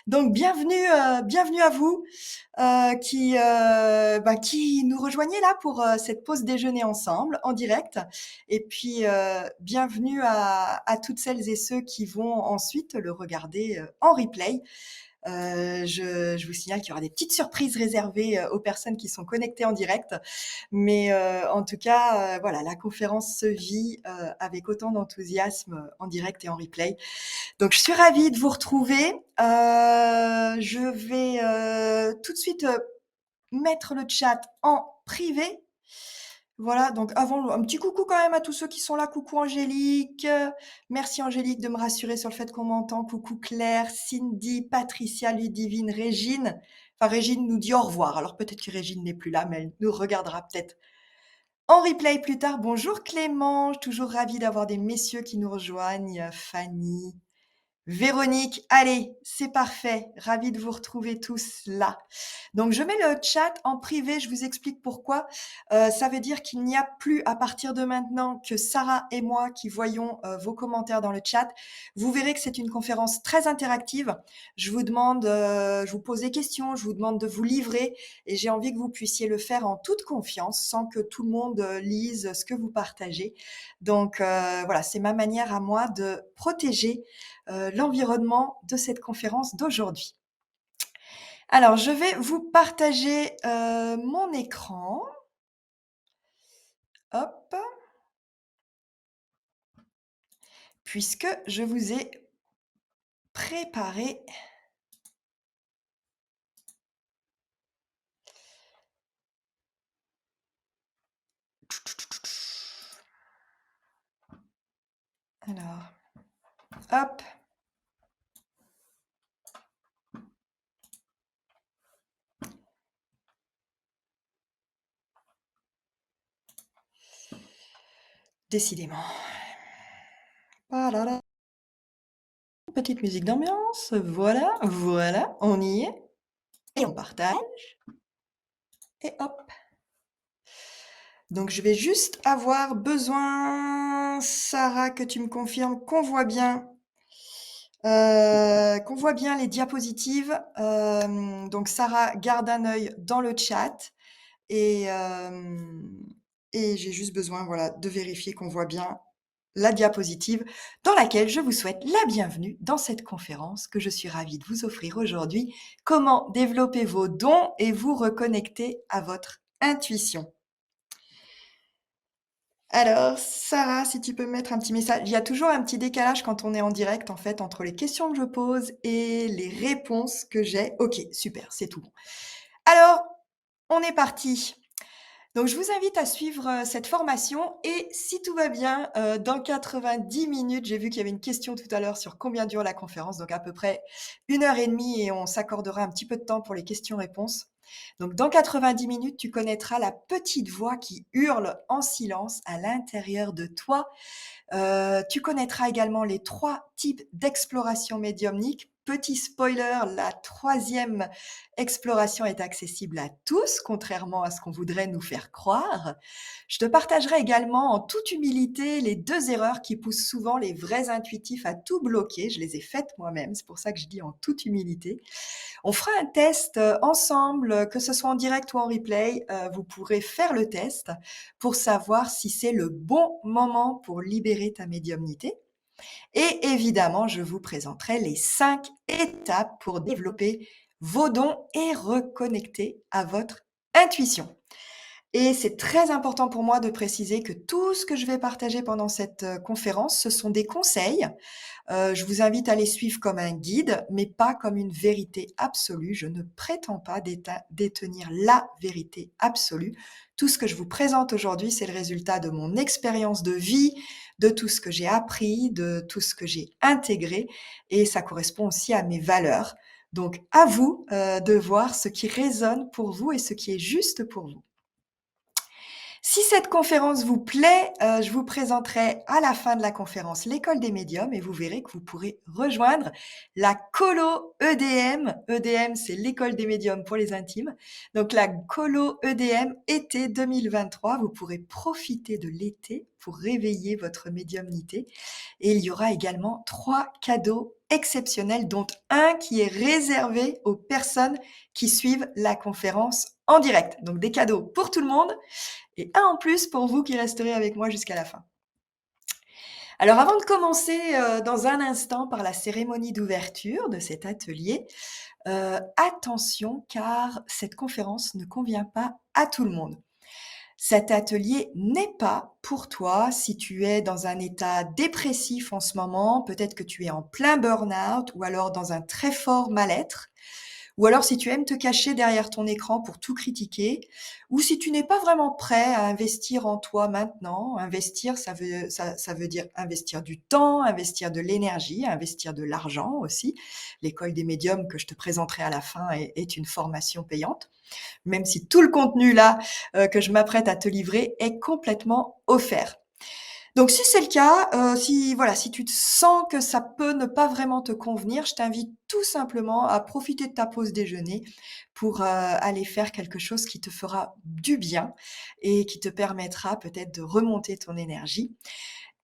Donc bienvenue à vous qui nous rejoignez là pour cette pause déjeuner ensemble en direct. Et puis bienvenue à toutes celles et ceux qui vont ensuite le regarder en replay. Je vous signale qu'il y aura des petites surprises réservées aux personnes qui sont connectées en direct. Mais en tout cas, voilà, la conférence se vit avec autant d'enthousiasme en direct et en replay. Donc, je suis ravie de vous retrouver. Je vais tout de suite mettre le chat en privé. Voilà, donc avant, un petit coucou quand même à tous ceux qui sont là. Coucou Angélique. Merci Angélique de me rassurer sur le fait qu'on m'entend. Coucou Claire, Cindy, Patricia, Ludivine, Régine. Enfin, Régine nous dit au revoir. Alors peut-être que Régine n'est plus là, mais elle nous regardera peut-être en replay plus tard. Bonjour Clément, toujours ravie d'avoir des messieurs qui nous rejoignent. Fanny, Véronique, allez, c'est parfait. Ravi de vous retrouver tous là. Donc, je mets le chat en privé. Je vous explique pourquoi. Ça veut dire qu'il n'y a plus à partir de maintenant que Sarah et moi qui voyons vos commentaires dans le chat. Vous verrez que c'est une conférence très interactive. Je vous pose des questions, je vous demande de vous livrer et j'ai envie que vous puissiez le faire en toute confiance sans que tout le monde lise ce que vous partagez. Donc, voilà, c'est ma manière à moi de protéger l'environnement de cette conférence d'aujourd'hui. Alors, je vais vous partager mon écran. Hop. Puisque je vous ai préparé alors, hop. Décidément. Voilà. Petite musique d'ambiance. Voilà, voilà, on y est. Et on partage. Et hop. Donc, je vais juste avoir besoin, Sarah, que tu me confirmes qu'on voit bien les diapositives. Donc Sarah garde un œil dans le chat et, et j'ai juste besoin voilà, de vérifier qu'on voit bien la diapositive dans laquelle je vous souhaite la bienvenue dans cette conférence que je suis ravie de vous offrir aujourd'hui. Comment développer vos dons et vous reconnecter à votre intuition. Alors, Sarah, si tu peux me mettre un petit message. Il y a toujours un petit décalage quand on est en direct, en fait, entre les questions que je pose et les réponses que j'ai. Ok, super, c'est tout bon. Alors, on est parti. Donc, je vous invite à suivre cette formation et si tout va bien, dans 90 minutes, j'ai vu qu'il y avait une question tout à l'heure sur combien dure la conférence, donc à peu près 1 heure et demie et on s'accordera un petit peu de temps pour les questions-réponses. Donc, dans 90 minutes, tu connaîtras la petite voix qui hurle en silence à l'intérieur de toi. Tu connaîtras également les 3 types d'exploration médiumnique. Petit spoiler, la 3e exploration est accessible à tous, contrairement à ce qu'on voudrait nous faire croire. Je te partagerai également en toute humilité les 2 erreurs qui poussent souvent les vrais intuitifs à tout bloquer. Je les ai faites moi-même, c'est pour ça que je dis en toute humilité. On fera un test ensemble, que ce soit en direct ou en replay. Vous pourrez faire le test pour savoir si c'est le bon moment pour libérer ta médiumnité. Et évidemment, je vous présenterai les 5 étapes pour développer vos dons et reconnecter à votre intuition. Et c'est très important pour moi de préciser que tout ce que je vais partager pendant cette conférence, ce sont des conseils. Je vous invite à les suivre comme un guide, mais pas comme une vérité absolue. Je ne prétends pas détenir la vérité absolue. Tout ce que je vous présente aujourd'hui, c'est le résultat de mon expérience de vie, de tout ce que j'ai appris, de tout ce que j'ai intégré, et ça correspond aussi à mes valeurs. Donc, à vous de voir ce qui résonne pour vous et ce qui est juste pour vous. Si cette conférence vous plaît, je vous présenterai à la fin de la conférence l'école des médiums et vous verrez que vous pourrez rejoindre la colo EDM. EDM, c'est l'école des médiums pour les intimes. Donc la colo EDM été 2023, vous pourrez profiter de l'été pour réveiller votre médiumnité. Et il y aura également 3 cadeaux exceptionnels, dont un qui est réservé aux personnes qui suivent la conférence en direct. Donc des cadeaux pour tout le monde et un en plus pour vous qui resterez avec moi jusqu'à la fin. Alors avant de commencer, dans un instant par la cérémonie d'ouverture de cet atelier, attention car cette conférence ne convient pas à tout le monde. Cet atelier n'est pas pour toi si tu es dans un état dépressif en ce moment, peut-être que tu es en plein burn-out ou alors dans un très fort mal-être. Ou alors si tu aimes te cacher derrière ton écran pour tout critiquer, ou si tu n'es pas vraiment prêt à investir en toi maintenant. Investir, ça veut dire investir du temps, investir de l'énergie, investir de l'argent aussi. L'école des médiums que je te présenterai à la fin est une formation payante, même si tout le contenu là que je m'apprête à te livrer est complètement offert. Donc si c'est le cas, si tu te sens que ça peut ne pas vraiment te convenir, je t'invite tout simplement à profiter de ta pause déjeuner pour, aller faire quelque chose qui te fera du bien et qui te permettra peut-être de remonter ton énergie.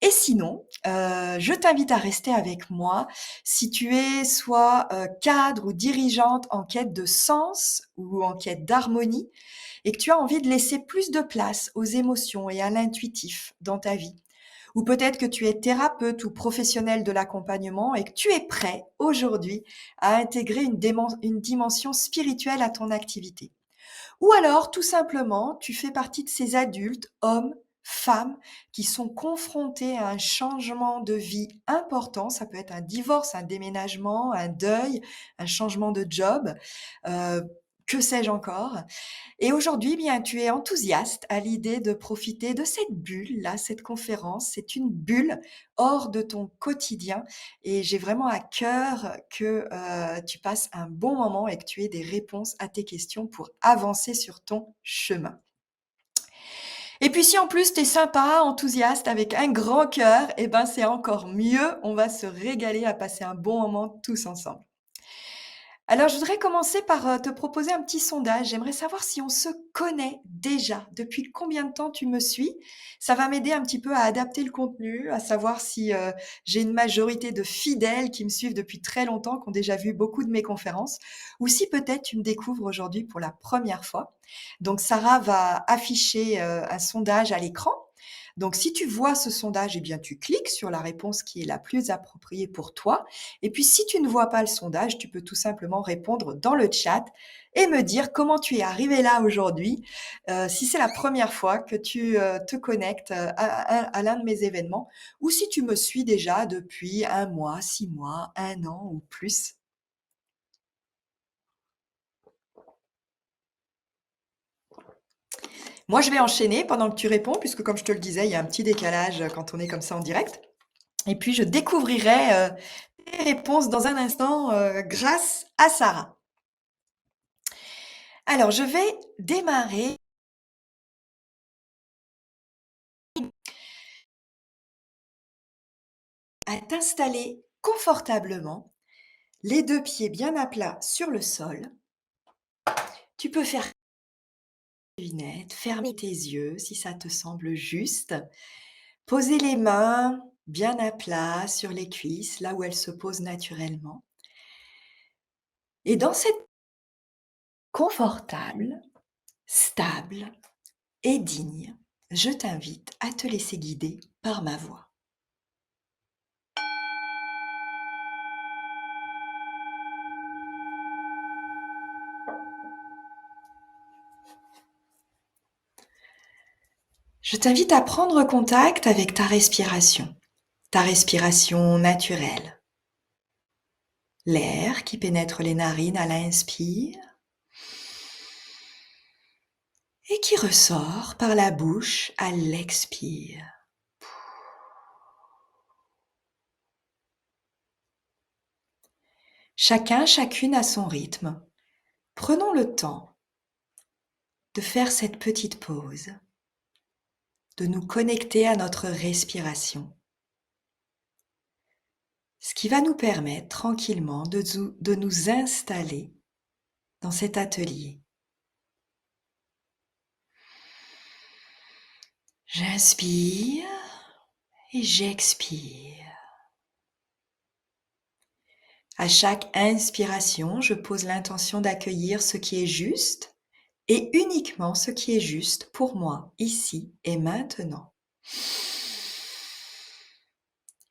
Et sinon, je t'invite à rester avec moi si tu es soit, cadre ou dirigeante en quête de sens ou en quête d'harmonie et que tu as envie de laisser plus de place aux émotions et à l'intuitif dans ta vie. Ou peut-être que tu es thérapeute ou professionnel de l'accompagnement et que tu es prêt aujourd'hui à intégrer une dimension spirituelle à ton activité. Ou alors, tout simplement, tu fais partie de ces adultes, hommes, femmes, qui sont confrontés à un changement de vie important. Ça peut être un divorce, un déménagement, un deuil, un changement de job, euh, que sais-je encore. Et aujourd'hui, eh bien, tu es enthousiaste à l'idée de profiter de cette bulle-là, cette conférence. C'est une bulle hors de ton quotidien et j'ai vraiment à cœur que tu passes un bon moment et que tu aies des réponses à tes questions pour avancer sur ton chemin. Et puis si en plus tu es sympa, enthousiaste, avec un grand cœur, eh ben c'est encore mieux. On va se régaler à passer un bon moment tous ensemble. Alors, je voudrais commencer par, te proposer un petit sondage. J'aimerais savoir si on se connaît déjà. Depuis combien de temps tu me suis? Ça va m'aider un petit peu à adapter le contenu, à savoir si, j'ai une majorité de fidèles qui me suivent depuis très longtemps, qui ont déjà vu beaucoup de mes conférences, ou si peut-être tu me découvres aujourd'hui pour la première fois. Donc Sarah va afficher, un sondage à l'écran. Donc si tu vois ce sondage, eh bien tu cliques sur la réponse qui est la plus appropriée pour toi et puis, si tu ne vois pas le sondage, tu peux tout simplement répondre dans le chat et me dire comment tu es arrivé là aujourd'hui, si c'est la première fois que tu te connectes à l'un de mes événements ou si tu me suis déjà depuis 1 mois, 6 mois, 1 an ou plus. Moi, je vais enchaîner pendant que tu réponds, puisque comme je te le disais, il y a un petit décalage quand on est comme ça en direct. Et puis, je découvrirai tes réponses dans un instant grâce à Sarah. Alors, je vais démarrer à t'installer confortablement, les 2 pieds bien à plat sur le sol. Tu peux faire tes lunettes, fermer tes yeux si ça te semble juste. Poser les mains bien à plat sur les cuisses, là où elles se posent naturellement. Et dans cette confortable, stable et digne, je t'invite à te laisser guider par ma voix. Je t'invite à prendre contact avec ta respiration naturelle. L'air qui pénètre les narines à l'inspire et qui ressort par la bouche à l'expire. Chacune à son rythme. Prenons le temps de faire cette petite pause, de nous connecter à notre respiration, ce qui va nous permettre tranquillement de nous installer dans cet atelier. J'inspire Et j'expire. À chaque inspiration, je pose l'intention d'accueillir ce qui est juste et uniquement ce qui est juste pour moi, ici et maintenant.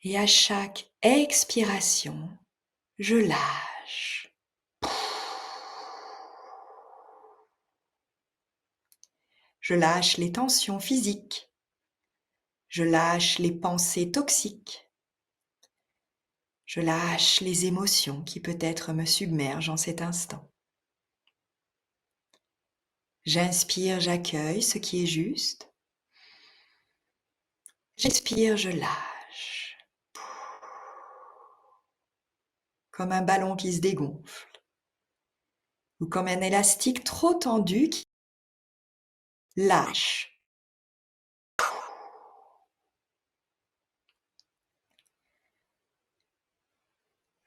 Et à chaque expiration, je lâche. Je lâche les tensions physiques. Je lâche les pensées toxiques. Je lâche les émotions qui peut-être me submergent en cet instant. J'inspire, j'accueille ce qui est juste. J'expire, je lâche. Comme un ballon qui se dégonfle. Ou comme un élastique trop tendu qui lâche.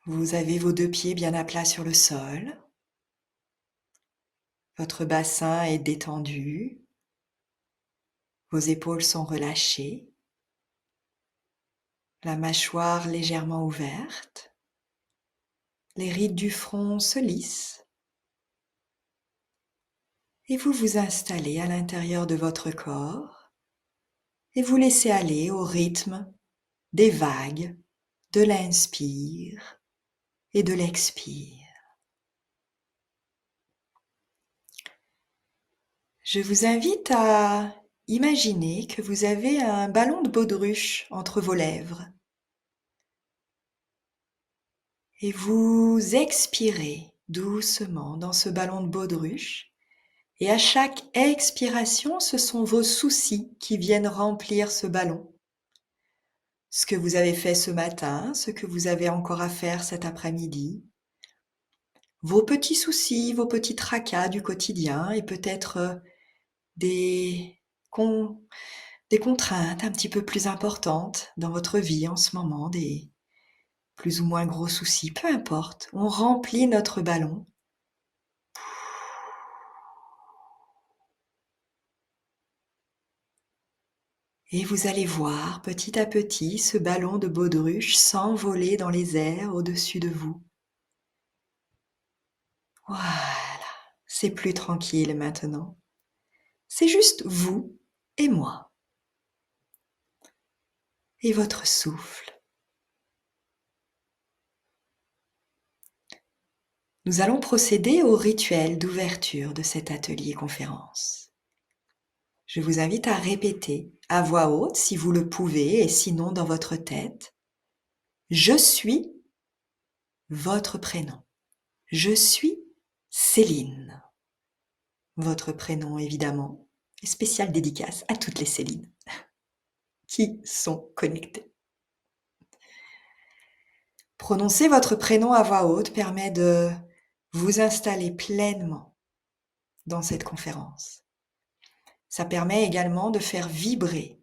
Vous avez vos 2 pieds bien à plat sur le sol. Votre bassin est détendu. Vos épaules sont relâchées. La mâchoire légèrement ouverte. Les rides du front se lissent. Et vous vous installez à l'intérieur de votre corps et vous laissez aller au rythme des vagues de l'inspire et de l'expire. Je vous invite à imaginer que vous avez un ballon de baudruche entre vos lèvres et vous expirez doucement dans ce ballon de baudruche et à chaque expiration, ce sont vos soucis qui viennent remplir ce ballon. Ce que vous avez fait ce matin, ce que vous avez encore à faire cet après-midi, vos petits soucis, vos petits tracas du quotidien et peut-être des, des contraintes un petit peu plus importantes dans votre vie en ce moment, des plus ou moins gros soucis, peu importe. On remplit notre ballon. Et vous allez voir petit à petit ce ballon de baudruche s'envoler dans les airs au-dessus de vous. Voilà, c'est plus tranquille maintenant. C'est juste vous et moi. Et votre souffle. Nous allons procéder au rituel d'ouverture de cet atelier conférence. Je vous invite à répéter à voix haute si vous le pouvez et sinon dans votre tête. Je suis votre prénom. Je suis Céline. Votre prénom évidemment et spéciale dédicace à toutes les Célines qui sont connectées. Prononcer votre prénom à voix haute permet de vous installer pleinement dans cette conférence. Ça permet également de faire vibrer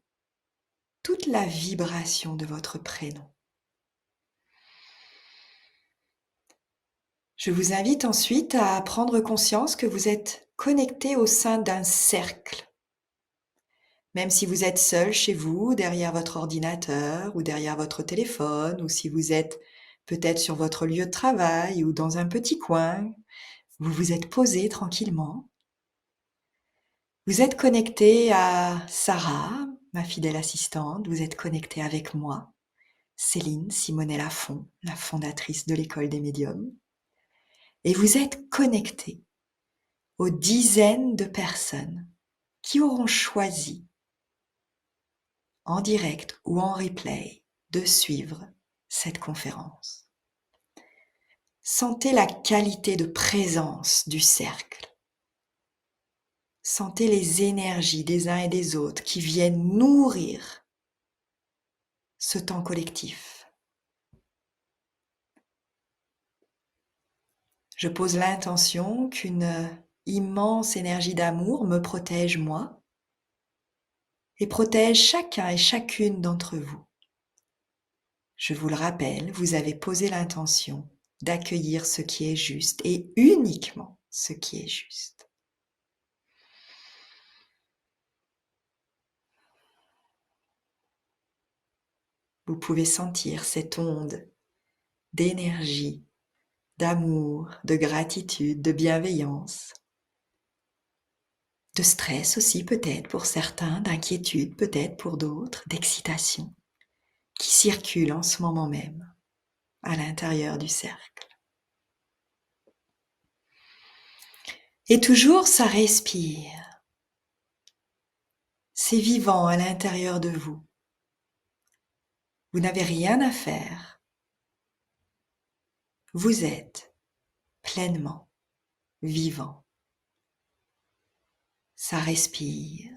toute la vibration de votre prénom. Je vous invite ensuite à prendre conscience que vous êtes connecté au sein d'un cercle. Même si vous êtes seul chez vous, derrière votre ordinateur ou derrière votre téléphone, ou si vous êtes peut-être sur votre lieu de travail ou dans un petit coin, vous vous êtes posé tranquillement. Vous êtes connecté à Sarah, ma fidèle assistante, vous êtes connecté avec moi, Céline Simonet Lafont, la fondatrice de l'école des médiums, et vous êtes connecté aux dizaines de personnes qui auront choisi, en direct ou en replay, de suivre cette conférence. Sentez la qualité de présence du cercle. Sentez les énergies des uns et des autres qui viennent nourrir ce temps collectif. Je pose l'intention qu'une immense énergie d'amour me protège moi et protège chacun et chacune d'entre vous. Je vous le rappelle, vous avez posé l'intention d'accueillir ce qui est juste et uniquement ce qui est juste. Vous pouvez sentir cette onde d'énergie, d'amour, de gratitude, de bienveillance, de stress aussi peut-être pour certains, d'inquiétude peut-être pour d'autres, d'excitation, qui circule en ce moment même à l'intérieur du cercle. Et toujours ça respire. C'est vivant à l'intérieur de vous. Vous n'avez rien à faire. Vous êtes pleinement vivant. Ça respire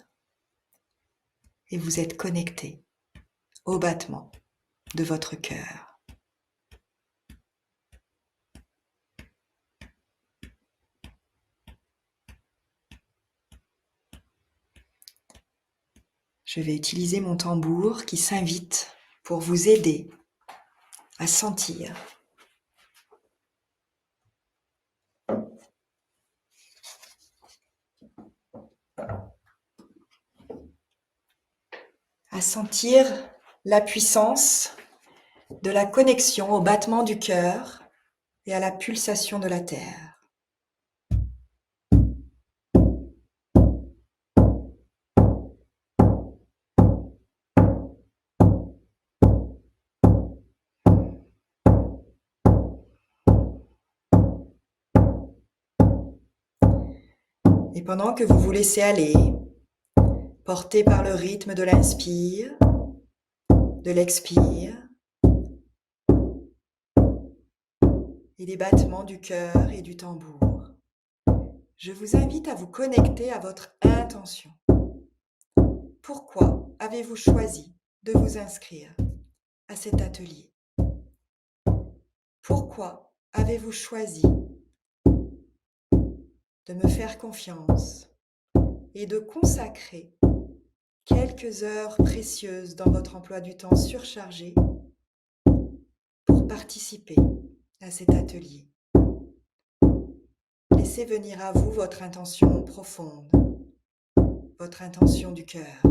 et vous êtes connecté au battement de votre cœur. Je vais utiliser mon tambour qui s'invite pour vous aider à sentir la puissance de la connexion au battement du cœur et à la pulsation de la terre. Et pendant que vous vous laissez aller, porté par le rythme de l'inspire, de l'expire, et des battements du cœur et du tambour, je vous invite à vous connecter à votre intention. Pourquoi avez-vous choisi de vous inscrire à cet atelier? Pourquoi avez-vous choisi de me faire confiance et de consacrer quelques heures précieuses dans votre emploi du temps surchargé pour participer à cet atelier? Laissez venir à vous votre intention profonde, votre intention du cœur.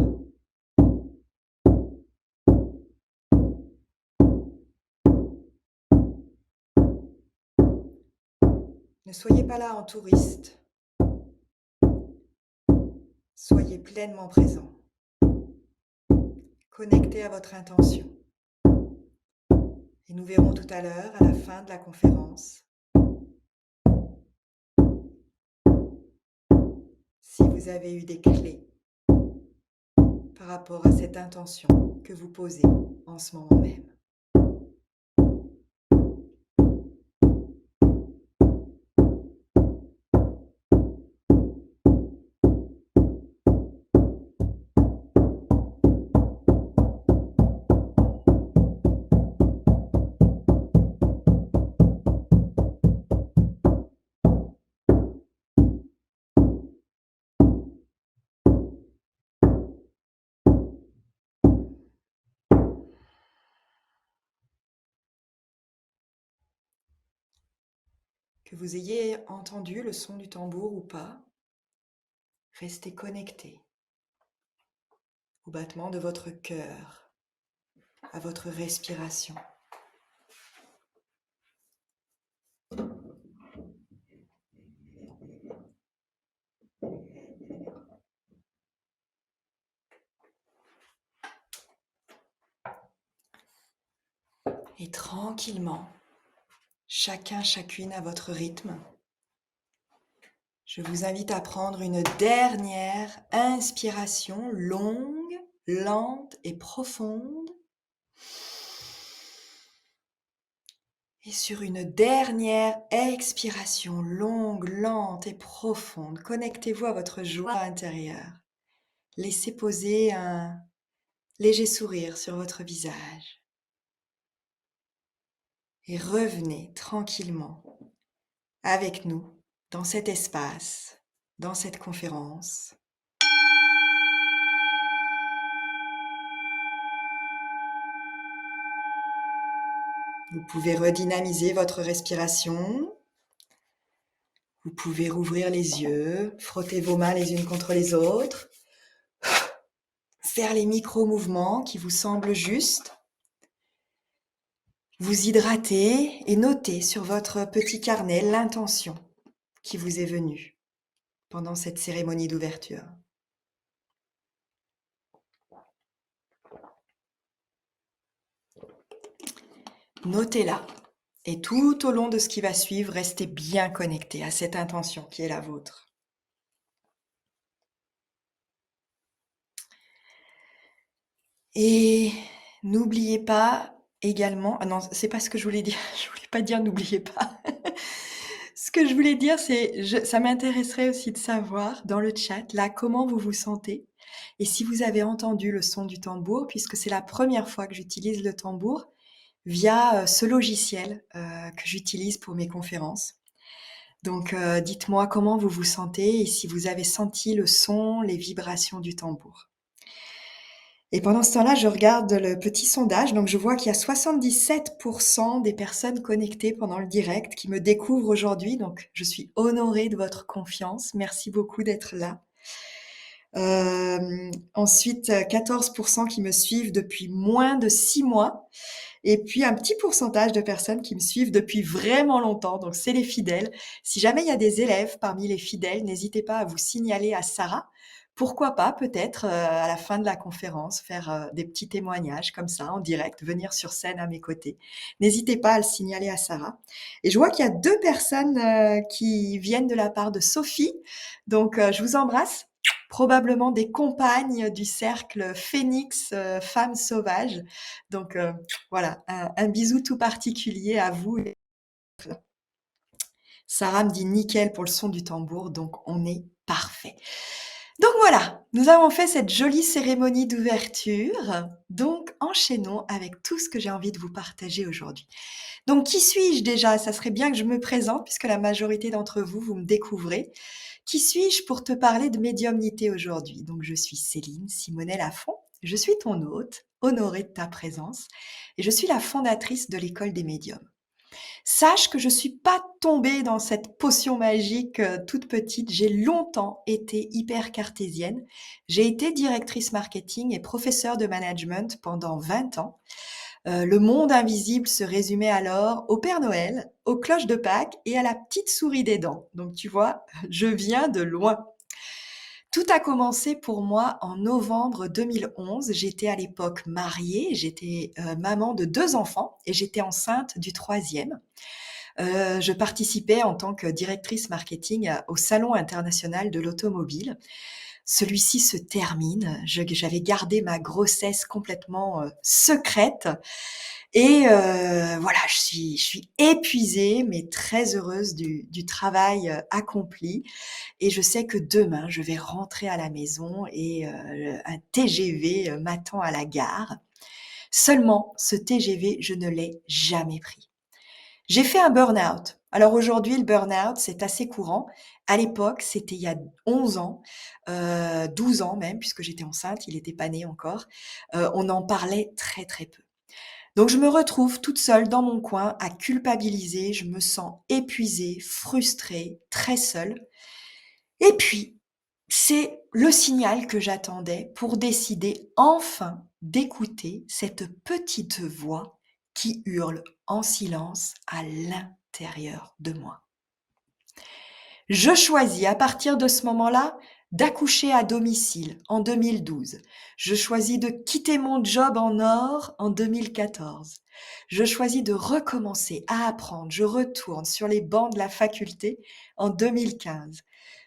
Ne soyez pas là en touriste. Soyez pleinement présent. Connectez à votre intention. Et nous verrons tout à l'heure, à la fin de la conférence, si vous avez eu des clés par rapport à cette intention que vous posez en ce moment même. Que vous ayez entendu le son du tambour ou pas, restez connecté au battement de votre cœur, à votre respiration. Et tranquillement, chacune à votre rythme, je vous invite à prendre une dernière inspiration longue, lente et profonde. Et sur une dernière expiration longue, lente et profonde, connectez-vous à votre joie intérieure. Laissez poser un léger sourire sur votre visage. Et revenez tranquillement avec nous dans cet espace, dans cette conférence. Vous pouvez redynamiser votre respiration. Vous pouvez rouvrir les yeux, frotter vos mains les unes contre les autres, faire les micro-mouvements qui vous semblent justes. Vous hydratez et notez sur votre petit carnet l'intention qui vous est venue pendant cette cérémonie d'ouverture. Notez-la et tout au long de ce qui va suivre, restez bien connecté à cette intention qui est la vôtre. Et n'oubliez pas également, ah non, c'est pas ce que je voulais dire, je voulais pas dire n'oubliez pas. Ce que je voulais dire, c'est ça m'intéresserait aussi de savoir dans le chat, là, comment vous vous sentez et si vous avez entendu le son du tambour, puisque c'est la première fois que j'utilise le tambour via, ce logiciel, que j'utilise pour mes conférences. Donc, dites-moi comment vous vous sentez et si vous avez senti le son, les vibrations du tambour. Et pendant ce temps-là, je regarde le petit sondage, donc je vois qu'il y a 77 des personnes connectées pendant le direct qui me découvrent aujourd'hui, donc je suis honorée de votre confiance. Merci beaucoup d'être là. Ensuite, 14 qui me suivent depuis moins de 6 mois et puis un petit pourcentage de personnes qui me suivent depuis vraiment longtemps, donc c'est les fidèles. Si jamais il y a des élèves parmi les fidèles, n'hésitez pas à vous signaler à Sarah. Pourquoi pas peut-être, à la fin de la conférence, faire, des petits témoignages comme ça en direct, venir sur scène à mes côtés. N'hésitez pas à le signaler à Sarah et je vois qu'il y a 2 personnes, qui viennent de la part de Sophie, donc je vous embrasse. Probablement des compagnes du cercle Phénix, Femmes Sauvages, donc voilà, un bisou tout particulier à vous. Sarah me dit: «Nickel pour le son du tambour», donc on est parfait. Donc voilà, nous avons fait cette jolie cérémonie d'ouverture, donc enchaînons avec tout ce que j'ai envie de vous partager aujourd'hui. Donc qui suis-je déjà? Ça serait bien que je me présente puisque la majorité d'entre vous, vous me découvrez. Qui suis-je pour te parler de médiumnité aujourd'hui? Donc je suis Céline Simonel Lafont, je suis ton hôte, honorée de ta présence et je suis la fondatrice de l'école des médiums. Sache que je suis pas tombée dans cette potion magique, toute petite. J'ai longtemps été hyper cartésienne. J'ai été directrice marketing et professeure de management pendant 20 ans. Le monde invisible se résumait alors au Père Noël, aux cloches de Pâques et à la petite souris des dents. Donc tu vois, je viens de loin. Tout a commencé pour moi en novembre 2011. J'étais à l'époque mariée, j'étais, maman de 2 enfants et j'étais enceinte du troisième. Je participais en tant que directrice marketing au Salon international de l'automobile. Celui-ci se termine. J'avais gardé ma grossesse complètement, secrète et voilà, je suis épuisée mais très heureuse du travail, accompli et je sais que demain, je vais rentrer à la maison et un TGV, m'attend à la gare. Seulement, ce TGV, je ne l'ai jamais pris. J'ai fait un burn-out. Alors aujourd'hui, le burn-out, c'est assez courant. À l'époque, c'était il y a 11 ans, 12 ans même, puisque j'étais enceinte, il était pas né encore. On en parlait très, très peu. Donc je me retrouve toute seule dans mon coin à culpabiliser, je me sens épuisée, frustrée, très seule et puis, c'est le signal que j'attendais pour décider enfin d'écouter cette petite voix qui hurle en silence à l'intérieur de moi. Je choisis à partir de ce moment-là d'accoucher à domicile en 2012. Je choisis de quitter mon job en or en 2014. Je choisis de recommencer à apprendre. Je retourne sur les bancs de la faculté en 2015.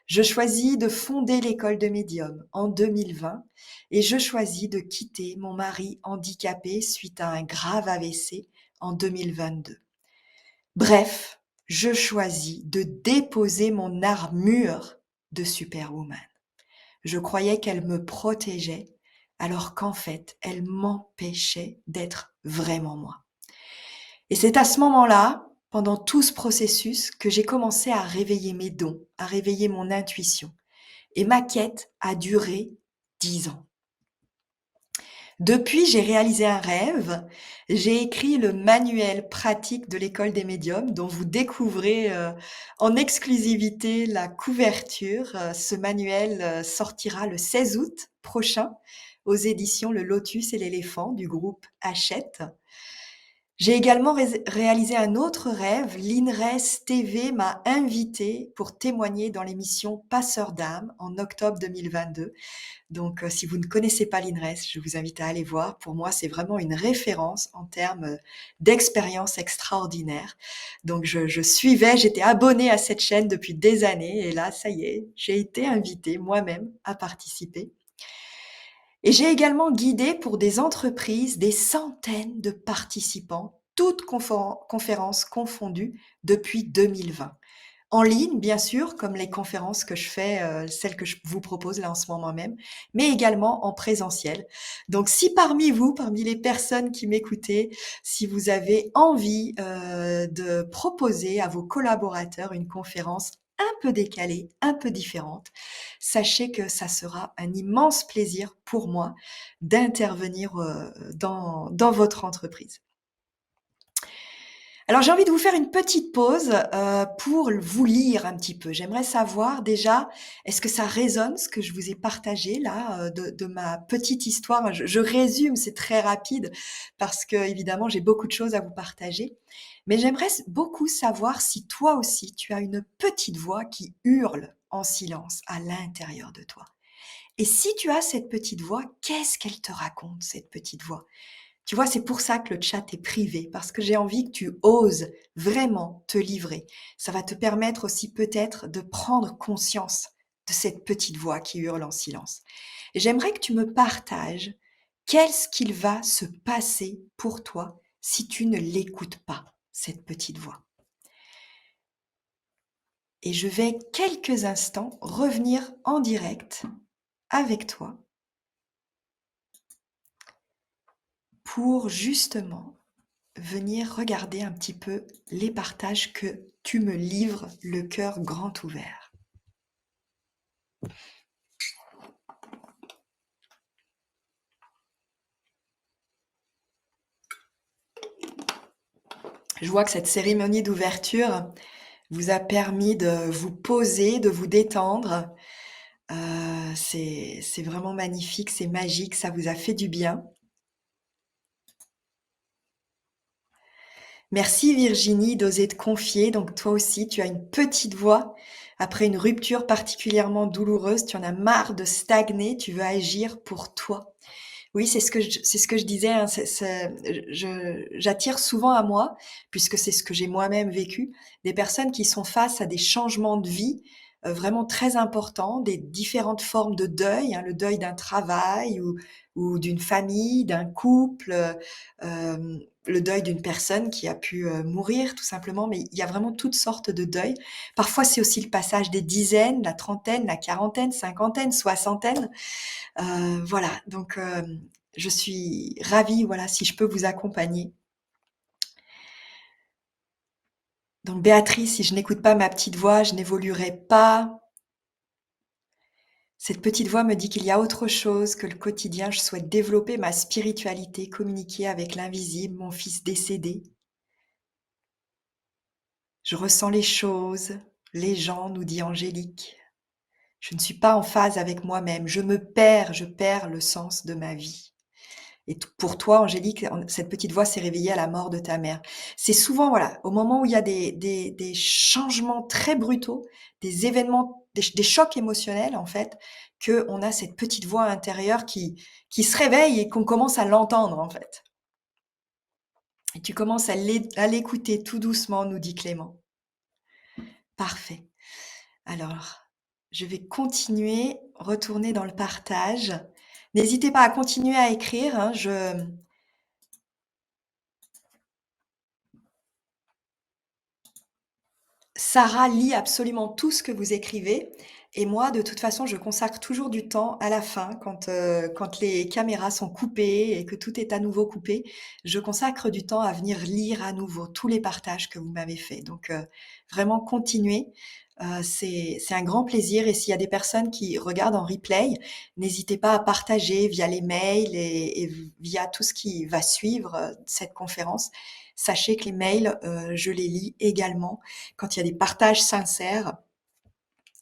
Je choisis de fonder l'école de médium en 2020 et je choisis de quitter mon mari handicapé suite à un grave AVC en 2022. Bref, je choisis de déposer mon armure de superwoman. Je croyais qu'elle me protégeait, alors qu'en fait, elle m'empêchait d'être vraiment moi. Et c'est à ce moment-là, pendant tout ce processus, que j'ai commencé à réveiller mes dons, à réveiller mon intuition. Et ma quête a duré 10 ans. Depuis, j'ai réalisé un rêve. J'ai écrit le manuel pratique de l'école des médiums dont vous découvrez, en exclusivité la couverture. Ce manuel, sortira le 16 août prochain aux éditions Le Lotus et l'éléphant du groupe Hachette. J'ai également réalisé un autre rêve. L'INRES TV m'a invité pour témoigner dans l'émission Passeurs d'âme en octobre 2022. Donc, si vous ne connaissez pas l'INRES, je vous invite à aller voir. Pour moi, c'est vraiment une référence en termes, d'expériences extraordinaires. Donc je suivais, j'étais abonnée à cette chaîne depuis des années et là, ça y est, j'ai été invitée moi-même à participer. Et j'ai également guidé pour des entreprises des centaines de participants, toutes conférences confondues depuis 2020. En ligne, bien sûr, comme les conférences que je fais, celles que je vous propose là en ce moment même, mais également en présentiel. Donc si parmi vous, parmi les personnes qui m'écoutez, si vous avez envie, de proposer à vos collaborateurs une conférence un peu décalée, un peu différente, sachez que ça sera un immense plaisir pour moi d'intervenir, dans votre entreprise. Alors j'ai envie de vous faire une petite pause, pour vous lire un petit peu. J'aimerais savoir déjà, est-ce que ça résonne ce que je vous ai partagé là, de ma petite histoire? Je résume, c'est très rapide parce qu'évidemment j'ai beaucoup de choses à vous partager. Mais j'aimerais beaucoup savoir si toi aussi tu as une petite voix qui hurle en silence à l'intérieur de toi. Et si tu as cette petite voix, qu'est-ce qu'elle te raconte cette petite voix? Tu vois, c'est pour ça que le chat est privé, parce que j'ai envie que tu oses vraiment te livrer. Ça va te permettre aussi peut-être de prendre conscience de cette petite voix qui hurle en silence. Et j'aimerais que tu me partages qu'est-ce qu'il va se passer pour toi si tu ne l'écoutes pas, cette petite voix. Et je vais quelques instants revenir en direct avec toi pour justement venir regarder un petit peu les partages que tu me livres le cœur grand ouvert. Je vois que cette cérémonie d'ouverture vous a permis de vous poser, de vous détendre. C'est vraiment magnifique, c'est magique, ça vous a fait du bien. Merci Virginie d'oser te confier. Donc toi aussi, tu as une petite voix. Après une rupture particulièrement douloureuse, tu en as marre de stagner, tu veux agir pour toi. Oui, c'est ce que je disais, hein, j'attire souvent à moi, puisque c'est ce que j'ai moi-même vécu, des personnes qui sont face à des changements de vie, vraiment très importants, des différentes formes de deuil, hein, le deuil d'un travail ou d'une famille, d'un couple, le deuil d'une personne qui a pu, mourir tout simplement, mais il y a vraiment toutes sortes de deuils. Parfois, c'est aussi le passage des dizaines, la trentaine, la quarantaine, cinquantaine, soixantaine. Voilà, donc je suis ravie, voilà, si je peux vous accompagner. Donc Béatrice, si je n'écoute pas ma petite voix, je n'évoluerai pas. Cette petite voix me dit qu'il y a autre chose que le quotidien. Je souhaite développer ma spiritualité, communiquer avec l'invisible, mon fils décédé. Je ressens les choses, les gens, nous dit Angélique. Je ne suis pas en phase avec moi-même. Je perds le sens de ma vie. Et pour toi, Angélique, cette petite voix s'est réveillée à la mort de ta mère. C'est souvent, voilà, au moment où il y a des changements très brutaux, des événements, des chocs émotionnels, en fait, qu'on a cette petite voix intérieure qui se réveille et qu'on commence à l'entendre, en fait. Et tu commences à l'écouter tout doucement, nous dit Clément. Parfait. Alors, je vais continuer, retourner dans le partage. N'hésitez pas à continuer à écrire, hein, Sarah lit absolument tout ce que vous écrivez et moi, de toute façon, je consacre toujours du temps à la fin quand les caméras sont coupées et que tout est à nouveau coupé. Je consacre du temps à venir lire à nouveau tous les partages que vous m'avez faits. Donc, vraiment continuez, c'est un grand plaisir et s'il y a des personnes qui regardent en replay, n'hésitez pas à partager via les mails et via tout ce qui va suivre, cette conférence. Sachez que les mails, je les lis également quand il y a des partages sincères,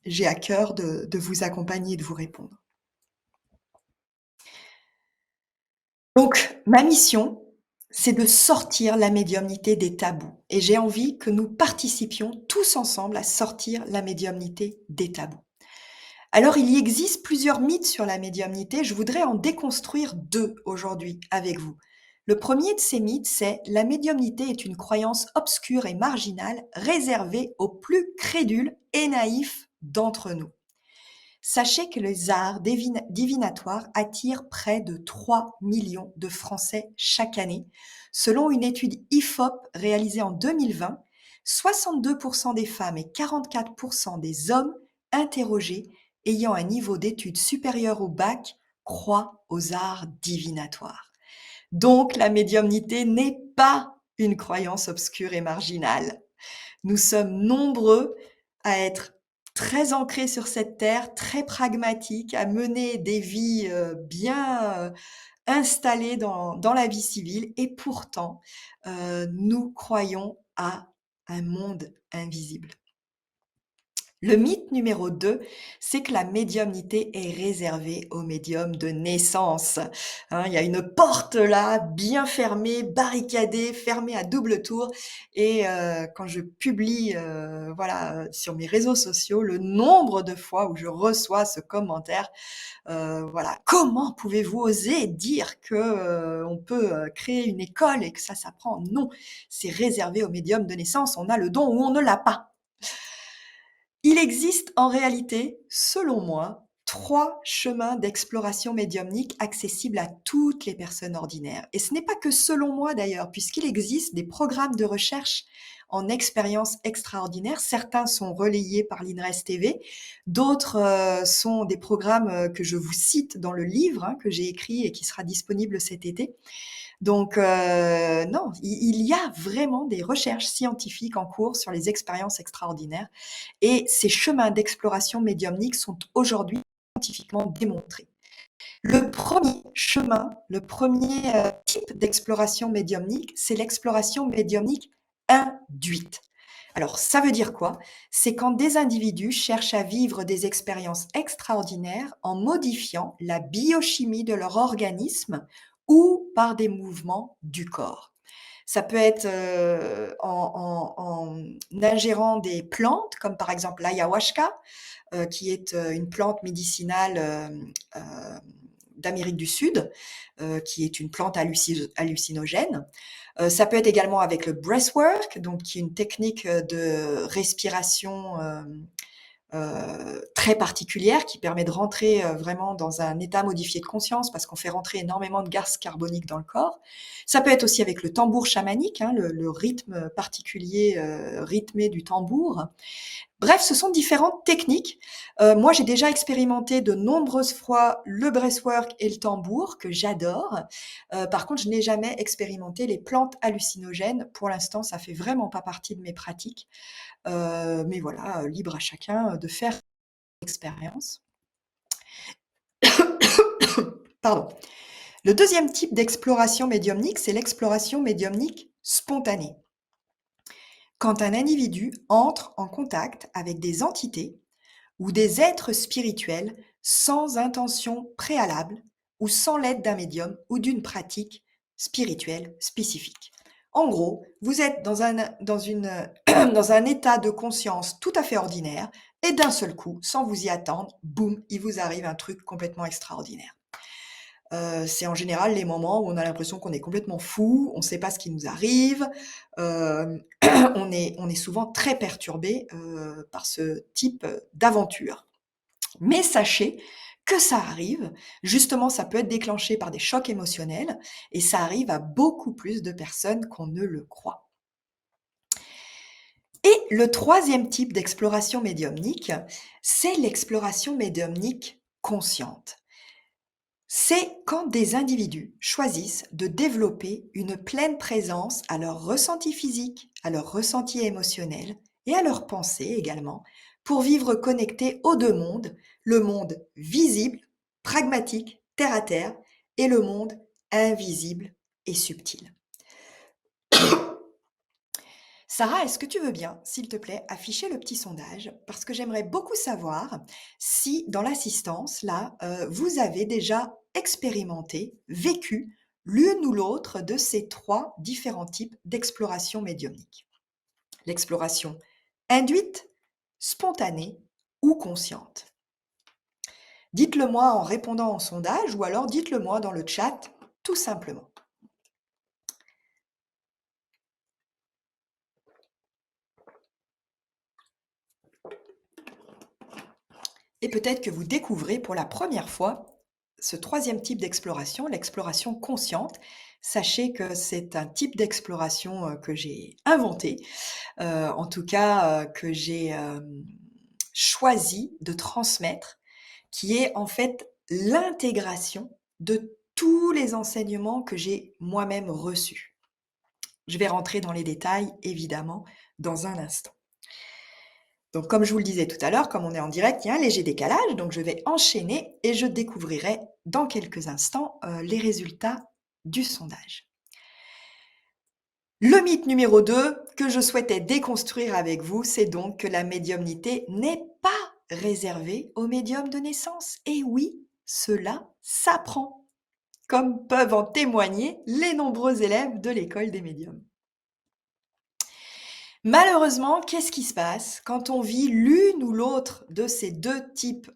j'ai à cœur de vous accompagner et de vous répondre. Donc ma mission, c'est de sortir la médiumnité des tabous et j'ai envie que nous participions tous ensemble à sortir la médiumnité des tabous. Alors, il y existe plusieurs mythes sur la médiumnité. Je voudrais en déconstruire 2 aujourd'hui avec vous. Le premier de ces mythes, c'est: la médiumnité est une croyance obscure et marginale réservée aux plus crédules et naïfs d'entre nous. Sachez que les arts divinatoires attirent près de 3 millions de Français chaque année. Selon une étude IFOP réalisée en 2020, 62% des femmes et 44% des hommes interrogés ayant un niveau d'études supérieur au bac croient aux arts divinatoires. Donc la médiumnité n'est pas une croyance obscure et marginale. Nous sommes nombreux à être très ancrés sur cette terre, très pragmatiques, à mener des vies, bien, installées dans la vie civile et pourtant, nous croyons à un monde invisible. Le mythe numéro 2, c'est que la médiumnité est réservée aux médiums de naissance. Hein, il y a une porte là, bien fermée, barricadée, fermée à double tour et quand je publie, voilà, sur mes réseaux sociaux, le nombre de fois où je reçois ce commentaire, voilà: «Comment pouvez-vous oser dire que, on peut, créer une école et que ça s'apprend? Non, c'est réservé aux médiums de naissance, on a le don ou on ne l'a pas». Il existe en réalité, selon moi, 3 chemins d'exploration médiumnique accessibles à toutes les personnes ordinaires. Et ce n'est pas que selon moi d'ailleurs, puisqu'il existe des programmes de recherche en expériences extraordinaires. Certains sont relayés par l'INRES TV, d'autres sont des programmes que je vous cite dans le livre hein, que j'ai écrit et qui sera disponible cet été. Donc non, il y a vraiment des recherches scientifiques en cours sur les expériences extraordinaires et ces chemins d'exploration médiumnique sont aujourd'hui scientifiquement démontrés. Le premier chemin, le premier type d'exploration médiumnique, c'est l'exploration médiumnique induite. Alors, ça veut dire quoi? C'est quand des individus cherchent à vivre des expériences extraordinaires en modifiant la biochimie de leur organisme ou par des mouvements du corps. Ça peut être, en ingérant des plantes comme par exemple l'ayahuasca, qui est, une plante médicinale, d'Amérique du Sud, qui est une plante hallucinogène. Ça peut être également avec le breathwork, donc qui est une technique, de respiration, très particulière qui permet de rentrer, vraiment dans un état modifié de conscience parce qu'on fait rentrer énormément de gaz carbonique dans le corps. Ça peut être aussi avec le tambour chamanique, hein, le rythme particulier, rythmé du tambour. Bref, ce sont différentes techniques. Moi, j'ai déjà expérimenté de nombreuses fois le breathwork et le tambour que j'adore. Par contre, je n'ai jamais expérimenté les plantes hallucinogènes. Pour l'instant, ça fait vraiment pas partie de mes pratiques. Mais voilà, libre à chacun, de faire l'expérience. Pardon. Le deuxième type d'exploration médiumnique, c'est l'exploration médiumnique spontanée. Quand un individu entre en contact avec des entités ou des êtres spirituels sans intention préalable ou sans l'aide d'un médium ou d'une pratique spirituelle spécifique. En gros, vous êtes dans un état de conscience tout à fait ordinaire et d'un seul coup, sans vous y attendre, boum, il vous arrive un truc complètement extraordinaire. C'est en général les moments où on a l'impression qu'on est complètement fou, on ne sait pas ce qui nous arrive, on est souvent très perturbé, par ce type, d'aventure. Mais sachez que ça arrive, justement, ça peut être déclenché par des chocs émotionnels et ça arrive à beaucoup plus de personnes qu'on ne le croit. Et le troisième type d'exploration médiumnique, c'est l'exploration médiumnique consciente. C'est quand des individus choisissent de développer une pleine présence à leur ressenti physique, à leur ressenti émotionnel et à leurs pensées également, pour vivre connectés aux deux mondes, le monde visible, pragmatique, terre à terre, et le monde invisible et subtil. Sarah, est-ce que tu veux bien, s'il te plaît, afficher le petit sondage? Parce que j'aimerais beaucoup savoir si, dans l'assistance, là, vous avez déjà expérimenté, vécu l'une ou l'autre de ces trois différents types d'exploration médiumnique. L'exploration induite, spontanée ou consciente. Dites-le moi en répondant au sondage ou alors dites-le moi dans le chat, tout simplement. Et peut-être que vous découvrez pour la première fois ce troisième type d'exploration, l'exploration consciente. Sachez que c'est un type d'exploration que j'ai inventé, en tout cas que j'ai choisi de transmettre, qui est en fait l'intégration de tous les enseignements que j'ai moi-même reçus. Je vais rentrer dans les détails, évidemment, dans un instant. Donc, comme je vous le disais tout à l'heure, comme on est en direct, il y a un léger décalage, donc je vais enchaîner et je découvrirai dans quelques instants les résultats du sondage. Le mythe numéro 2 que je souhaitais déconstruire avec vous, c'est donc que la médiumnité n'est pas réservée aux médiums de naissance. Et oui, cela s'apprend, comme peuvent en témoigner les nombreux élèves de l'école des médiums. Malheureusement, qu'est-ce qui se passe quand on vit l'une ou l'autre de ces deux types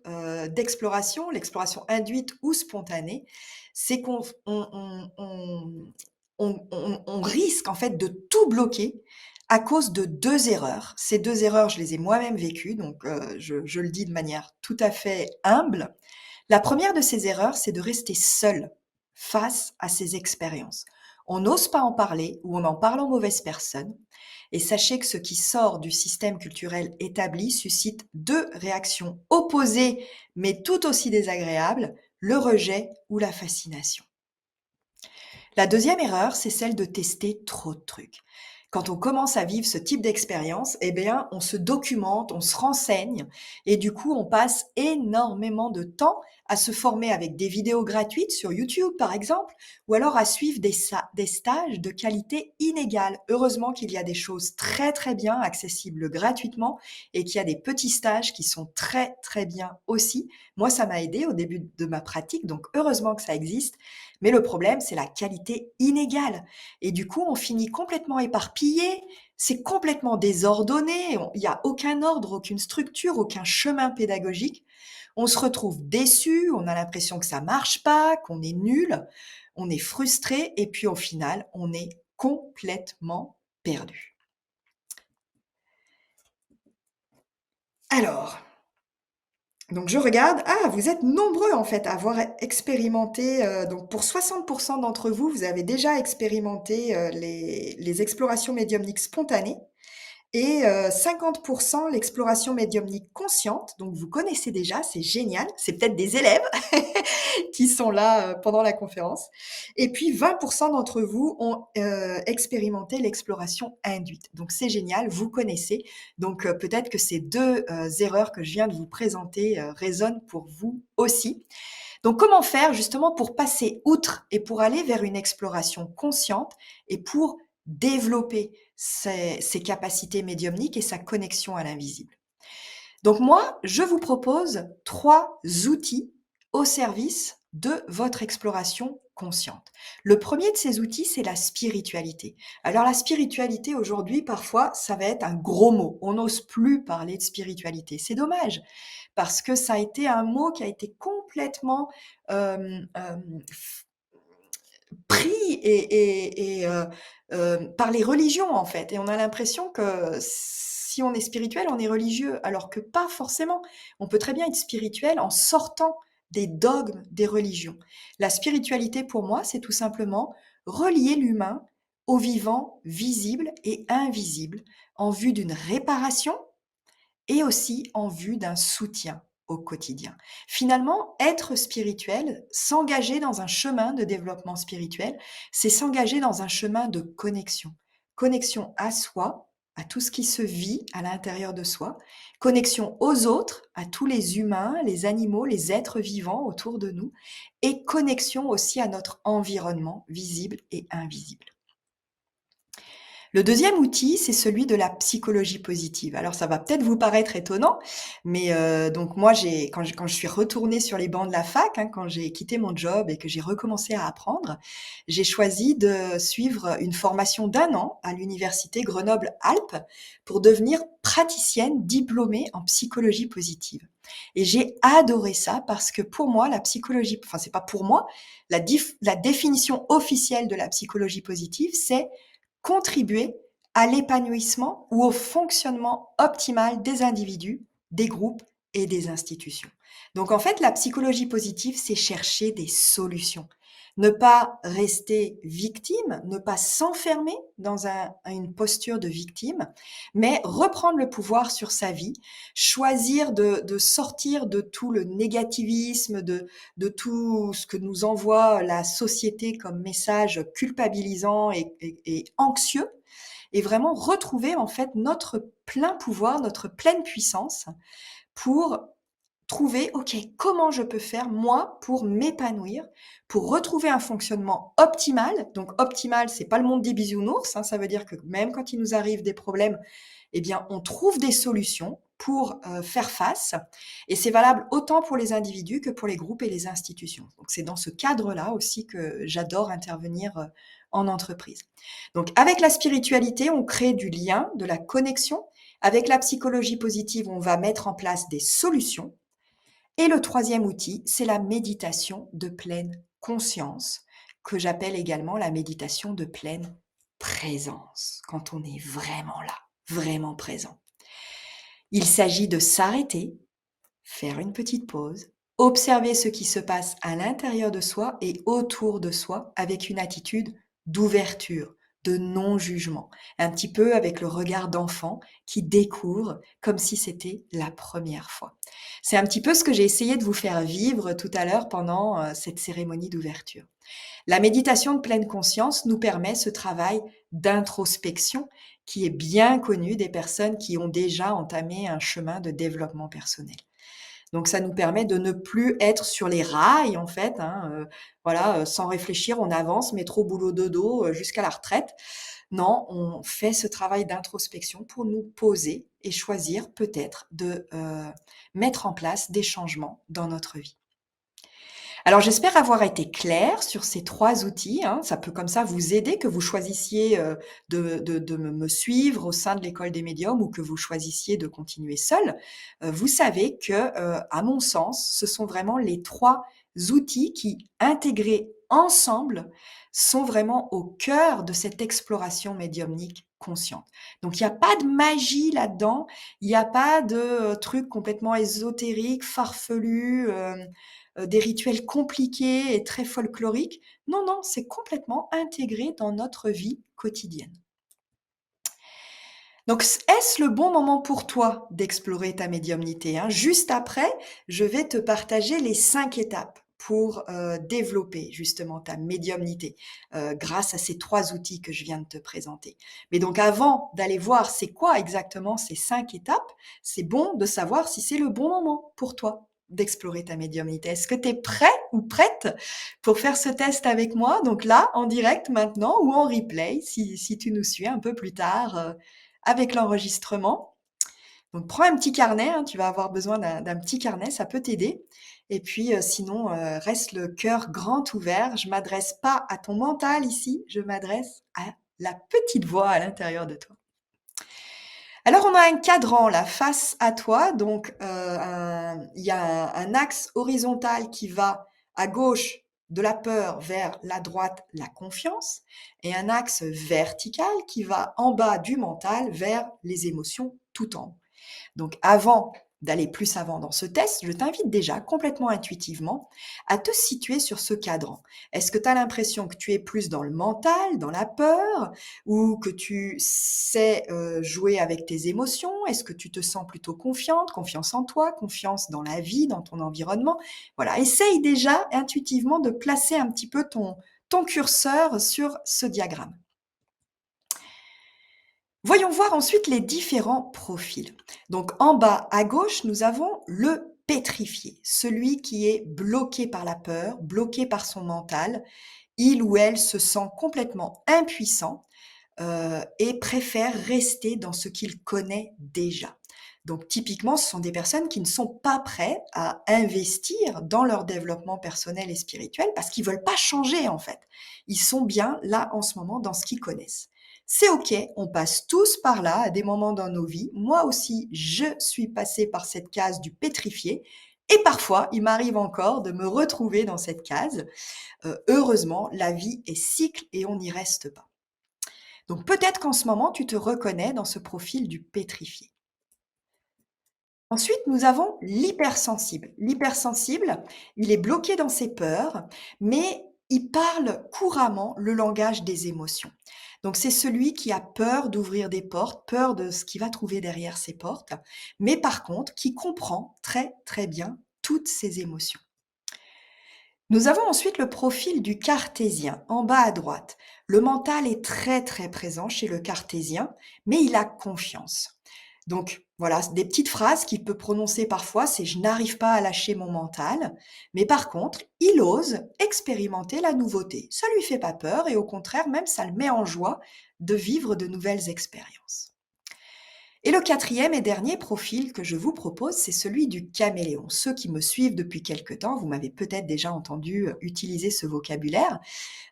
d'exploration, l'exploration induite ou spontanée? C'est qu'on on risque en fait de tout bloquer à cause de deux erreurs. Ces deux erreurs, je les ai moi-même vécues, donc je le dis de manière tout à fait humble. La première de ces erreurs, c'est de rester seul face à ces expériences. On n'ose pas en parler ou on en parle en mauvaise personne. Et sachez que ce qui sort du système culturel établi suscite deux réactions opposées, mais tout aussi désagréables, le rejet ou la fascination. La deuxième erreur, c'est celle de tester trop de trucs. Quand on commence à vivre ce type d'expérience, eh bien, on se documente, on se renseigne et du coup, on passe énormément de temps à se former avec des vidéos gratuites sur YouTube, par exemple, ou alors à suivre des stages de qualité inégale. Heureusement qu'il y a des choses très, très bien accessibles gratuitement et qu'il y a des petits stages qui sont très, très bien aussi. Moi, ça m'a aidé au début de ma pratique, donc heureusement que ça existe. Mais le problème, c'est la qualité inégale. Et du coup, on finit complètement éparpillé, c'est complètement désordonné, il n'y a aucun ordre, aucune structure, aucun chemin pédagogique. On se retrouve déçu, on a l'impression que ça marche pas, qu'on est nul, on est frustré et puis au final, on est complètement perdu. Alors, donc je regarde, ah, vous êtes nombreux en fait à avoir expérimenté, donc pour 60 d'entre vous, vous avez déjà expérimenté, les explorations médiumniques spontanées et 50 l'exploration médiumnique consciente, donc vous connaissez déjà, c'est génial, c'est peut-être des élèves qui sont là, pendant la conférence et puis 20 d'entre vous ont, expérimenté l'exploration induite. Donc c'est génial, vous connaissez, donc peut-être que ces 2 erreurs que je viens de vous présenter, résonnent pour vous aussi. Donc comment faire justement pour passer outre et pour aller vers une exploration consciente et pour développer ses capacités médiumniques et sa connexion à l'invisible? Donc moi, je vous propose 3 outils au service de votre exploration consciente. Le premier de ces outils, c'est la spiritualité. Alors la spiritualité aujourd'hui, parfois, ça va être un gros mot. On n'ose plus parler de spiritualité. C'est dommage parce que ça a été un mot qui a été complètement, f pris par les religions, en fait et on a l'impression que si on est spirituel, on est religieux, alors que pas forcément. On peut très bien être spirituel en sortant des dogmes des religions. La spiritualité, pour moi, c'est tout simplement relier l'humain au vivant visible et invisible en vue d'une réparation et aussi en vue d'un soutien au quotidien. Finalement, être spirituel, s'engager dans un chemin de développement spirituel, c'est s'engager dans un chemin de connexion. Connexion à soi, à tout ce qui se vit à l'intérieur de soi, connexion aux autres, à tous les humains, les animaux, les êtres vivants autour de nous, et connexion aussi à notre environnement visible et invisible. Le deuxième outil, c'est celui de la psychologie positive. Alors ça va peut-être vous paraître étonnant, mais donc moi quand je suis retournée sur les bancs de la fac, hein, quand j'ai quitté mon job et que j'ai recommencé à apprendre, j'ai choisi de suivre une formation d'1 an à l'université Grenoble-Alpes pour devenir praticienne diplômée en psychologie positive. Et j'ai adoré ça parce que pour moi, la psychologie, enfin c'est pas pour moi, la définition officielle de la psychologie positive, c'est contribuer à l'épanouissement ou au fonctionnement optimal des individus, des groupes et des institutions. Donc en fait, la psychologie positive, c'est chercher des solutions. Ne pas rester victime, ne pas s'enfermer dans une posture de victime, mais reprendre le pouvoir sur sa vie, choisir de sortir de tout le négativisme, de tout ce que nous envoie la société comme message culpabilisant et anxieux, et vraiment retrouver en fait notre plein pouvoir, notre pleine puissance pour trouver, OK, comment je peux faire moi pour m'épanouir, pour retrouver un fonctionnement optimal. Donc optimal, c'est pas le monde des bisounours, hein, ça veut dire que même quand il nous arrive des problèmes, eh bien, on trouve des solutions pour faire face. Et c'est valable autant pour les individus que pour les groupes et les institutions. Donc, c'est dans ce cadre-là aussi que j'adore intervenir en entreprise. Donc, avec la spiritualité, on crée du lien, de la connexion. Avec la psychologie positive, on va mettre en place des solutions. Et le troisième outil, c'est la méditation de pleine conscience, que j'appelle également la méditation de pleine présence, quand on est vraiment là, vraiment présent. Il s'agit de s'arrêter, faire une petite pause, observer ce qui se passe à l'intérieur de soi et autour de soi avec une attitude d'ouverture, de non-jugement, un petit peu avec le regard d'enfant qui découvre comme si c'était la première fois. C'est un petit peu ce que j'ai essayé de vous faire vivre tout à l'heure pendant cette cérémonie d'ouverture. La méditation de pleine conscience nous permet ce travail d'introspection qui est bien connu des personnes qui ont déjà entamé un chemin de développement personnel. Donc ça nous permet de ne plus être sur les rails en fait, hein, voilà, sans réfléchir, on avance, métro, boulot, dodo, jusqu'à la retraite. Non, on fait ce travail d'introspection pour nous poser et choisir peut-être de, mettre en place des changements dans notre vie. Alors j'espère avoir été claire sur ces 3 outils, hein. Ça peut comme ça vous aider, que vous choisissiez, de me suivre au sein de l'école des médiums ou que vous choisissiez de continuer seul. Vous savez que, à mon sens, ce sont vraiment les 3 outils qui, intégrés ensemble, sont vraiment au cœur de cette exploration médiumnique consciente. Donc il y a pas de magie là-dedans, il y a pas de, trucs complètement ésotériques, farfelus, des rituels compliqués et très folkloriques. Non, non, c'est complètement intégré dans notre vie quotidienne. Donc, est-ce le bon moment pour toi d'explorer ta médiumnité, hein? Juste après, je vais te partager les 5 étapes pour, développer justement ta médiumnité, grâce à ces 3 outils que je viens de te présenter. Mais donc avant d'aller voir c'est quoi exactement ces 5 étapes, c'est bon de savoir si c'est le bon moment pour toi d'explorer ta médiumnité. Est-ce que tu es prêt ou prête pour faire ce test avec moi? Donc là, en direct maintenant ou en replay si tu nous suis un peu plus tard, avec l'enregistrement. Donc prends un petit carnet, hein, tu vas avoir besoin d'un petit carnet, ça peut t'aider. Et puis sinon, reste le cœur grand ouvert. Je m'adresse pas à ton mental ici, je m'adresse à la petite voix à l'intérieur de toi. Alors on a un cadran là face à toi, donc il y a un axe horizontal qui va à gauche de la peur vers la droite, la confiance, et un axe vertical qui va en bas du mental vers les émotions tout en haut. Donc avant d'aller plus avant dans ce test, je t'invite déjà complètement intuitivement à te situer sur ce cadran. Est-ce que tu as l'impression que tu es plus dans le mental, dans la peur, ou que tu sais jouer avec tes émotions? Est-ce que tu te sens plutôt confiante, confiance en toi, confiance dans la vie, dans ton environnement? Voilà, essaye déjà intuitivement de placer un petit peu ton curseur sur ce diagramme. Voyons voir ensuite les différents profils. Donc en bas à gauche, nous avons le pétrifié, celui qui est bloqué par la peur, bloqué par son mental. Il ou elle se sent complètement impuissant, et préfère rester dans ce qu'il connaît déjà. Donc typiquement, ce sont des personnes qui ne sont pas prêts à investir dans leur développement personnel et spirituel parce qu'ils veulent pas changer en fait. Ils sont bien là en ce moment dans ce qu'ils connaissent. C'est OK, on passe tous par là à des moments dans nos vies. Moi aussi, je suis passée par cette case du pétrifié et parfois, il m'arrive encore de me retrouver dans cette case. Heureusement, la vie est cycle et on n'y reste pas. Donc peut-être qu'en ce moment, tu te reconnais dans ce profil du pétrifié. Ensuite, nous avons l'hypersensible. L'hypersensible, il est bloqué dans ses peurs, mais il parle couramment le langage des émotions. Donc c'est celui qui a peur d'ouvrir des portes, peur de ce qu'il va trouver derrière ces portes, mais par contre qui comprend très très bien toutes ces émotions. Nous avons ensuite le profil du cartésien, en bas à droite. Le mental est très très présent chez le cartésien, mais il a confiance. Donc voilà, des petites phrases qu'il peut prononcer parfois, c'est je n'arrive pas à lâcher mon mental, mais par contre, il ose expérimenter la nouveauté. Ça lui fait pas peur et au contraire, même ça le met en joie de vivre de nouvelles expériences. Et le quatrième et dernier profil que je vous propose, c'est celui du caméléon. Ceux qui me suivent depuis quelque temps, vous m'avez peut-être déjà entendu utiliser ce vocabulaire.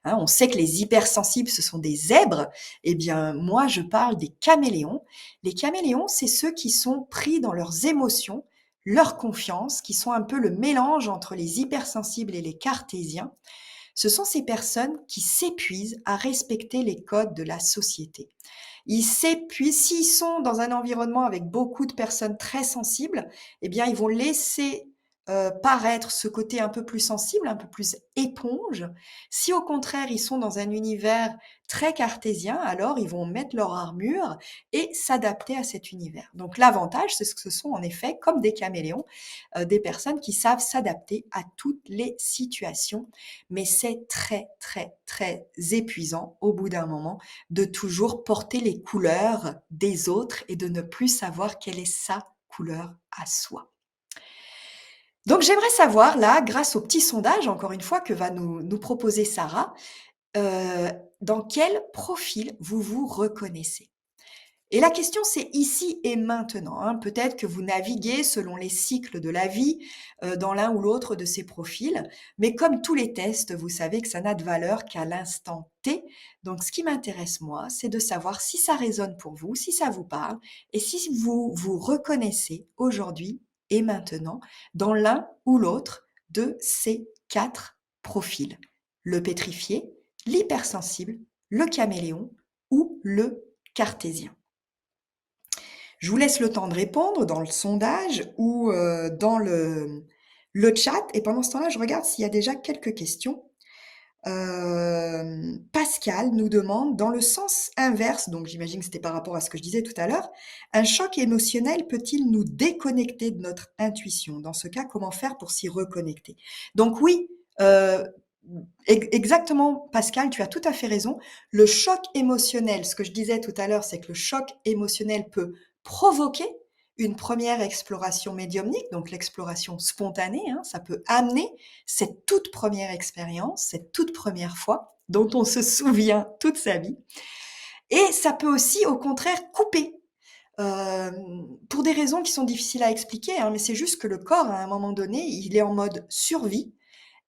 Hein, on sait que les hypersensibles, ce sont des zèbres. Eh bien, moi, je parle des caméléons. Les caméléons, c'est ceux qui sont pris dans leurs émotions, leur confiance, qui sont un peu le mélange entre les hypersensibles et les cartésiens. Ce sont ces personnes qui s'épuisent à respecter les codes de la société. Ils s'épuisent s'ils sont dans un environnement avec beaucoup de personnes très sensibles, eh bien, ils vont laisser, paraître ce côté un peu plus sensible, un peu plus éponge. Si au contraire, ils sont dans un univers très cartésien, alors ils vont mettre leur armure et s'adapter à cet univers. Donc l'avantage, c'est que ce sont en effet, comme des caméléons, des personnes qui savent s'adapter à toutes les situations. Mais c'est très, très, très épuisant au bout d'un moment de toujours porter les couleurs des autres et de ne plus savoir quelle est sa couleur à soi. Donc j'aimerais savoir là, grâce au petit sondage, encore une fois, que va nous proposer Sarah, dans quel profil vous vous reconnaissez? Et la question, c'est ici et maintenant, hein. Peut-être que vous naviguez selon les cycles de la vie, dans l'un ou l'autre de ces profils, mais comme tous les tests, vous savez que ça n'a de valeur qu'à l'instant T. Donc ce qui m'intéresse moi, c'est de savoir si ça résonne pour vous, si ça vous parle et si vous vous reconnaissez aujourd'hui et maintenant dans l'un ou l'autre de ces 4 profils: le pétrifié, l'hypersensible, le caméléon ou le cartésien. Je vous laisse le temps de répondre dans le sondage ou dans le chat et pendant ce temps-là, je regarde s'il y a déjà quelques questions. Pascal nous demande, dans le sens inverse, donc j'imagine que c'était par rapport à ce que je disais tout à l'heure, un choc émotionnel peut-il nous déconnecter de notre intuition? Dans ce cas, comment faire pour s'y reconnecter? Donc oui, exactement Pascal, tu as tout à fait raison. Le choc émotionnel, ce que je disais tout à l'heure, c'est que le choc émotionnel peut provoquer une première exploration médiumnique, donc l'exploration spontanée, hein, ça peut amener cette toute première expérience, cette toute première fois dont on se souvient toute sa vie. Et ça peut aussi, au contraire, couper, pour des raisons qui sont difficiles à expliquer, hein, mais c'est juste que le corps, à un moment donné, il est en mode survie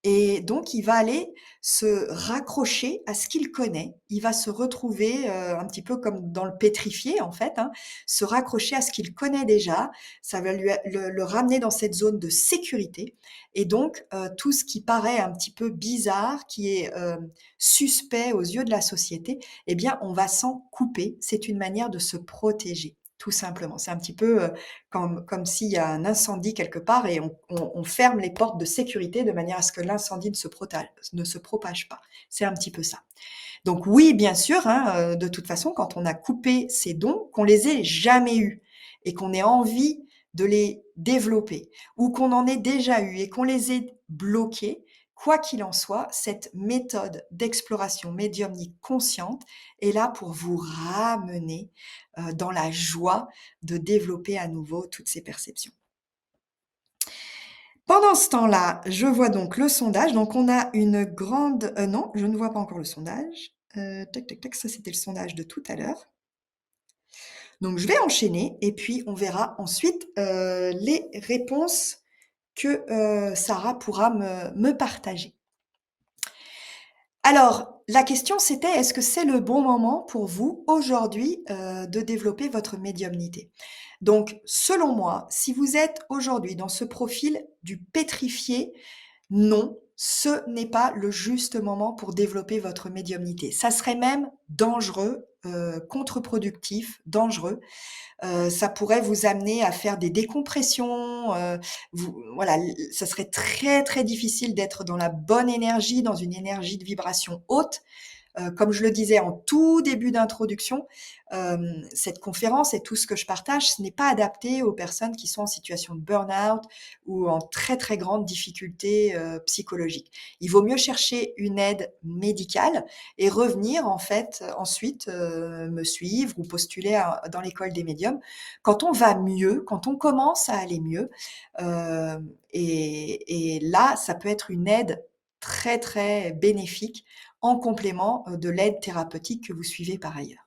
et donc il va aller se raccrocher à ce qu'il connaît. Il va se retrouver, un petit peu comme dans le pétrifié en fait, hein, se raccrocher à ce qu'il connaît déjà. Ça va lui le ramener dans cette zone de sécurité et donc tout ce qui paraît un petit peu bizarre, qui est, suspect aux yeux de la société, eh bien on va s'en couper. C'est une manière de se protéger, tout simplement. C'est un petit peu, comme s'il y a un incendie quelque part et on ferme les portes de sécurité de manière à ce que l'incendie ne se propage pas. C'est un petit peu ça. Donc oui, bien sûr, hein, de toute façon, quand on a coupé ces dons, qu'on les ait jamais eus et qu'on ait envie de les développer ou qu'on en ait déjà eu et qu'on les ait bloqués, quoi qu'il en soit, cette méthode d'exploration médiumnique consciente est là pour vous ramener, dans la joie de développer à nouveau toutes ces perceptions. Pendant ce temps-là, je vois donc le sondage. Donc on a une grande non, je ne vois pas encore le sondage. Tac, tac, tac, ça c'était le sondage de tout à l'heure. Donc je vais enchaîner et puis on verra ensuite, les réponses que, Sarah pourra me partager. Alors, la question c'était: «Est-ce que c'est le bon moment pour vous, aujourd'hui, de développer votre médiumnité?» Donc selon moi, si vous êtes aujourd'hui dans ce profil du pétrifié, non, ce n'est pas le juste moment pour développer votre médiumnité. Ça serait même dangereux, contre-productif, dangereux. Ça pourrait vous amener à faire des décompressions, vous voilà, ça serait très, très difficile d'être dans la bonne énergie, dans une énergie de vibration haute. Comme je le disais en tout début d'introduction, cette conférence et tout ce que je partage, ce n'est pas adapté aux personnes qui sont en situation de burn-out ou en très, très grande difficulté, psychologique. Il vaut mieux chercher une aide médicale et revenir en fait, ensuite, me suivre ou postuler dans l'école des médiums quand on va mieux, quand on commence à aller mieux, et là, ça peut être une aide très, très bénéfique en complément, de l'aide thérapeutique que vous suivez par ailleurs.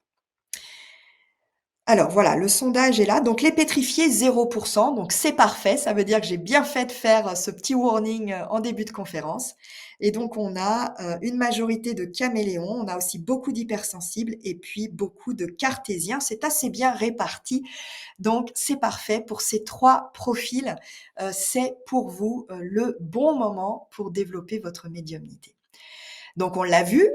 Alors voilà, le sondage est là, donc les pétrifiés 0, donc c'est parfait. Ça veut dire que j'ai bien fait de faire, ce petit warning, en début de conférence et donc on a, une majorité de caméléons, on a aussi beaucoup d'hypersensibles et puis beaucoup de cartésiens. C'est assez bien réparti, donc c'est parfait pour ces 3 profils, c'est pour vous, le bon moment pour développer votre médiumnité. Donc on l'a vu,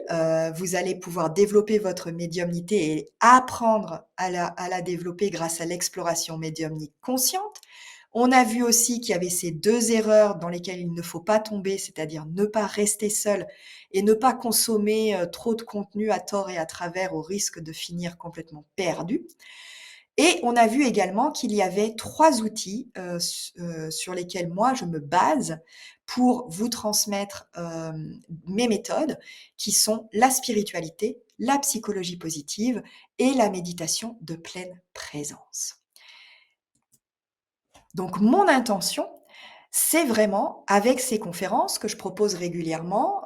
vous allez pouvoir développer votre médiumnité et apprendre à la développer grâce à l'exploration médiumnique consciente. On a vu aussi qu'il y avait ces 2 erreurs dans lesquelles il ne faut pas tomber, c'est-à-dire ne pas rester seul et ne pas consommer, trop de contenu à tort et à travers au risque de finir complètement perdu. Et on a vu également qu'il y avait 3 outils, sur lesquels moi je me base pour vous transmettre, mes méthodes qui sont la spiritualité, la psychologie positive et la méditation de pleine présence. Donc mon intention, c'est vraiment avec ces conférences que je propose régulièrement,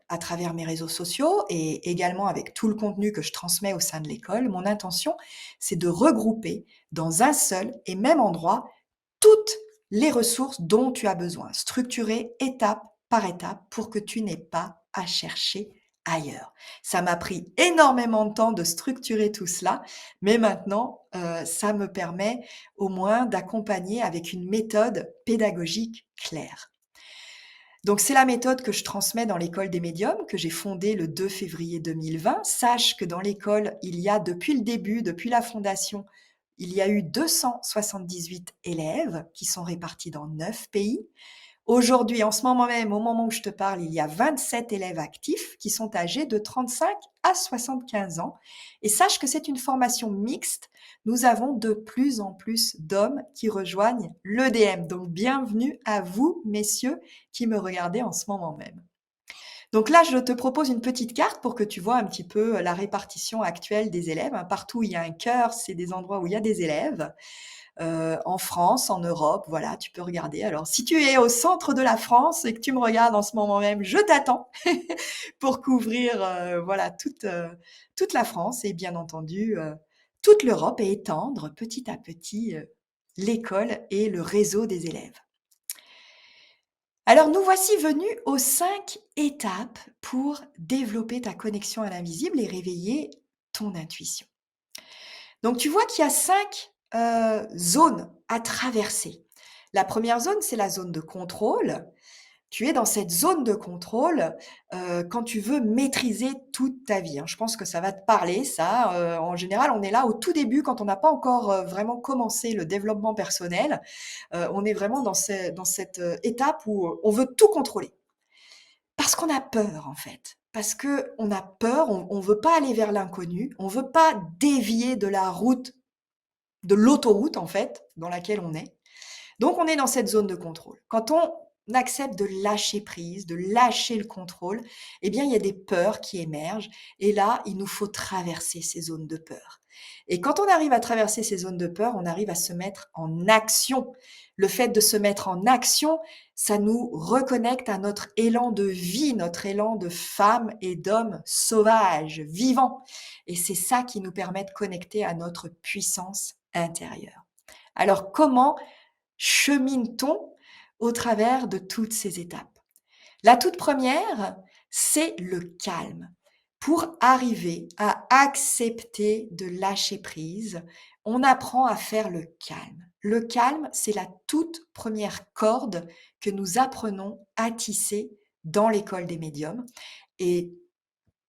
à travers mes réseaux sociaux et également avec tout le contenu que je transmets au sein de l'école, mon intention, c'est de regrouper dans un seul et même endroit toutes les ressources dont tu as besoin, structurées étape par étape pour que tu n'aies pas à chercher ailleurs. Ça m'a pris énormément de temps de structurer tout cela, mais maintenant, ça me permet au moins d'accompagner avec une méthode pédagogique claire. Donc c'est la méthode que je transmets dans l'école des médiums, que j'ai fondée le 2 février 2020. Sache que dans l'école, il y a depuis le début, depuis la fondation, il y a eu 278 élèves qui sont répartis dans 9 pays. Aujourd'hui, en ce moment même, au moment où je te parle, il y a 27 élèves actifs qui sont âgés de 35 à 75 ans. Et sache que c'est une formation mixte. Nous avons de plus en plus d'hommes qui rejoignent l'EDM. Donc, bienvenue à vous, messieurs, qui me regardez en ce moment même. Donc là, je te propose une petite carte pour que tu vois un petit peu la répartition actuelle des élèves. Partout où il y a un cœur, c'est des endroits où il y a des élèves. En France, en Europe, voilà, tu peux regarder. Alors, si tu es au centre de la France et que tu me regardes en ce moment même, je t'attends pour couvrir, voilà, toute la France et bien entendu, toute l'Europe et étendre petit à petit, l'école et le réseau des élèves. Alors, nous voici venus aux 5 étapes pour développer ta connexion à l'invisible et réveiller ton intuition. Donc tu vois qu'il y a 5 zones à traverser. La première zone, c'est la zone de contrôle. Tu es dans cette zone de contrôle, quand tu veux maîtriser toute ta vie, hein. Je pense que ça va te parler ça, en général, on est là au tout début quand on n'a pas encore, vraiment commencé le développement personnel. On est vraiment dans cette, étape où, on veut tout contrôler. Parce qu'on a peur, en fait. Parce qu'on a peur, on veut pas aller vers l'inconnu, on veut pas dévier de la route, de l'autoroute, en fait, dans laquelle on est. Donc on est dans cette zone de contrôle. Quand on accepte de lâcher prise, de lâcher le contrôle, eh bien, il y a des peurs qui émergent et là, il nous faut traverser ces zones de peur. Et quand on arrive à traverser ces zones de peur, on arrive à se mettre en action. Le fait de se mettre en action, ça nous reconnecte à notre élan de vie, notre élan de femme et d'homme sauvages, vivants. Et c'est ça qui nous permet de connecter à notre puissance intérieure. Alors comment chemine-t-on au travers de toutes ces étapes? La toute première, c'est le calme. Pour arriver à accepter de lâcher prise, on apprend à faire le calme. Le calme, c'est la toute première corde que nous apprenons à tisser dans l'école des médiums. Et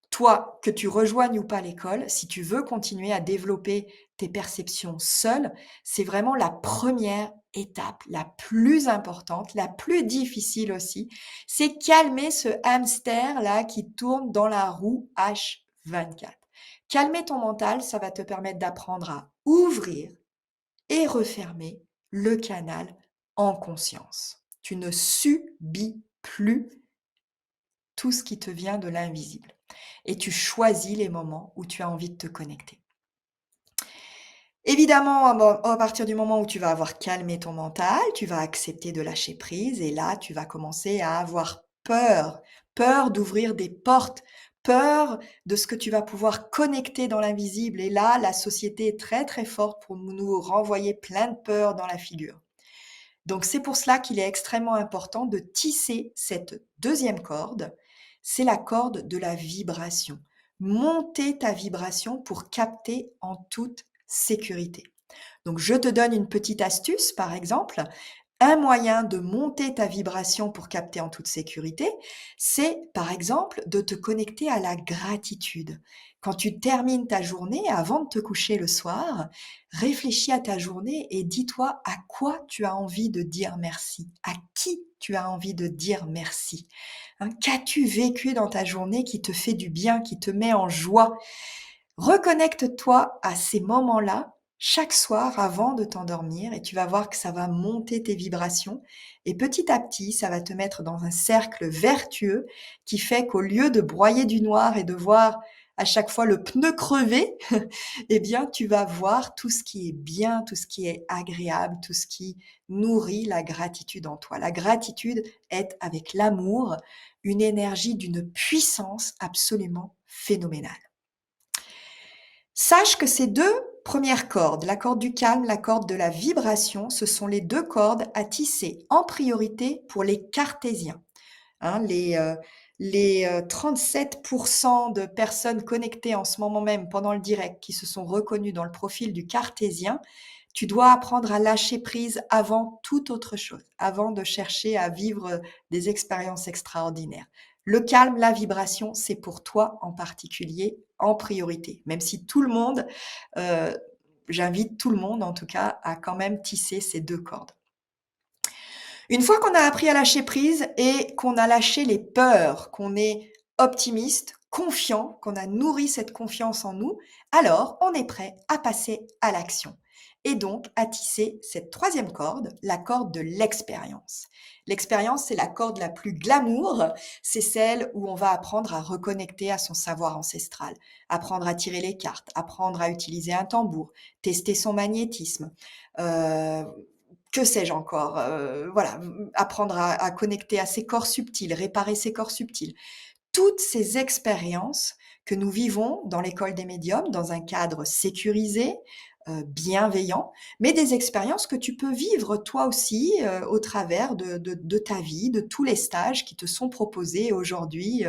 toi, que tu rejoignes ou pas l'école, si tu veux continuer à développer tes perceptions seule, c'est vraiment la première étape, la plus importante, la plus difficile aussi. C'est calmer ce hamster-là qui tourne dans la roue H24. Calmer ton mental, ça va te permettre d'apprendre à ouvrir et refermer le canal en conscience. Tu ne subis plus tout ce qui te vient de l'invisible. Et tu choisis les moments où tu as envie de te connecter. Évidemment, à partir du moment où tu vas avoir calmé ton mental, tu vas accepter de lâcher prise et là, tu vas commencer à avoir peur. Peur d'ouvrir des portes, peur de ce que tu vas pouvoir connecter dans l'invisible. Et là, la société est très très forte pour nous renvoyer plein de peur dans la figure. Donc c'est pour cela qu'il est extrêmement important de tisser cette deuxième corde, c'est la corde de la vibration. Monter ta vibration pour capter en toute sécurité. Donc je te donne une petite astuce, par exemple. Un moyen de monter ta vibration pour capter en toute sécurité, c'est par exemple de te connecter à la gratitude. Quand tu termines ta journée, avant de te coucher le soir, réfléchis à ta journée et dis-toi à quoi tu as envie de dire merci, à qui tu as envie de dire merci. Hein, qu'as-tu vécu dans ta journée qui te fait du bien, qui te met en joie? Reconnecte-toi à ces moments-là chaque soir avant de t'endormir et tu vas voir que ça va monter tes vibrations et petit à petit, ça va te mettre dans un cercle vertueux qui fait qu'au lieu de broyer du noir et de voir à chaque fois le pneu crevé, eh bien, tu vas voir tout ce qui est bien, tout ce qui est agréable, tout ce qui nourrit la gratitude en toi. La gratitude est avec l'amour une énergie d'une puissance absolument phénoménale. Sache que ces 2 premières cordes, la corde du calme, la corde de la vibration, ce sont les 2 cordes à tisser en priorité pour les cartésiens. Hein, les 37 de personnes connectées en ce moment même pendant le direct qui se sont reconnues dans le profil du cartésien, tu dois apprendre à lâcher prise avant toute autre chose, avant de chercher à vivre des expériences extraordinaires. Le calme, la vibration, c'est pour toi en particulier, en priorité. Même si tout le monde, heu, j'invite tout le monde en tout cas à quand même tisser ces 2 cordes. Une fois qu'on a appris à lâcher prise et qu'on a lâché les peurs, qu'on est optimiste, confiant, qu'on a nourri cette confiance en nous, alors on est prêt à passer à l'action. Et donc à tisser cette troisième corde, la corde de l'expérience. L'expérience, c'est la corde la plus glamour, c'est celle où on va apprendre à reconnecter à son savoir ancestral, apprendre à tirer les cartes, apprendre à utiliser un tambour, tester son magnétisme, euh, que sais-je encore? Voilà, apprendre à connecter à ses corps subtils, réparer ses corps subtils. Toutes ces expériences que nous vivons dans l'école des médiums, dans un cadre sécurisé, bienveillant, mais des expériences que tu peux vivre toi aussi, au travers de ta vie, de tous les stages qui te sont proposés aujourd'hui,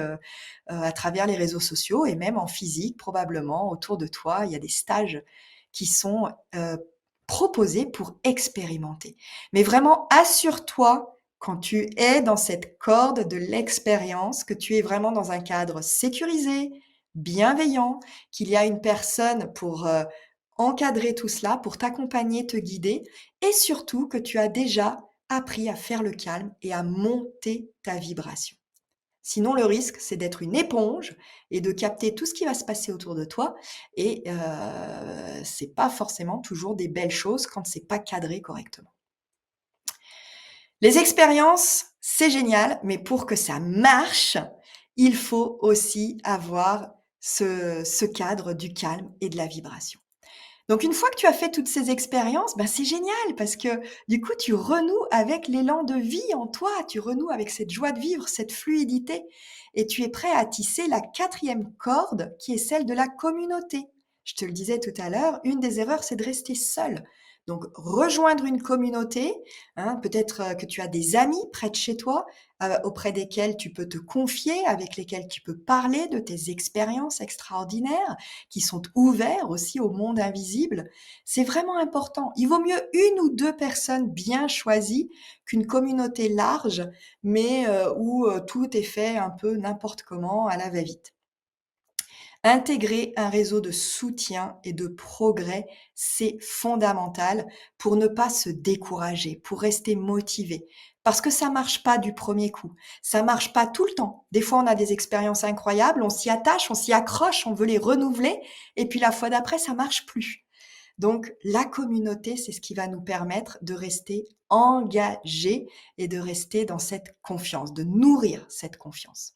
à travers les réseaux sociaux et même en physique probablement autour de toi. Il y a des stages qui sont, proposés pour expérimenter. Mais vraiment assure-toi quand tu es dans cette corde de l'expérience, que tu es vraiment dans un cadre sécurisé, bienveillant, qu'il y a une personne pour, encadrer tout cela, pour t'accompagner, te guider et surtout que tu as déjà appris à faire le calme et à monter ta vibration. Sinon, le risque, c'est d'être une éponge et de capter tout ce qui va se passer autour de toi et c'est pas forcément toujours des belles choses quand c'est pas cadré correctement. Les expériences, c'est génial, mais pour que ça marche, il faut aussi avoir ce cadre du calme et de la vibration. Donc une fois que tu as fait toutes ces expériences, ben, c'est génial parce que du coup, tu renoues avec l'élan de vie en toi, tu renoues avec cette joie de vivre, cette fluidité et tu es prêt à tisser la quatrième corde qui est celle de la communauté. Je te le disais tout à l'heure, une des erreurs, c'est de rester seul. Donc rejoindre une communauté, hein, peut-être que tu as des amis près de chez toi, auprès desquels tu peux te confier, avec lesquels tu peux parler de tes expériences extraordinaires qui sont ouverts aussi au monde invisible. C'est vraiment important. Il vaut mieux une ou 2 personnes bien choisies qu'une communauté large, mais où, tout est fait un peu n'importe comment, à la va-vite. Intégrer un réseau de soutien et de progrès, c'est fondamental pour ne pas se décourager, pour rester motivé. Parce que ça marche pas du premier coup. Ça marche pas tout le temps. Des fois, on a des expériences incroyables, on s'y attache, on s'y accroche, on veut les renouveler et puis la fois d'après, ça marche plus. Donc la communauté, c'est ce qui va nous permettre de rester engagés et de rester dans cette confiance, de nourrir cette confiance.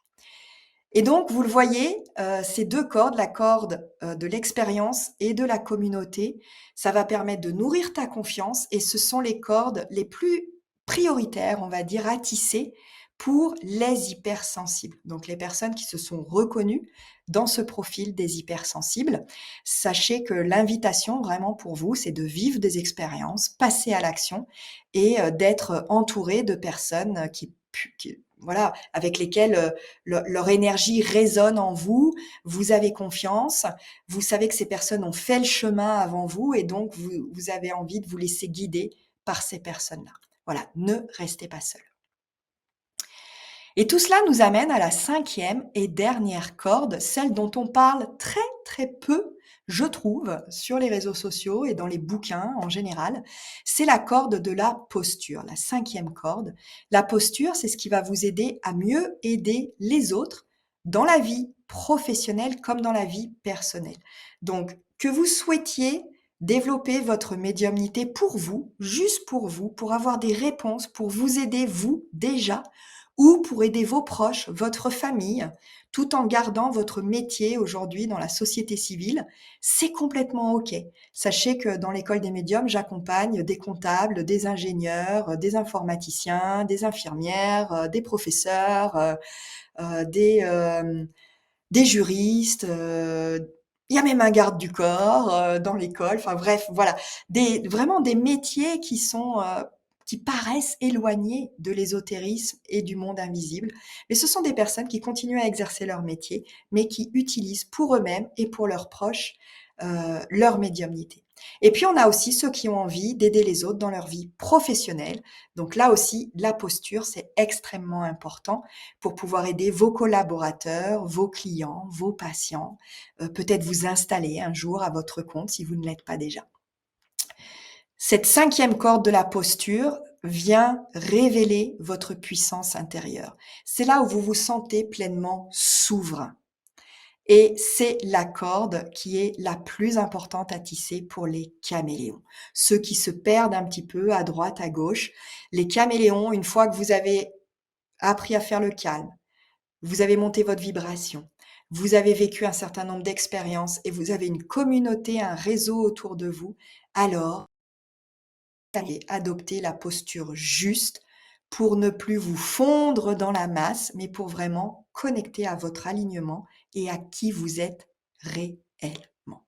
Et donc, vous le voyez, ces 2 cordes, la corde, de l'expérience et de la communauté, ça va permettre de nourrir ta confiance et ce sont les cordes les plus prioritaires, on va dire, à tisser pour les hypersensibles. Donc les personnes qui se sont reconnues dans ce profil des hypersensibles. Sachez que l'invitation vraiment pour vous, c'est de vivre des expériences, passer à l'action et d'être entouré de personnes qui voilà, avec lesquelles, leur énergie résonne en vous, vous avez confiance, vous savez que ces personnes ont fait le chemin avant vous et donc vous avez envie de vous laisser guider par ces personnes-là. Voilà, ne restez pas seul. Et tout cela nous amène à la cinquième et dernière corde, celle dont on parle très très peu, je trouve, sur les réseaux sociaux et dans les bouquins en général. C'est la corde de la posture, la cinquième corde. La posture, c'est ce qui va vous aider à mieux aider les autres dans la vie professionnelle comme dans la vie personnelle. Donc, que vous souhaitiez développer votre médiumnité pour vous, juste pour vous, pour avoir des réponses, pour vous aider vous déjà, ou pour aider vos proches, votre famille, tout en gardant votre métier aujourd'hui dans la société civile, c'est complètement OK. Sachez que dans l'école des médiums, j'accompagne des comptables, des ingénieurs, des informaticiens, des infirmières, des professeurs, des, des juristes, il y a même un garde du corps, dans l'école, enfin bref, voilà. Vraiment des métiers qui paraissent éloignés de l'ésotérisme et du monde invisible. Mais ce sont des personnes qui continuent à exercer leur métier, mais qui utilisent pour eux-mêmes et pour leurs proches, leur médiumnité. Et puis on a aussi ceux qui ont envie d'aider les autres dans leur vie professionnelle. Donc là aussi, la posture, c'est extrêmement important pour pouvoir aider vos collaborateurs, vos clients, vos patients, peut-être vous installer un jour à votre compte si vous ne l'êtes pas déjà. Cette cinquième corde de la posture vient révéler votre puissance intérieure. C'est là où vous vous sentez pleinement souverain. Et c'est la corde qui est la plus importante à tisser pour les caméléons. Ceux qui se perdent un petit peu à droite, à gauche. Les caméléons, une fois que vous avez appris à faire le calme, vous avez monté votre vibration, vous avez vécu un certain nombre d'expériences et vous avez une communauté, un réseau autour de vous, alors allez adopter la posture juste pour ne plus vous fondre dans la masse, mais pour vraiment connecter à votre alignement et à qui vous êtes réellement.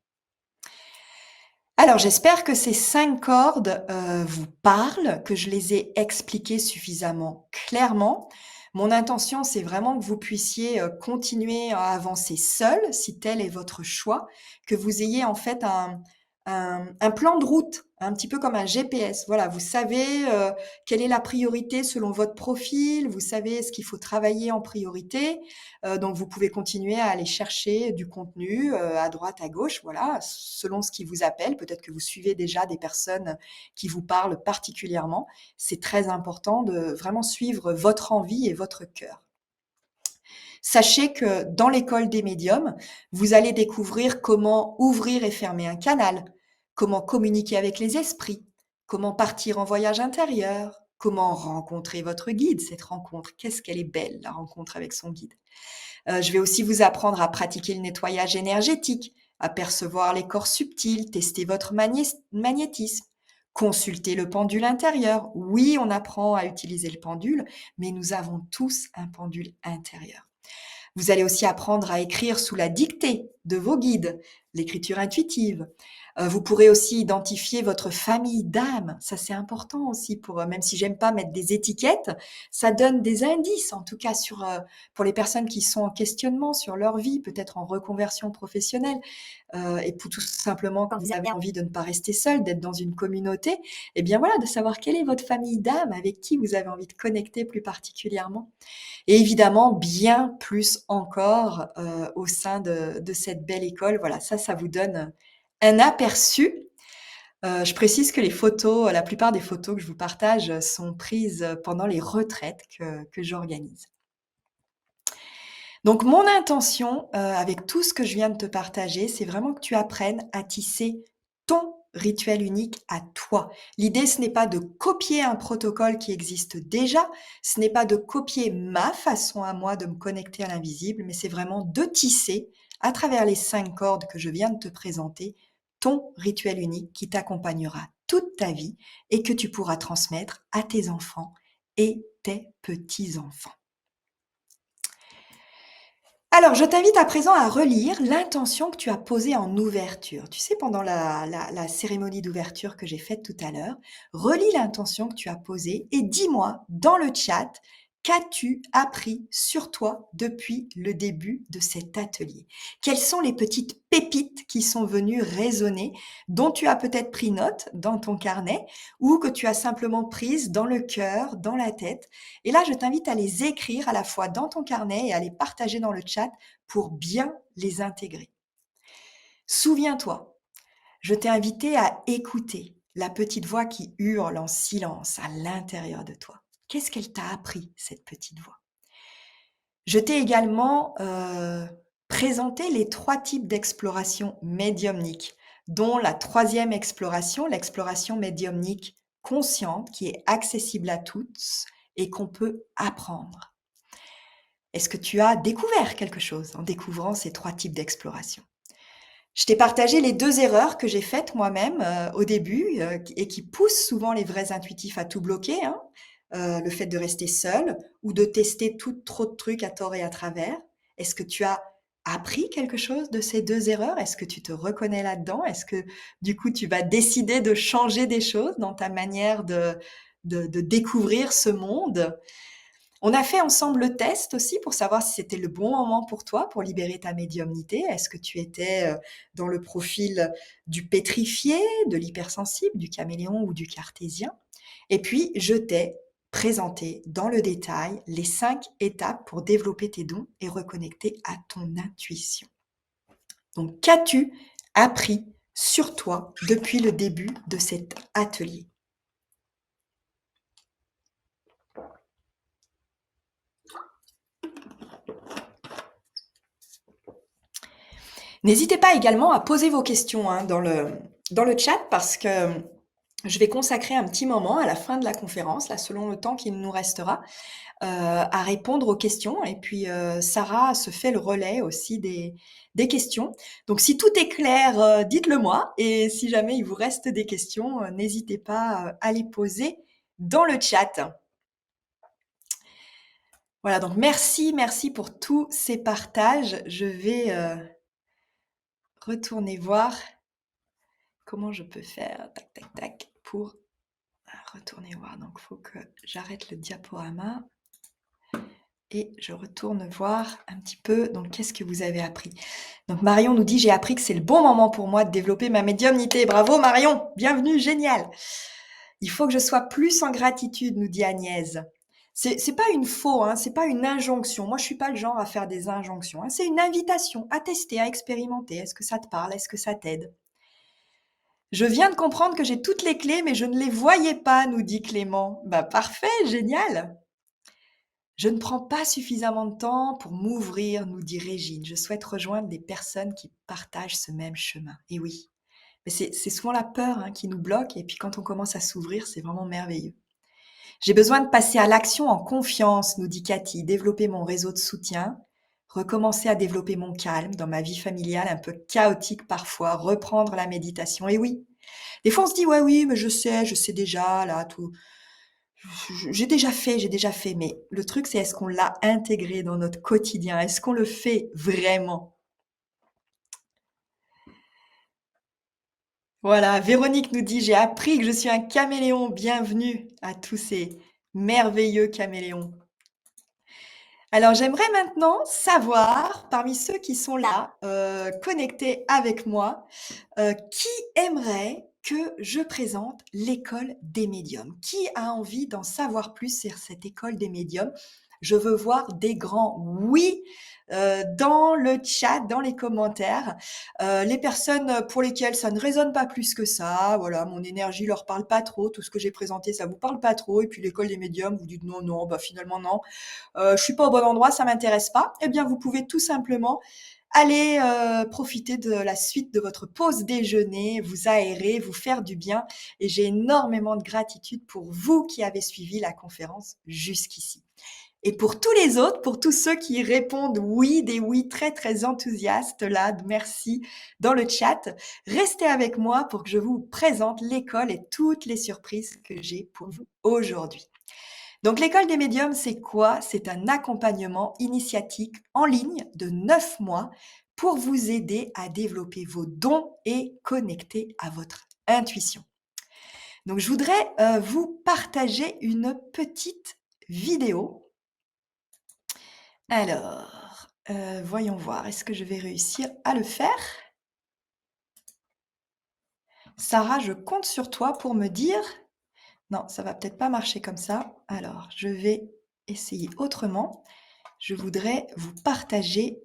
Alors j'espère que ces 5 cordes, vous parlent, que je les ai expliquées suffisamment clairement. Mon intention, c'est vraiment que vous puissiez, continuer à avancer seul, si tel est votre choix, que vous ayez en fait un plan de route, un petit peu comme un GPS. Voilà, vous savez, quelle est la priorité selon votre profil, vous savez ce qu'il faut travailler en priorité, donc vous pouvez continuer à aller chercher du contenu, à droite, à gauche, voilà, selon ce qui vous appelle. Peut-être que vous suivez déjà des personnes qui vous parlent particulièrement. C'est très important de vraiment suivre votre envie et votre cœur. Sachez que dans l'école des médiums, vous allez découvrir comment ouvrir et fermer un canal, comment communiquer avec les esprits, comment partir en voyage intérieur, comment rencontrer votre guide, cette rencontre. Qu'est-ce qu'elle est belle, la rencontre avec son guide. Je vais aussi vous apprendre à pratiquer le nettoyage énergétique, apercevoir les corps subtils, tester votre magnétisme, consulter le pendule intérieur. Oui, on apprend à utiliser le pendule, mais nous avons tous un pendule intérieur. Vous allez aussi apprendre à écrire sous la dictée de vos guides, l'écriture intuitive. Vous pourrez aussi identifier votre famille d'âme. Ça, c'est important aussi pour, même si j'aime pas mettre des étiquettes, ça donne des indices, en tout cas pour les personnes qui sont en questionnement sur leur vie, peut-être en reconversion professionnelle, et pour tout simplement quand vous avez envie de ne pas rester seul, d'être dans une communauté, et bien voilà, de savoir quelle est votre famille d'âme, avec qui vous avez envie de connecter plus particulièrement. Et évidemment, bien plus encore, au sein de cette belle école. Voilà, ça vous donne un aperçu. Je précise que les photos, la plupart des photos que je vous partage, sont prises, pendant les retraites que j'organise. Donc mon intention, avec tout ce que je viens de te partager, c'est vraiment que tu apprennes à tisser ton rituel unique à toi. L'idée, ce n'est pas de copier un protocole qui existe déjà, ce n'est pas de copier ma façon à moi de me connecter à l'invisible, mais c'est vraiment de tisser, à travers les 5 cordes que je viens de te présenter, ton rituel unique qui t'accompagnera toute ta vie et que tu pourras transmettre à tes enfants et tes petits-enfants. Alors, je t'invite à présent à relire l'intention que tu as posée en ouverture. Tu sais, pendant la cérémonie d'ouverture que j'ai faite tout à l'heure, relis l'intention que tu as posée et dis-moi dans le chat, qu'as-tu appris sur toi depuis le début de cet atelier? Quelles sont les petites pépites qui sont venues résonner, dont tu as peut-être pris note dans ton carnet ou que tu as simplement prises dans le cœur, dans la tête? Et là, je t'invite à les écrire à la fois dans ton carnet et à les partager dans le chat pour bien les intégrer. Souviens-toi, je t'ai invité à écouter la petite voix qui hurle en silence à l'intérieur de toi. Qu'est-ce qu'elle t'a appris, cette petite voix? Je t'ai également présenté les 3 types d'exploration médiumnique, dont la 3e exploration, l'exploration médiumnique consciente, qui est accessible à tous et qu'on peut apprendre. Est-ce que tu as découvert quelque chose en découvrant ces 3 types d'exploration? Je t'ai partagé les 2 erreurs que j'ai faites moi-même, au début, et qui poussent souvent les vrais intuitifs à tout bloquer, hein. Le fait de rester seul ou de tester trop de trucs à tort et à travers. Est-ce que tu as appris quelque chose de ces 2 erreurs? Est-ce que tu te reconnais là-dedans? Est-ce que, du coup, tu vas décider de changer des choses dans ta manière de découvrir ce monde? On a fait ensemble le test aussi pour savoir si c'était le bon moment pour toi pour libérer ta médiumnité. Est-ce que tu étais, dans le profil du pétrifié, de l'hypersensible, du caméléon ou du cartésien? Et puis, je t'ai présenté dans le détail les 5 étapes pour développer tes dons et reconnecter à ton intuition. Donc, qu'as-tu appris sur toi depuis le début de cet atelier? N'hésitez pas également à poser vos questions, hein, dans le chat parce que je vais consacrer un petit moment à la fin de la conférence, là, selon le temps qu'il nous restera, à répondre aux questions et puis, Sarah se fait le relais aussi des questions. Donc si tout est clair, dites-le moi et si jamais il vous reste des questions, n'hésitez pas, à les poser dans le chat. Voilà, donc merci pour tous ces partages. Je vais, retourner voir comment je peux faire, tac, tac, tac, pour retourner voir. Donc, il faut que j'arrête le diaporama et je retourne voir un petit peu. Donc, qu'est-ce que vous avez appris? Donc, Marion nous dit, j'ai appris que c'est le bon moment pour moi de développer ma médiumnité. Bravo Marion, bienvenue, génial. Il faut que je sois plus en gratitude, nous dit Agnès. C'est pas une faux, hein, c'est pas une injonction. Moi, je suis pas le genre à faire des injonctions, hein. C'est une invitation à tester, à expérimenter. Est-ce que ça te parle? Est-ce que ça t'aide? Je viens de comprendre que j'ai toutes les clés, mais je ne les voyais pas, nous dit Clément. Bah parfait, génial. Je ne prends pas suffisamment de temps pour m'ouvrir, nous dit Régine. Je souhaite rejoindre des personnes qui partagent ce même chemin. Et oui, mais c'est souvent la peur, hein, qui nous bloque, et puis quand on commence à s'ouvrir, c'est vraiment merveilleux. J'ai besoin de passer à l'action en confiance, nous dit Cathy, développer mon réseau de soutien, recommencer à développer mon calme dans ma vie familiale un peu chaotique parfois, reprendre la méditation et oui, des fois on se dit: «Ouais, oui, mais je sais déjà là tout, j'ai déjà fait», mais le truc c'est est-ce qu'on l'a intégré dans notre quotidien? Est-ce qu'on le fait vraiment? Voilà, Véronique nous dit: «J'ai appris que je suis un caméléon». Bienvenue à tous ces merveilleux caméléons. Alors j'aimerais maintenant savoir, parmi ceux qui sont là, connectés avec moi, qui aimerait que je présente l'école des médiums? Qui a envie d'en savoir plus sur cette école des médiums? Je veux voir des grands oui, dans le chat, dans les commentaires. Les personnes, pour lesquelles ça ne résonne pas plus que ça, voilà, mon énergie leur parle pas trop, tout ce que j'ai présenté, ça vous parle pas trop et puis l'école des médiums, vous dites: «Non, non, bah, finalement non, je suis pas au bon endroit, ça m'intéresse pas». Eh bien, vous pouvez tout simplement allez, profiter de la suite de votre pause déjeuner, vous aérer, vous faire du bien et j'ai énormément de gratitude pour vous qui avez suivi la conférence jusqu'ici. Et pour tous les autres, pour tous ceux qui répondent oui, des oui très, très enthousiastes là, merci dans le chat, restez avec moi pour que je vous présente l'école et toutes les surprises que j'ai pour vous aujourd'hui. Donc l'école des médiums, c'est quoi? C'est un accompagnement initiatique en ligne de 9 mois pour vous aider à développer vos dons et connecter à votre intuition. Donc je voudrais, vous partager une petite vidéo. Alors, voyons voir, est-ce que je vais réussir à le faire? Sarah, je compte sur toi pour me dire non, ça va peut-être pas marcher comme ça. Alors, je vais essayer autrement. Je voudrais vous partager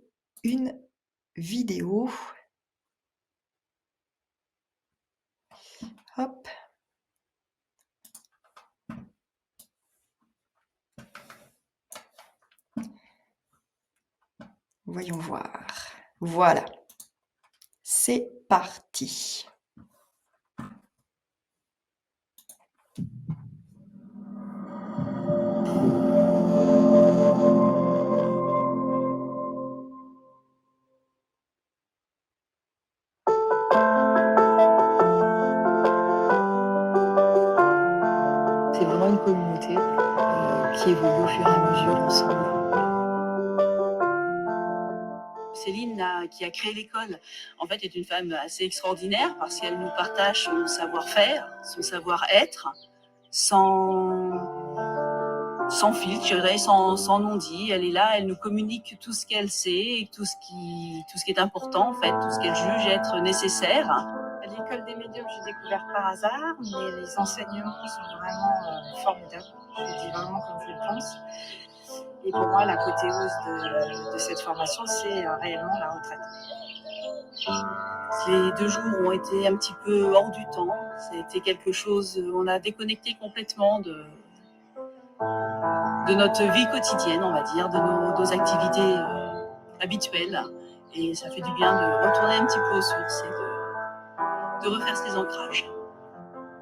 une vidéo. Hop. Voyons voir. Voilà, c'est parti. C'est vraiment une communauté, qui évolue au fur et à mesure ensemble. Céline, qui a créé l'école, en fait, est une femme assez extraordinaire parce qu'elle nous partage son savoir-faire, son savoir-être, sans filtre, je dirais, sans non-dit. Elle est là, elle nous communique tout ce qu'elle sait, tout ce qui est important, en fait, tout ce qu'elle juge être nécessaire. L'école des médiums, j'ai découvert par hasard, mais les enseignements sont vraiment formidables. Je le dis vraiment comme je le pense. Et pour moi, l'apothéose de cette formation, c'est réellement la retraite. Les 2 jours ont été un petit peu hors du temps. C'était quelque chose, on a déconnecté complètement de notre vie quotidienne, on va dire, de nos activités habituelles. Et ça fait du bien de retourner un petit peu aux sources et de refaire ces ancrages.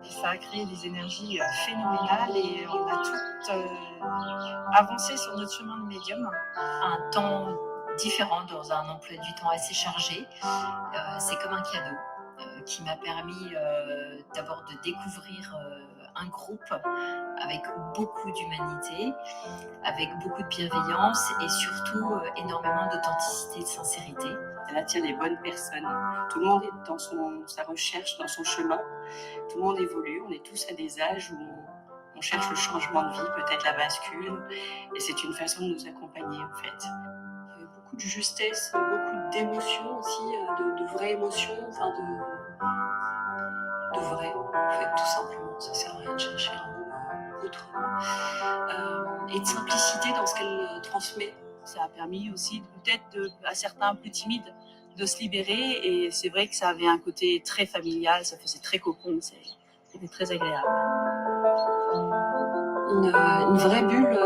Et ça a créé des énergies phénoménales et on a toutes avancé sur notre chemin de médium. Un temps différent dans un emploi du temps assez chargé. C'est comme un cadeau qui m'a permis d'abord de découvrir un groupe avec beaucoup d'humanité, avec beaucoup de bienveillance et surtout énormément d'authenticité et de sincérité. Elle attire les bonnes personnes. Tout le monde est dans sa recherche, dans son chemin. Tout le monde évolue. On est tous à des âges où on cherche le changement de vie, peut-être la bascule. Et c'est une façon de nous accompagner, en fait. Beaucoup de justesse, beaucoup d'émotions aussi, de vraies émotions, enfin de vrai, en fait, tout simplement. Ça sert à rien de chercher un mot autrement. Et de simplicité dans ce qu'elle transmet. Ça a permis aussi peut-être à certains plus timides de se libérer et c'est vrai que ça avait un côté très familial, ça faisait très cocon, c'était très agréable. Une vraie bulle,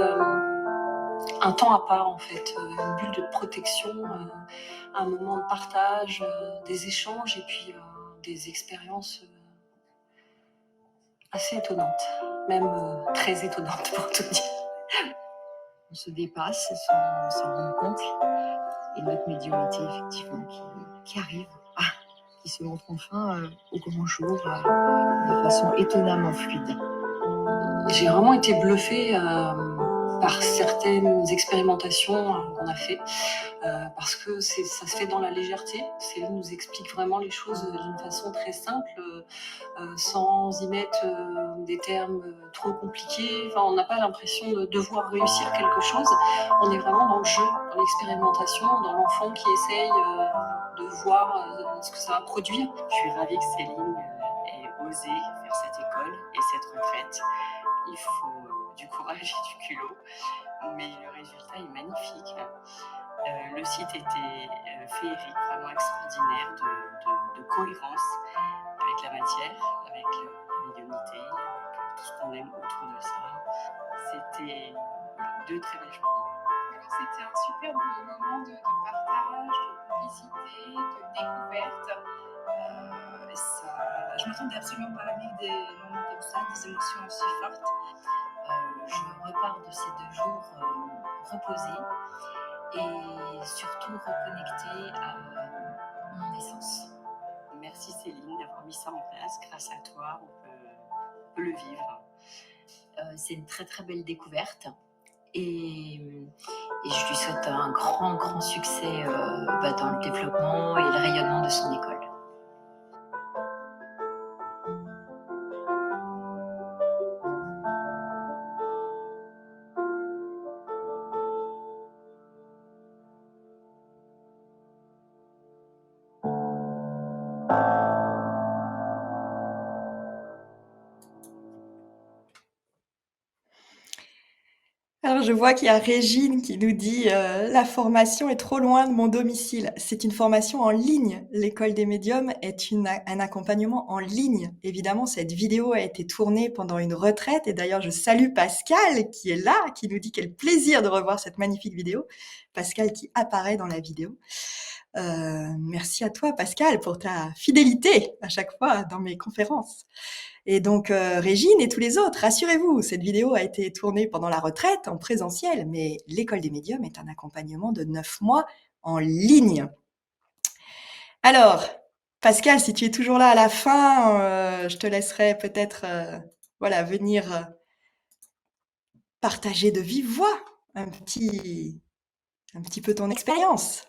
un temps à part en fait, une bulle de protection, un moment de partage, des échanges et puis des expériences assez étonnantes, même très étonnantes pour tout dire. On se dépasse, on s'en rend compte. et notre médiumnité, effectivement, qui arrive, qui se montre enfin au grand jour de façon étonnamment fluide. J'ai vraiment été bluffée par certaines expérimentations qu'on a fait, parce que ça se fait dans la légèreté. Céline nous explique vraiment les choses d'une façon très simple, sans y mettre des termes trop compliqués. Enfin, on n'a pas l'impression de devoir réussir quelque chose. On est vraiment dans le jeu, dans l'expérimentation, dans l'enfant qui essaye de voir ce que ça va produire. Je suis ravie que Céline ait osé faire cette école et cette retraite. Il faut du courage et du culot, mais le résultat est magnifique. Le site était féerique, vraiment extraordinaire, de cohérence avec la matière, avec la médiumnité, avec tout ce qu'on aime autour de ça. C'était deux très belles journées. Alors, c'était un super moment de partage, de complicité, de découverte. Je ne m'attendais absolument pas à vivre des moments comme ça, des émotions aussi fortes. Je repars de ces 2 jours reposée et surtout reconnectée à mon essence. Merci Céline d'avoir mis ça en place. Grâce à toi, on peut le vivre. C'est une très très belle découverte et je lui souhaite un grand succès dans le développement et le rayonnement de son école. Alors, je vois qu'il y a Régine qui nous dit la formation est trop loin de mon domicile. C'est une formation en ligne. L'école des médiums est un accompagnement en ligne. Évidemment, cette vidéo a été tournée pendant une retraite. Et d'ailleurs, je salue Pascal qui est là, qui nous dit quel plaisir de revoir cette magnifique vidéo. Pascal qui apparaît dans la vidéo. Merci à toi, Pascal, pour ta fidélité à chaque fois dans mes conférences. Et donc, Régine et tous les autres, rassurez-vous, cette vidéo a été tournée pendant la retraite en présentiel, mais l'école des médiums est un accompagnement de 9 mois en ligne. Alors, Pascal, si tu es toujours là à la fin, je te laisserai peut-être venir partager de vive voix un petit peu ton expérience.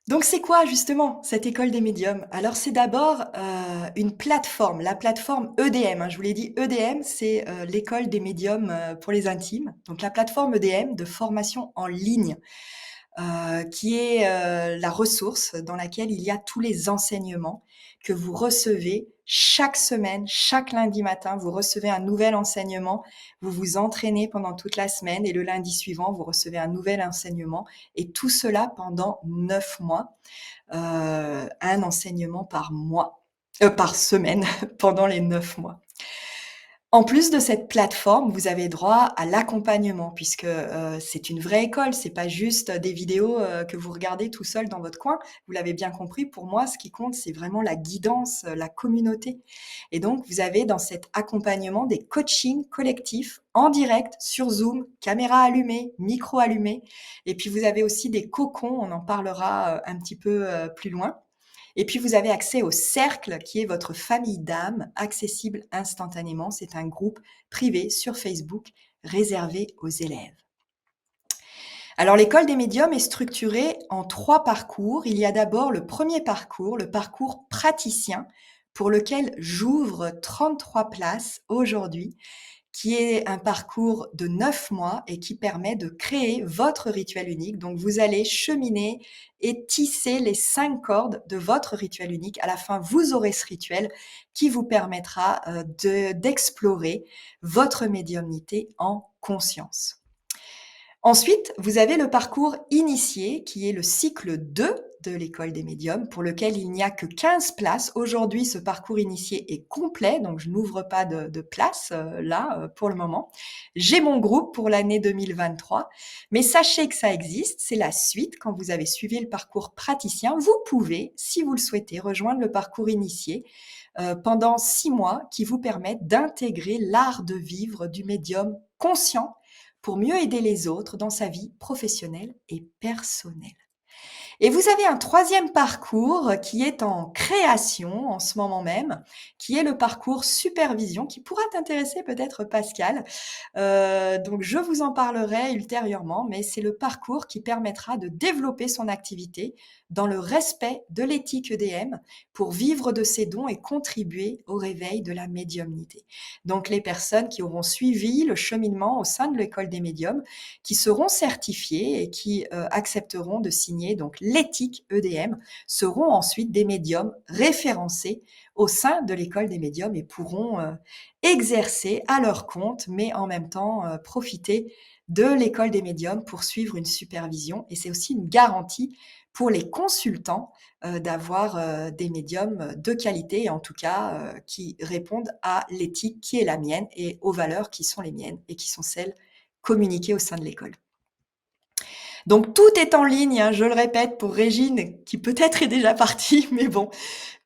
Donc c'est quoi justement cette école des médiums? Alors c'est d'abord une plateforme, la plateforme EDM, hein. Je vous l'ai dit, EDM, c'est l'école des médiums pour les intimes. Donc la plateforme EDM de formation en ligne, qui est la ressource dans laquelle il y a tous les enseignements que vous recevez chaque semaine, chaque lundi matin. Vous recevez un nouvel enseignement, vous vous entraînez pendant toute la semaine et le lundi suivant, vous recevez un nouvel enseignement et tout cela pendant 9 mois. Un enseignement par mois, par semaine pendant les 9 mois. En plus de cette plateforme, vous avez droit à l'accompagnement puisque c'est une vraie école, c'est pas juste des vidéos que vous regardez tout seul dans votre coin. Vous l'avez bien compris, pour moi, ce qui compte, c'est vraiment la guidance, la communauté. Et donc, vous avez dans cet accompagnement des coachings collectifs en direct sur Zoom, caméra allumée, micro allumé. Et puis, vous avez aussi des cocons, on en parlera un petit peu plus loin. Et puis, vous avez accès au cercle qui est votre famille d'âmes, accessible instantanément. C'est un groupe privé sur Facebook réservé aux élèves. Alors, l'école des médiums est structurée en 3 parcours. Il y a d'abord le premier parcours, le parcours praticien, pour lequel j'ouvre 33 places aujourd'hui, qui est un parcours de 9 mois et qui permet de créer votre rituel unique. Donc, vous allez cheminer et tisser les 5 cordes de votre rituel unique. À la fin, vous aurez ce rituel qui vous permettra d'explorer votre médiumnité en conscience. Ensuite, vous avez le parcours initié qui est le cycle 2 de l'école des médiums pour lequel il n'y a que 15 places. Aujourd'hui, ce parcours initié est complet, donc je n'ouvre pas de place pour le moment. J'ai mon groupe pour l'année 2023, mais sachez que ça existe, c'est la suite. Quand vous avez suivi le parcours praticien, vous pouvez, si vous le souhaitez, rejoindre le parcours initié pendant 6 mois qui vous permettent d'intégrer l'art de vivre du médium conscient pour mieux aider les autres dans sa vie professionnelle et personnelle. Et vous avez un troisième parcours qui est en création en ce moment même, qui est le parcours supervision, qui pourra t'intéresser peut-être Pascal. Donc je vous en parlerai ultérieurement, mais c'est le parcours qui permettra de développer son activité dans le respect de l'éthique EDM pour vivre de ses dons et contribuer au réveil de la médiumnité. Donc les personnes qui auront suivi le cheminement au sein de l'école des médiums, qui seront certifiées et qui accepteront de signer donc l'éthique EDM, seront ensuite des médiums référencés au sein de l'école des médiums et pourront exercer à leur compte, mais en même temps profiter de l'école des médiums pour suivre une supervision. Et c'est aussi une garantie pour les consultants d'avoir des médiums de qualité, et en tout cas qui répondent à l'éthique qui est la mienne et aux valeurs qui sont les miennes et qui sont celles communiquées au sein de l'école. Donc tout est en ligne, hein, je le répète pour Régine qui peut-être est déjà partie, mais bon,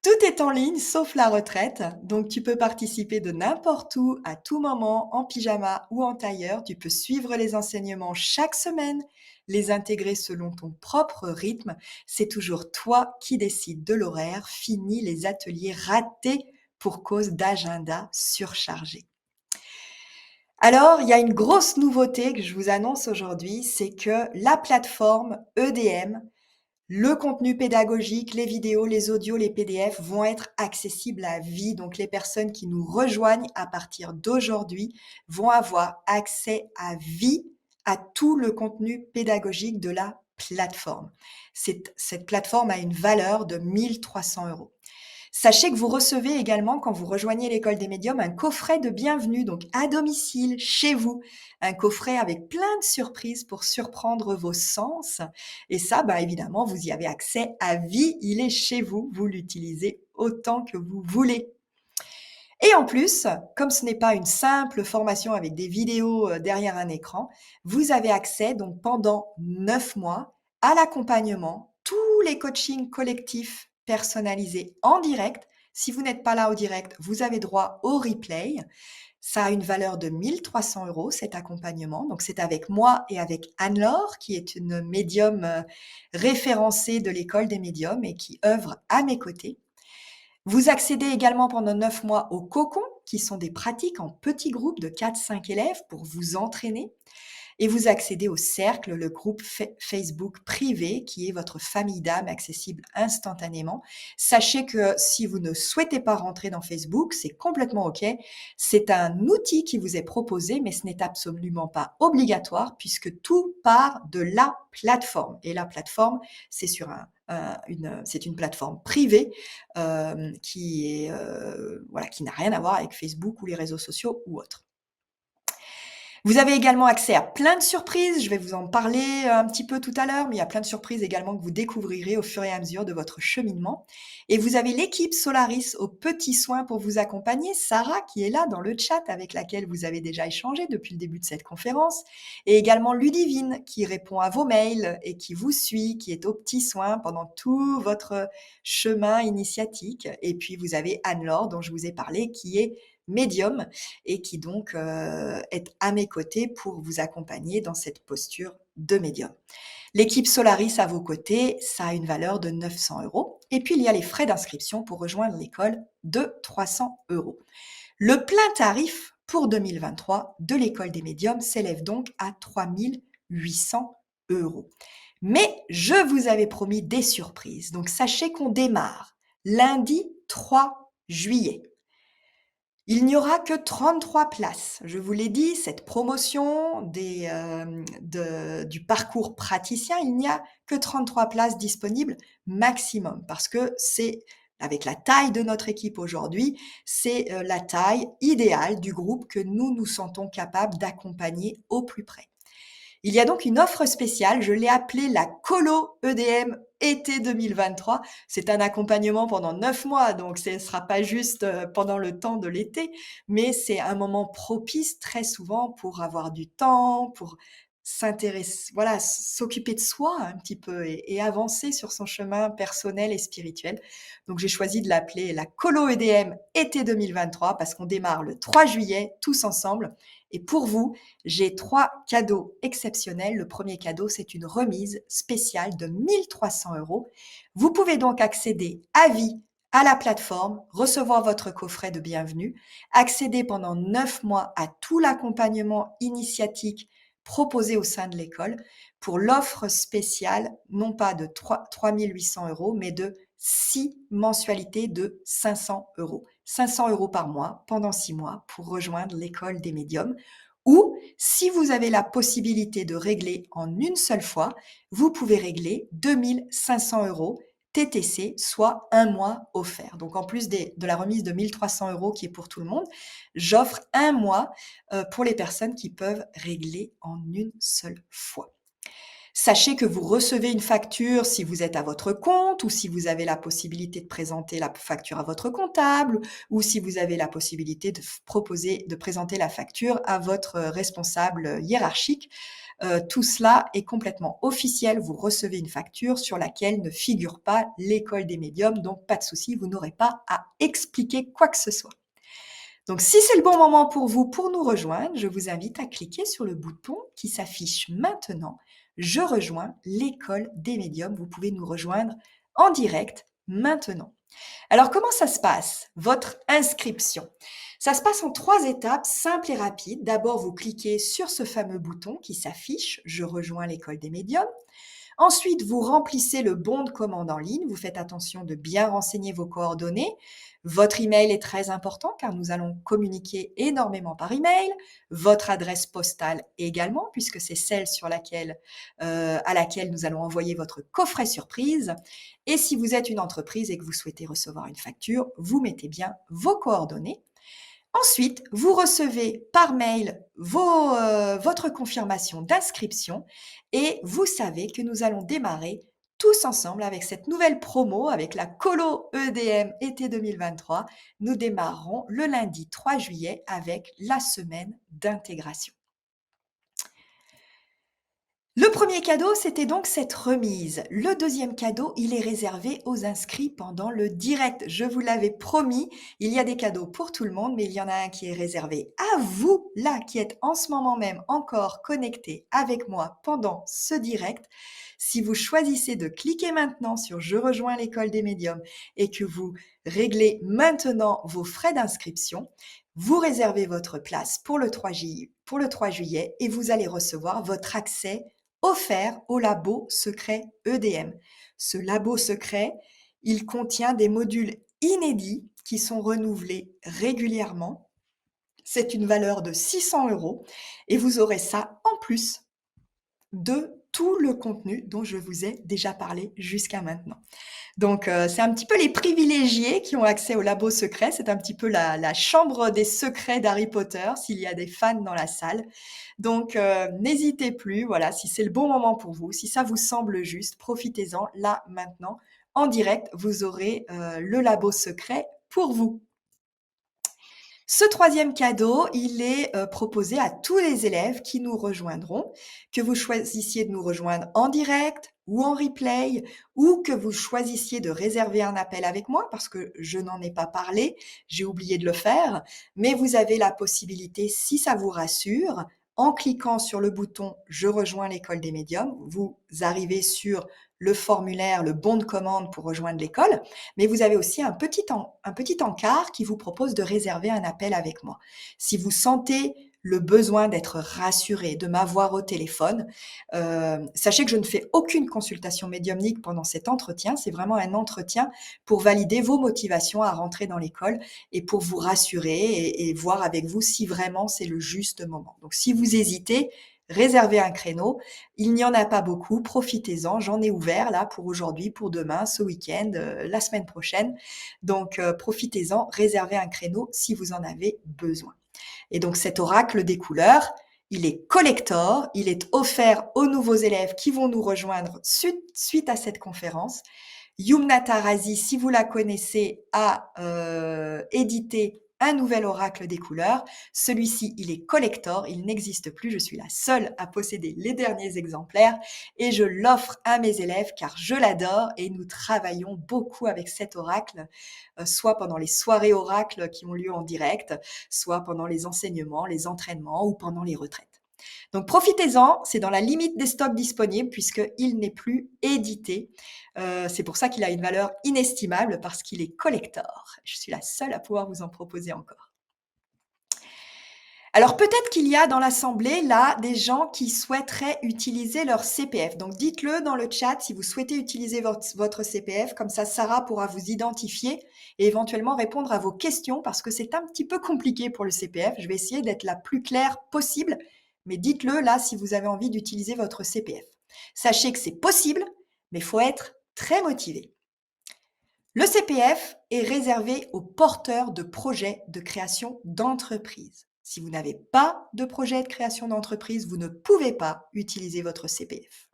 tout est en ligne sauf la retraite. Donc tu peux participer de n'importe où, à tout moment, en pyjama ou en tailleur. Tu peux suivre les enseignements chaque semaine, les intégrer selon ton propre rythme. C'est toujours toi qui décides de l'horaire. Fini les ateliers ratés pour cause d'agenda surchargé. Alors, il y a une grosse nouveauté que je vous annonce aujourd'hui, c'est que la plateforme EDM, le contenu pédagogique, les vidéos, les audios, les PDF vont être accessibles à vie. Donc, les personnes qui nous rejoignent à partir d'aujourd'hui vont avoir accès à vie à tout le contenu pédagogique de la plateforme. Cette plateforme a une valeur de 1 300 €. Sachez que vous recevez également, quand vous rejoignez l'école des médiums, un coffret de bienvenue, donc à domicile, chez vous. Un coffret avec plein de surprises pour surprendre vos sens. Et ça, évidemment, vous y avez accès à vie. Il est chez vous. Vous l'utilisez autant que vous voulez. Et en plus, comme ce n'est pas une simple formation avec des vidéos derrière un écran, vous avez accès donc pendant 9 mois à l'accompagnement, tous les coachings collectifs personnalisés en direct. Si vous n'êtes pas là au direct, vous avez droit au replay. Ça a une valeur de 1 300 € cet accompagnement. Donc c'est avec moi et avec Anne-Laure, qui est une médium référencée de l'école des médiums et qui œuvre à mes côtés. Vous accédez également pendant 9 mois aux cocons, qui sont des pratiques en petits groupes de 4-5 élèves pour vous entraîner. Et vous accédez au cercle, le groupe Facebook privé, qui est votre famille d'âme accessible instantanément. Sachez que si vous ne souhaitez pas rentrer dans Facebook, c'est complètement OK. C'est un outil qui vous est proposé, mais ce n'est absolument pas obligatoire puisque tout part de la plateforme. Et la plateforme, c'est sur c'est une plateforme privée qui n'a rien à voir avec Facebook ou les réseaux sociaux ou autres. Vous avez également accès à plein de surprises, je vais vous en parler un petit peu tout à l'heure, mais il y a plein de surprises également que vous découvrirez au fur et à mesure de votre cheminement. Et vous avez l'équipe Solaris aux petits soins pour vous accompagner, Sarah qui est là dans le chat avec laquelle vous avez déjà échangé depuis le début de cette conférence, et également Ludivine qui répond à vos mails et qui vous suit, qui est aux petits soins pendant tout votre chemin initiatique. Et puis vous avez Anne-Laure dont je vous ai parlé qui est médium et qui donc est à mes côtés pour vous accompagner dans cette posture de médium. L'équipe Solaris à vos côtés, ça a une valeur de 900 €. Et puis, il y a les frais d'inscription pour rejoindre l'école de 300 €. Le plein tarif pour 2023 de l'école des médiums s'élève donc à 3 800 €. Mais je vous avais promis des surprises. Donc, sachez qu'on démarre lundi 3 juillet. Il n'y aura que 33 places. Je vous l'ai dit, cette promotion du parcours praticien, il n'y a que 33 places disponibles maximum parce que c'est, avec la taille de notre équipe aujourd'hui, c'est la taille idéale du groupe que nous nous sentons capables d'accompagner au plus près. Il y a donc une offre spéciale, je l'ai appelée la Colo EDM été 2023. C'est un accompagnement pendant 9 mois, donc ce ne sera pas juste pendant le temps de l'été, mais c'est un moment propice très souvent pour avoir du temps, pour voilà, s'occuper de soi un petit peu et avancer sur son chemin personnel et spirituel. Donc j'ai choisi de l'appeler la colo EDM été 2023 parce qu'on démarre le 3 juillet tous ensemble. Et pour vous, j'ai 3 cadeaux exceptionnels. Le premier cadeau, c'est une remise spéciale de 1300 €. Vous pouvez donc accéder à vie à la plateforme, recevoir votre coffret de bienvenue, accéder pendant 9 mois à tout l'accompagnement initiatique proposé au sein de l'école pour l'offre spéciale, non pas de 3 800 €, mais de 6 mensualités de 500 €. 500 € par mois pendant 6 mois pour rejoindre l'école des médiums. Ou, si vous avez la possibilité de régler en une seule fois, vous pouvez régler 2 500 € TTC, soit un mois offert. Donc, en plus de la remise de 1300 € qui est pour tout le monde, j'offre un mois pour les personnes qui peuvent régler en une seule fois. Sachez que vous recevez une facture si vous êtes à votre compte ou si vous avez la possibilité de présenter la facture à votre comptable ou si vous avez la possibilité de présenter la facture à votre responsable hiérarchique. Tout cela est complètement officiel. Vous recevez une facture sur laquelle ne figure pas l'école des médiums, donc pas de souci, vous n'aurez pas à expliquer quoi que ce soit. Donc, si c'est le bon moment pour vous pour nous rejoindre, je vous invite à cliquer sur le bouton qui s'affiche maintenant. Je rejoins l'école des médiums. Vous pouvez nous rejoindre en direct maintenant. Alors, comment ça se passe, votre inscription? Ça se passe en 3 étapes simples et rapides. D'abord, vous cliquez sur ce fameux bouton qui s'affiche « Je rejoins l'école des médiums ». Ensuite, vous remplissez le bon de commande en ligne. Vous faites attention de bien renseigner vos coordonnées. Votre email est très important car nous allons communiquer énormément par email. Votre adresse postale également, puisque c'est celle à laquelle nous allons envoyer votre coffret surprise. Et si vous êtes une entreprise et que vous souhaitez recevoir une facture, vous mettez bien vos coordonnées. Ensuite, vous recevez par mail votre confirmation d'inscription et vous savez que nous allons démarrer tous ensemble avec cette nouvelle promo, avec la colo EDM été 2023. Nous démarrerons le lundi 3 juillet avec la semaine d'intégration. Le premier cadeau, c'était donc cette remise. Le deuxième cadeau, il est réservé aux inscrits pendant le direct. Je vous l'avais promis, il y a des cadeaux pour tout le monde, mais il y en a un qui est réservé à vous, là, qui êtes en ce moment même encore connecté avec moi pendant ce direct. Si vous choisissez de cliquer maintenant sur « Je rejoins l'école des médiums » et que vous réglez maintenant vos frais d'inscription, vous réservez votre place pour le 3 juillet et vous allez recevoir votre accès offert au labo secret EDM. Ce labo secret, il contient des modules inédits qui sont renouvelés régulièrement. C'est une valeur de 600 € et vous aurez ça en plus de tout le contenu dont je vous ai déjà parlé jusqu'à maintenant. Donc, c'est un petit peu les privilégiés qui ont accès au labo secret. C'est un petit peu la chambre des secrets d'Harry Potter, s'il y a des fans dans la salle. Donc, n'hésitez plus, voilà, si c'est le bon moment pour vous, si ça vous semble juste, profitez-en là, maintenant. En direct, vous aurez le labo secret pour vous. Ce troisième cadeau, il est proposé à tous les élèves qui nous rejoindront, que vous choisissiez de nous rejoindre en direct ou en replay, ou que vous choisissiez de réserver un appel avec moi, parce que je n'en ai pas parlé, j'ai oublié de le faire, mais vous avez la possibilité, si ça vous rassure, en cliquant sur le bouton « Je rejoins l'école des médiums », vous arrivez sur le formulaire, le bon de commande pour rejoindre l'école, mais vous avez aussi un petit encart qui vous propose de réserver un appel avec moi. Si vous sentez le besoin d'être rassuré, de m'avoir au téléphone, sachez que je ne fais aucune consultation médiumnique pendant cet entretien. C'est vraiment un entretien pour valider vos motivations à rentrer dans l'école et pour vous rassurer et voir avec vous si vraiment c'est le juste moment. Donc, si vous hésitez, réservez un créneau. Il n'y en a pas beaucoup, profitez-en. J'en ai ouvert là pour aujourd'hui, pour demain, ce week-end, la semaine prochaine. Donc, profitez-en, réservez un créneau si vous en avez besoin. Et donc, cet oracle des couleurs, il est collector, il est offert aux nouveaux élèves qui vont nous rejoindre suite à cette conférence. Yumna Tarazi, si vous la connaissez, a édité un nouvel oracle des couleurs. Celui-ci, il est collector, il n'existe plus. Je suis la seule à posséder les derniers exemplaires et je l'offre à mes élèves car je l'adore et nous travaillons beaucoup avec cet oracle, soit pendant les soirées oracles qui ont lieu en direct, soit pendant les enseignements, les entraînements ou pendant les retraites. Donc profitez-en, c'est dans la limite des stocks disponibles puisqu'il n'est plus édité. C'est pour ça qu'il a une valeur inestimable parce qu'il est collector. Je suis la seule à pouvoir vous en proposer encore. Alors peut-être qu'il y a dans l'assemblée là des gens qui souhaiteraient utiliser leur CPF. Donc dites-le dans le chat si vous souhaitez utiliser votre CPF, comme ça Sarah pourra vous identifier et éventuellement répondre à vos questions parce que c'est un petit peu compliqué pour le CPF. Je vais essayer d'être la plus claire possible, mais dites-le là si vous avez envie d'utiliser votre CPF. Sachez que c'est possible, mais il faut être très motivé. Le CPF est réservé aux porteurs de projets de création d'entreprise. Si vous n'avez pas de projet de création d'entreprise, vous ne pouvez pas utiliser votre CPF.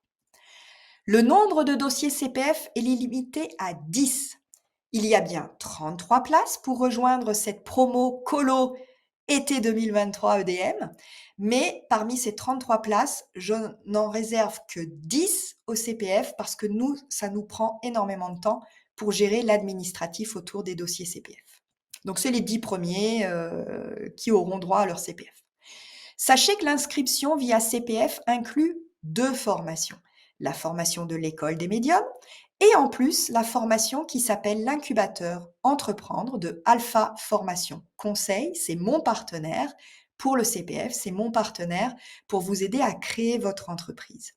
Le nombre de dossiers CPF est limité à 10. Il y a bien 33 places pour rejoindre cette promo colo été 2023 EDM, mais parmi ces 33 places, je n'en réserve que 10 au CPF parce que ça nous prend énormément de temps pour gérer l'administratif autour des dossiers CPF. Donc, c'est les 10 premiers qui auront droit à leur CPF. Sachez que l'inscription via CPF inclut 2 formations. La formation de l'école des médiums et en plus la formation qui s'appelle l'incubateur Entreprendre de Alpha Formation Conseil. C'est mon partenaire pour le CPF, c'est mon partenaire pour vous aider à créer votre entreprise.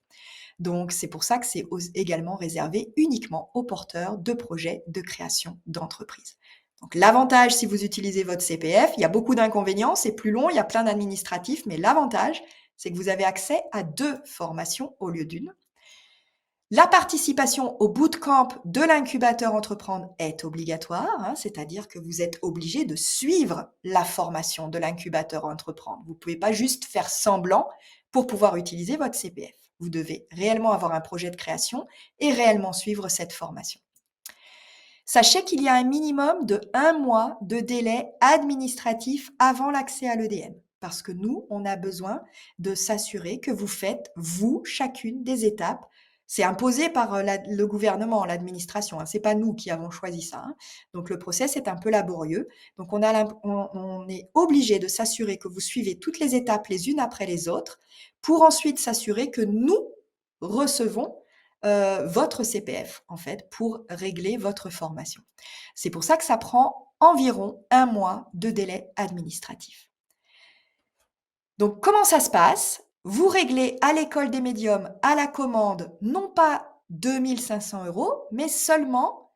Donc, c'est pour ça que c'est également réservé uniquement aux porteurs de projets de création d'entreprise. Donc, l'avantage, si vous utilisez votre CPF, il y a beaucoup d'inconvénients, c'est plus long, il y a plein d'administratifs, mais l'avantage, c'est que vous avez accès à 2 formations au lieu d'une. La participation au bootcamp de l'incubateur Entreprendre est obligatoire, c'est-à-dire que vous êtes obligé de suivre la formation de l'incubateur Entreprendre. Vous ne pouvez pas juste faire semblant pour pouvoir utiliser votre CPF. Vous devez réellement avoir un projet de création et réellement suivre cette formation. Sachez qu'il y a un minimum de 1 mois de délai administratif avant l'accès à l'EDM. Parce que nous, on a besoin de s'assurer que vous faites, vous, chacune des étapes. C'est imposé par le gouvernement, l'administration. C'est pas nous qui avons choisi ça. Donc, le process est un peu laborieux. Donc, on est obligé de s'assurer que vous suivez toutes les étapes les unes après les autres pour ensuite s'assurer que nous recevons votre CPF, en fait, pour régler votre formation. C'est pour ça que ça prend environ 1 mois de délai administratif. Donc, comment ça se passe ? Vous réglez à l'école des médiums à la commande, non pas 2 500 €, mais seulement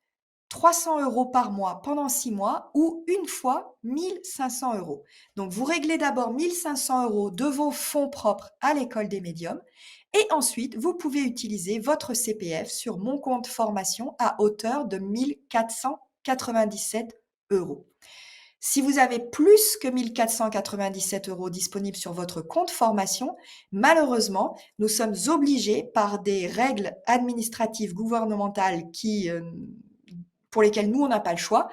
300 € par mois pendant 6 mois ou une fois 1 500 €. Donc, vous réglez d'abord 1 500 € de vos fonds propres à l'école des médiums et ensuite, vous pouvez utiliser votre CPF sur mon compte formation à hauteur de 1 497 €. Si vous avez plus que 1 497 € disponibles sur votre compte formation, malheureusement, nous sommes obligés par des règles administratives gouvernementales pour lesquelles nous, on n'a pas le choix.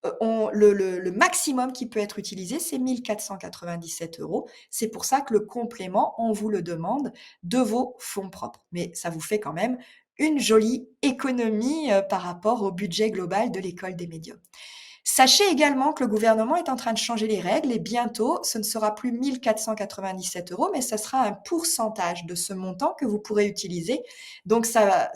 Le maximum qui peut être utilisé, c'est 1 497 €. C'est pour ça que le complément, on vous le demande de vos fonds propres. Mais ça vous fait quand même une jolie économie par rapport au budget global de l'école des médiums. Sachez également que le gouvernement est en train de changer les règles et bientôt, ce ne sera plus 1 497 €, mais ça sera un pourcentage de ce montant que vous pourrez utiliser. Donc, ça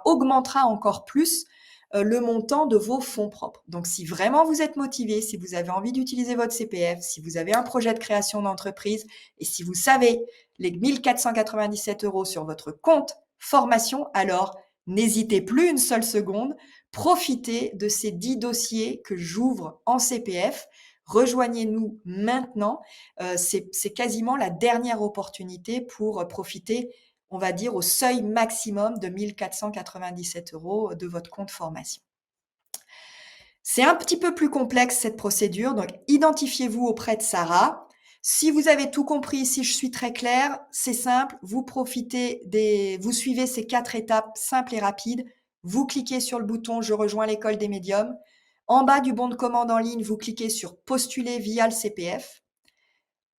augmentera encore plus le montant de vos fonds propres. Donc, si vraiment vous êtes motivé, si vous avez envie d'utiliser votre CPF, si vous avez un projet de création d'entreprise et si vous savez les 1 497 € sur votre compte formation, alors n'hésitez plus une seule seconde. Profitez de ces 10 dossiers que j'ouvre en CPF. Rejoignez-nous maintenant. C'est quasiment la dernière opportunité pour profiter, on va dire, au seuil maximum de 1 497 € de votre compte formation. C'est un petit peu plus complexe cette procédure, donc identifiez-vous auprès de Sarah. Si vous avez tout compris, si je suis très claire, c'est simple, vous suivez ces 4 étapes simples et rapides. Vous cliquez sur le bouton « Je rejoins l'école des médiums ». En bas du bon de commande en ligne, vous cliquez sur postuler via le CPF.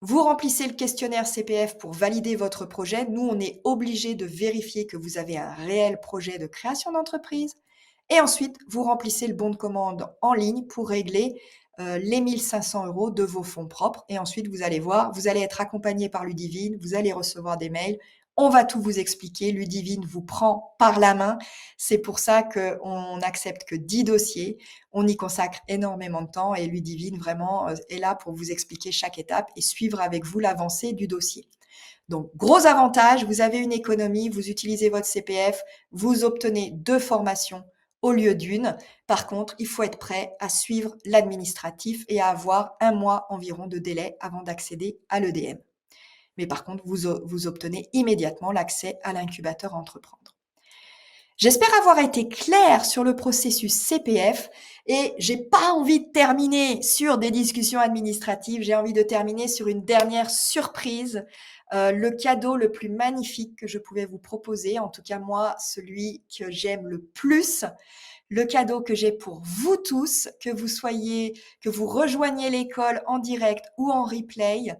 Vous remplissez le questionnaire CPF pour valider votre projet. Nous, on est obligé de vérifier que vous avez un réel projet de création d'entreprise. Et ensuite, vous remplissez le bon de commande en ligne pour régler les 1 500 € de vos fonds propres. Et ensuite, vous allez voir, vous allez être accompagné par Ludivine, vous allez recevoir des mails. On va tout vous expliquer. Ludivine vous prend par la main. C'est pour ça qu'on n'accepte que 10 dossiers. On y consacre énormément de temps et Ludivine vraiment est là pour vous expliquer chaque étape et suivre avec vous l'avancée du dossier. Donc, gros avantage, vous avez une économie, vous utilisez votre CPF, vous obtenez 2 formations au lieu d'une. Par contre, il faut être prêt à suivre l'administratif et à avoir 1 mois environ de délai avant d'accéder à l'EDM. Mais par contre, vous obtenez immédiatement l'accès à l'incubateur Entreprendre. J'espère avoir été claire sur le processus CPF et j'ai pas envie de terminer sur des discussions administratives. J'ai envie de terminer sur une dernière surprise, le cadeau le plus magnifique que je pouvais vous proposer, en tout cas moi, celui que j'aime le plus. Le cadeau que j'ai pour vous tous, que vous rejoigniez l'école en direct ou en replay.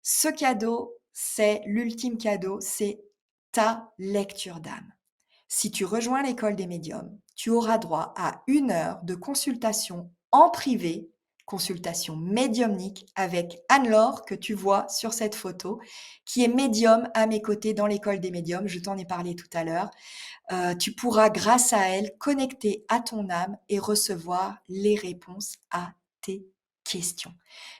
Ce cadeau, c'est l'ultime cadeau, c'est ta lecture d'âme. Si tu rejoins l'école des médiums, tu auras droit à 1 heure de consultation en privé, consultation médiumnique avec Anne-Laure que tu vois sur cette photo, qui est médium à mes côtés dans l'école des médiums. Je t'en ai parlé tout à l'heure. Tu pourras, grâce à elle, connecter à ton âme et recevoir les réponses à tes questions.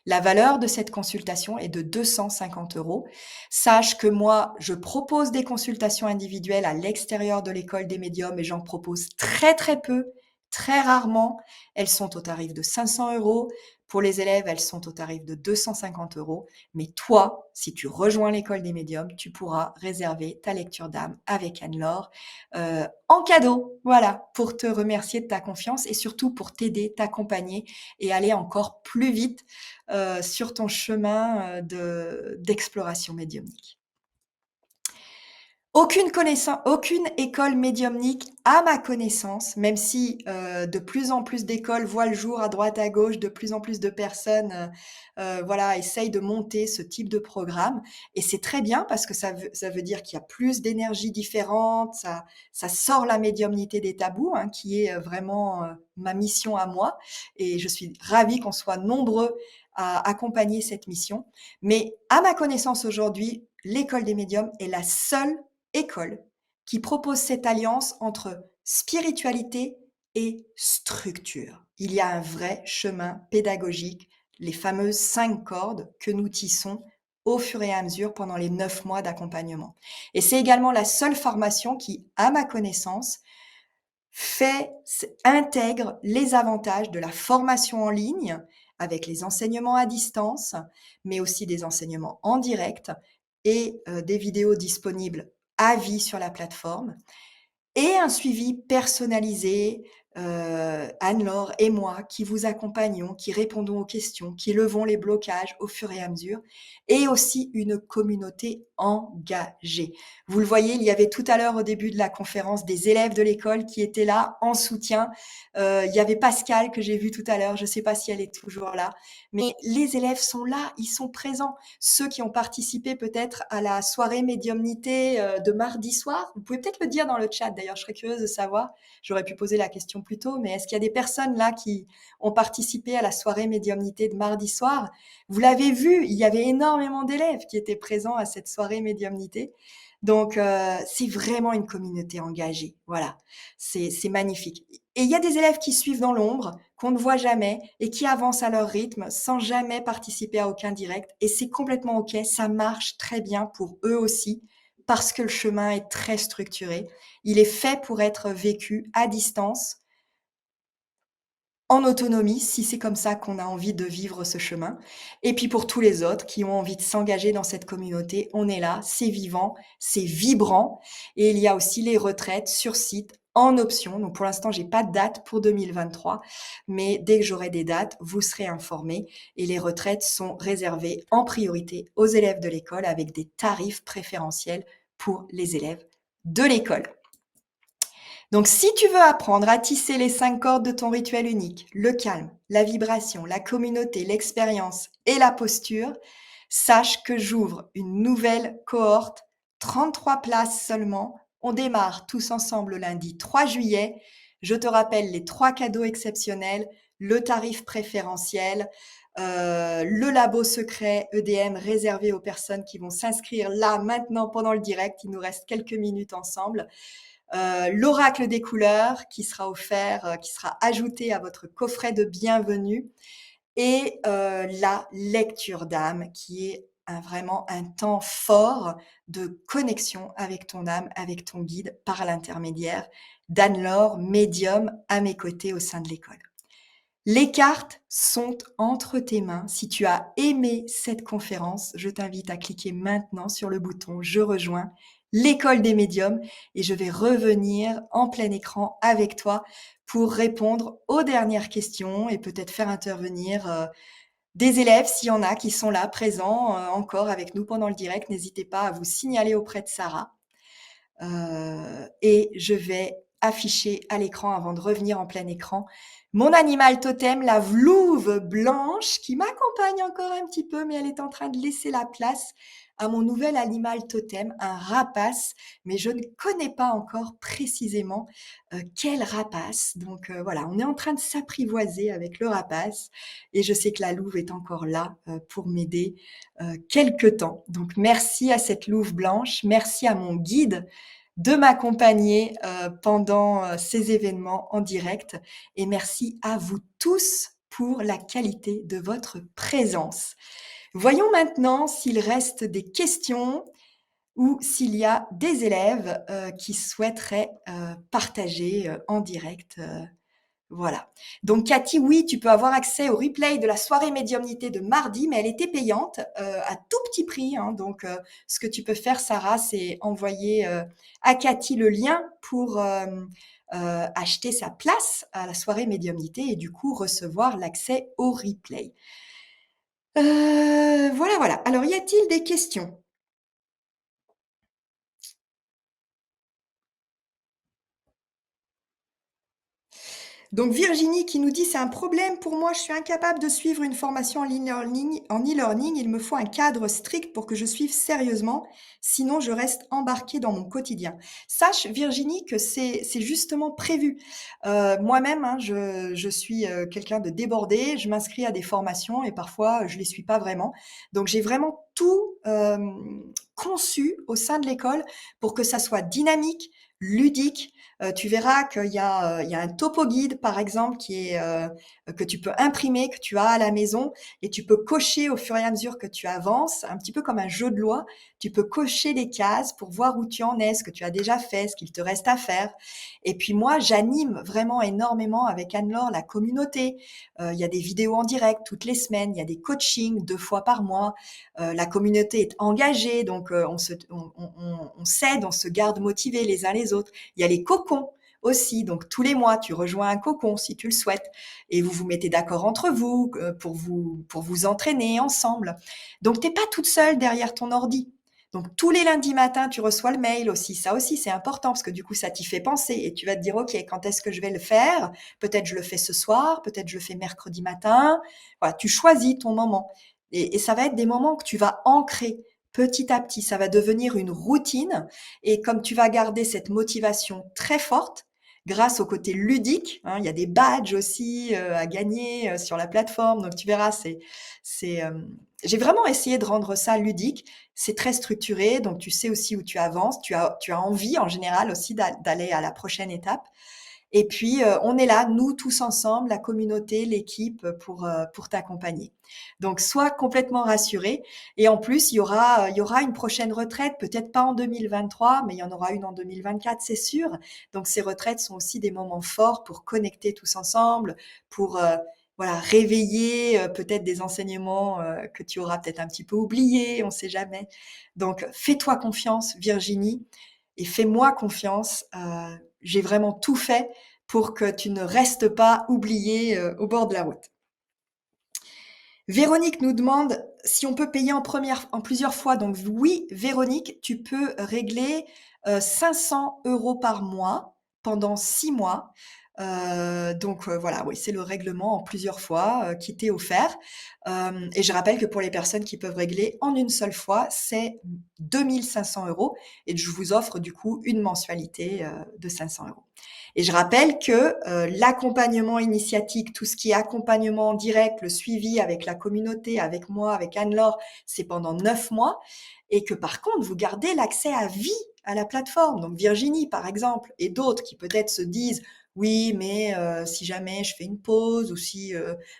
La valeur de cette consultation est de 250 €. Sache que moi, je propose des consultations individuelles à l'extérieur de l'école des médiums et j'en propose très très peu, très rarement. Elles sont au tarif de 500 €. Pour les élèves, elles sont au tarif de 250 €. Mais toi, si tu rejoins l'école des médiums, tu pourras réserver ta lecture d'âme avec Anne-Laure en cadeau, voilà, pour te remercier de ta confiance et surtout pour t'aider, t'accompagner et aller encore plus vite sur ton chemin d'exploration médiumnique. Aucune école médiumnique à ma connaissance, même si de plus en plus d'écoles voient le jour à droite à gauche, de plus en plus de personnes voilà, essayent de monter ce type de programme. Et c'est très bien parce que ça veut dire qu'il y a plus d'énergie différente, ça sort la médiumnité des tabous, hein, qui est vraiment ma mission à moi. Et je suis ravie qu'on soit nombreux à accompagner cette mission. Mais à ma connaissance aujourd'hui, l'école des médiums est la seule école qui propose cette alliance entre spiritualité et structure. Il y a un vrai chemin pédagogique, les fameuses 5 cordes que nous tissons au fur et à mesure pendant les 9 mois d'accompagnement. Et c'est également la seule formation qui, à ma connaissance, intègre les avantages de la formation en ligne avec les enseignements à distance, mais aussi des enseignements en direct et des vidéos disponibles à vie sur la plateforme et un suivi personnalisé, Anne-Laure et moi qui vous accompagnons, qui répondons aux questions, qui levons les blocages au fur et à mesure et aussi une communauté engagée. Vous le voyez, il y avait tout à l'heure au début de la conférence des élèves de l'école qui étaient là en soutien. Il y avait Pascal que j'ai vu tout à l'heure, je ne sais pas si elle est toujours là, mais les élèves sont là, ils sont présents. Ceux qui ont participé peut-être à la soirée médiumnité de mardi soir, vous pouvez peut-être le dire dans le chat d'ailleurs, je serais curieuse de savoir. J'aurais pu poser la question plus tôt, mais est-ce qu'il y a des personnes là qui ont participé à la soirée médiumnité de mardi soir? Vous l'avez vu, il y avait énormément d'élèves qui étaient présents à cette soirée médiumnité. Donc, c'est vraiment une communauté engagée. Voilà, c'est magnifique. Et il y a des élèves qui suivent dans l'ombre, qu'on ne voit jamais et qui avancent à leur rythme sans jamais participer à aucun direct. Et c'est complètement OK, ça marche très bien pour eux aussi parce que le chemin est très structuré. Il est fait pour être vécu à distance, en autonomie, si c'est comme ça qu'on a envie de vivre ce chemin. Et puis pour tous les autres qui ont envie de s'engager dans cette communauté, on est là, c'est vivant, c'est vibrant. Et il y a aussi les retraites sur site en option. Donc pour l'instant, j'ai pas de date pour 2023, mais dès que j'aurai des dates, vous serez informés. Et les retraites sont réservées en priorité aux élèves de l'école avec des tarifs préférentiels pour les élèves de l'école. Donc, si tu veux apprendre à tisser les 5 cordes de ton rituel unique, le calme, la vibration, la communauté, l'expérience et la posture, sache que j'ouvre une nouvelle cohorte, 33 places seulement. On démarre tous ensemble le lundi 3 juillet. Je te rappelle les 3 cadeaux exceptionnels, le tarif préférentiel, le labo secret EDM réservé aux personnes qui vont s'inscrire là, maintenant, pendant le direct. Il nous reste quelques minutes ensemble. L'oracle des couleurs qui sera offert, qui sera ajouté à votre coffret de bienvenue et la lecture d'âme qui est vraiment un temps fort de connexion avec ton âme, avec ton guide par l'intermédiaire d'Anne-Laure, médium à mes côtés au sein de l'école. Les cartes sont entre tes mains. Si tu as aimé cette conférence, je t'invite à cliquer maintenant sur le bouton Je rejoins l'école des médiums et je vais revenir en plein écran avec toi pour répondre aux dernières questions et peut-être faire intervenir des élèves s'il y en a qui sont là présents encore avec nous pendant le direct. N'hésitez pas à vous signaler auprès de Sarah. Et je vais afficher à l'écran avant de revenir en plein écran mon animal totem, la vlouve blanche qui m'accompagne encore un petit peu, mais elle est en train de laisser la place à mon nouvel animal totem, un rapace, mais je ne connais pas encore précisément quel rapace. Donc voilà, on est en train de s'apprivoiser avec le rapace et je sais que la louve est encore là pour m'aider quelque temps. Donc merci à cette louve blanche, merci à mon guide de m'accompagner pendant ces événements en direct et merci à vous tous pour la qualité de votre présence. Voyons maintenant s'il reste des questions ou s'il y a des élèves qui souhaiteraient partager en direct. Voilà. Donc Cathy, oui, tu peux avoir accès au replay de la soirée médiumnité de mardi, mais elle était payante à tout petit prix. Hein. Donc ce que tu peux faire, Sarah, c'est envoyer à Cathy le lien pour acheter sa place à la soirée médiumnité et du coup recevoir l'accès au replay. Voilà, voilà. Alors, y a-t-il des questions? Donc Virginie qui nous dit: «C'est un problème pour moi, je suis incapable de suivre une formation en e-learning. Il me faut un cadre strict pour que je suive sérieusement, sinon je reste embarquée dans mon quotidien». Sache Virginie que c'est justement prévu. Moi-même, hein, je suis, quelqu'un de débordé, je m'inscris à des formations et parfois, je les suis pas vraiment. Donc j'ai vraiment tout, conçu au sein de l'école pour que ça soit dynamique, ludique. Tu verras qu'il y a un topo guide, par exemple, qui est, que tu peux imprimer, que tu as à la maison et tu peux cocher au fur et à mesure que tu avances, un petit peu comme un jeu de loi. Tu peux cocher des cases pour voir où tu en es, ce que tu as déjà fait, ce qu'il te reste à faire. Et puis moi, j'anime vraiment énormément avec Anne-Laure la communauté. Il y a des vidéos en direct toutes les semaines, il y a des coachings 2 fois par mois. La communauté est engagée, donc on s'aide, on se garde motivés les uns les autres. Il y a les cocons aussi, donc tous les mois, tu rejoins un cocon si tu le souhaites et vous vous mettez d'accord entre vous pour vous entraîner ensemble. Donc t'es pas toute seule derrière ton ordi. Donc tous les lundis matins, tu reçois le mail aussi. Ça aussi, c'est important parce que du coup, ça t'y fait penser et tu vas te dire, OK, quand est-ce que je vais le faire? Peut-être je le fais ce soir, peut-être je le fais mercredi matin. Voilà, tu choisis ton moment. Et ça va être des moments que tu vas ancrer petit à petit. Ça va devenir une routine. Et comme tu vas garder cette motivation très forte, grâce au côté ludique, hein, il y a des badges aussi à gagner sur la plateforme. Donc tu verras, j'ai vraiment essayé de rendre ça ludique. C'est très structuré, donc tu sais aussi où tu avances. Tu as envie en général aussi d'aller à la prochaine étape. Et puis, on est là, nous tous ensemble, la communauté, l'équipe, pour t'accompagner. Donc, sois complètement rassuré. Et en plus, il y aura une prochaine retraite, peut-être pas en 2023, mais il y en aura une en 2024, c'est sûr. Donc, ces retraites sont aussi des moments forts pour connecter tous ensemble, pour voilà, réveiller peut-être des enseignements que tu auras peut-être un petit peu oubliés, on ne sait jamais. Donc, fais-toi confiance, Virginie, et fais-moi confiance. J'ai vraiment tout fait pour que tu ne restes pas oublié au bord de la route. Véronique nous demande si on peut payer en plusieurs fois. Donc oui, Véronique, tu peux régler 500 € par mois pendant 6 mois. Donc voilà, oui, c'est le règlement en plusieurs fois, qui t'est offert. Et je rappelle que pour les personnes qui peuvent régler en une seule fois, c'est 2 500 € et je vous offre du coup une mensualité, de 500 €. Et je rappelle que, l'accompagnement initiatique, tout ce qui est accompagnement en direct, le suivi avec la communauté, avec moi, avec Anne-Laure, c'est pendant 9 mois et que par contre, vous gardez l'accès à vie à la plateforme. Donc Virginie, par exemple, et d'autres qui peut-être se disent: «Oui, mais si jamais je fais une pause ou si,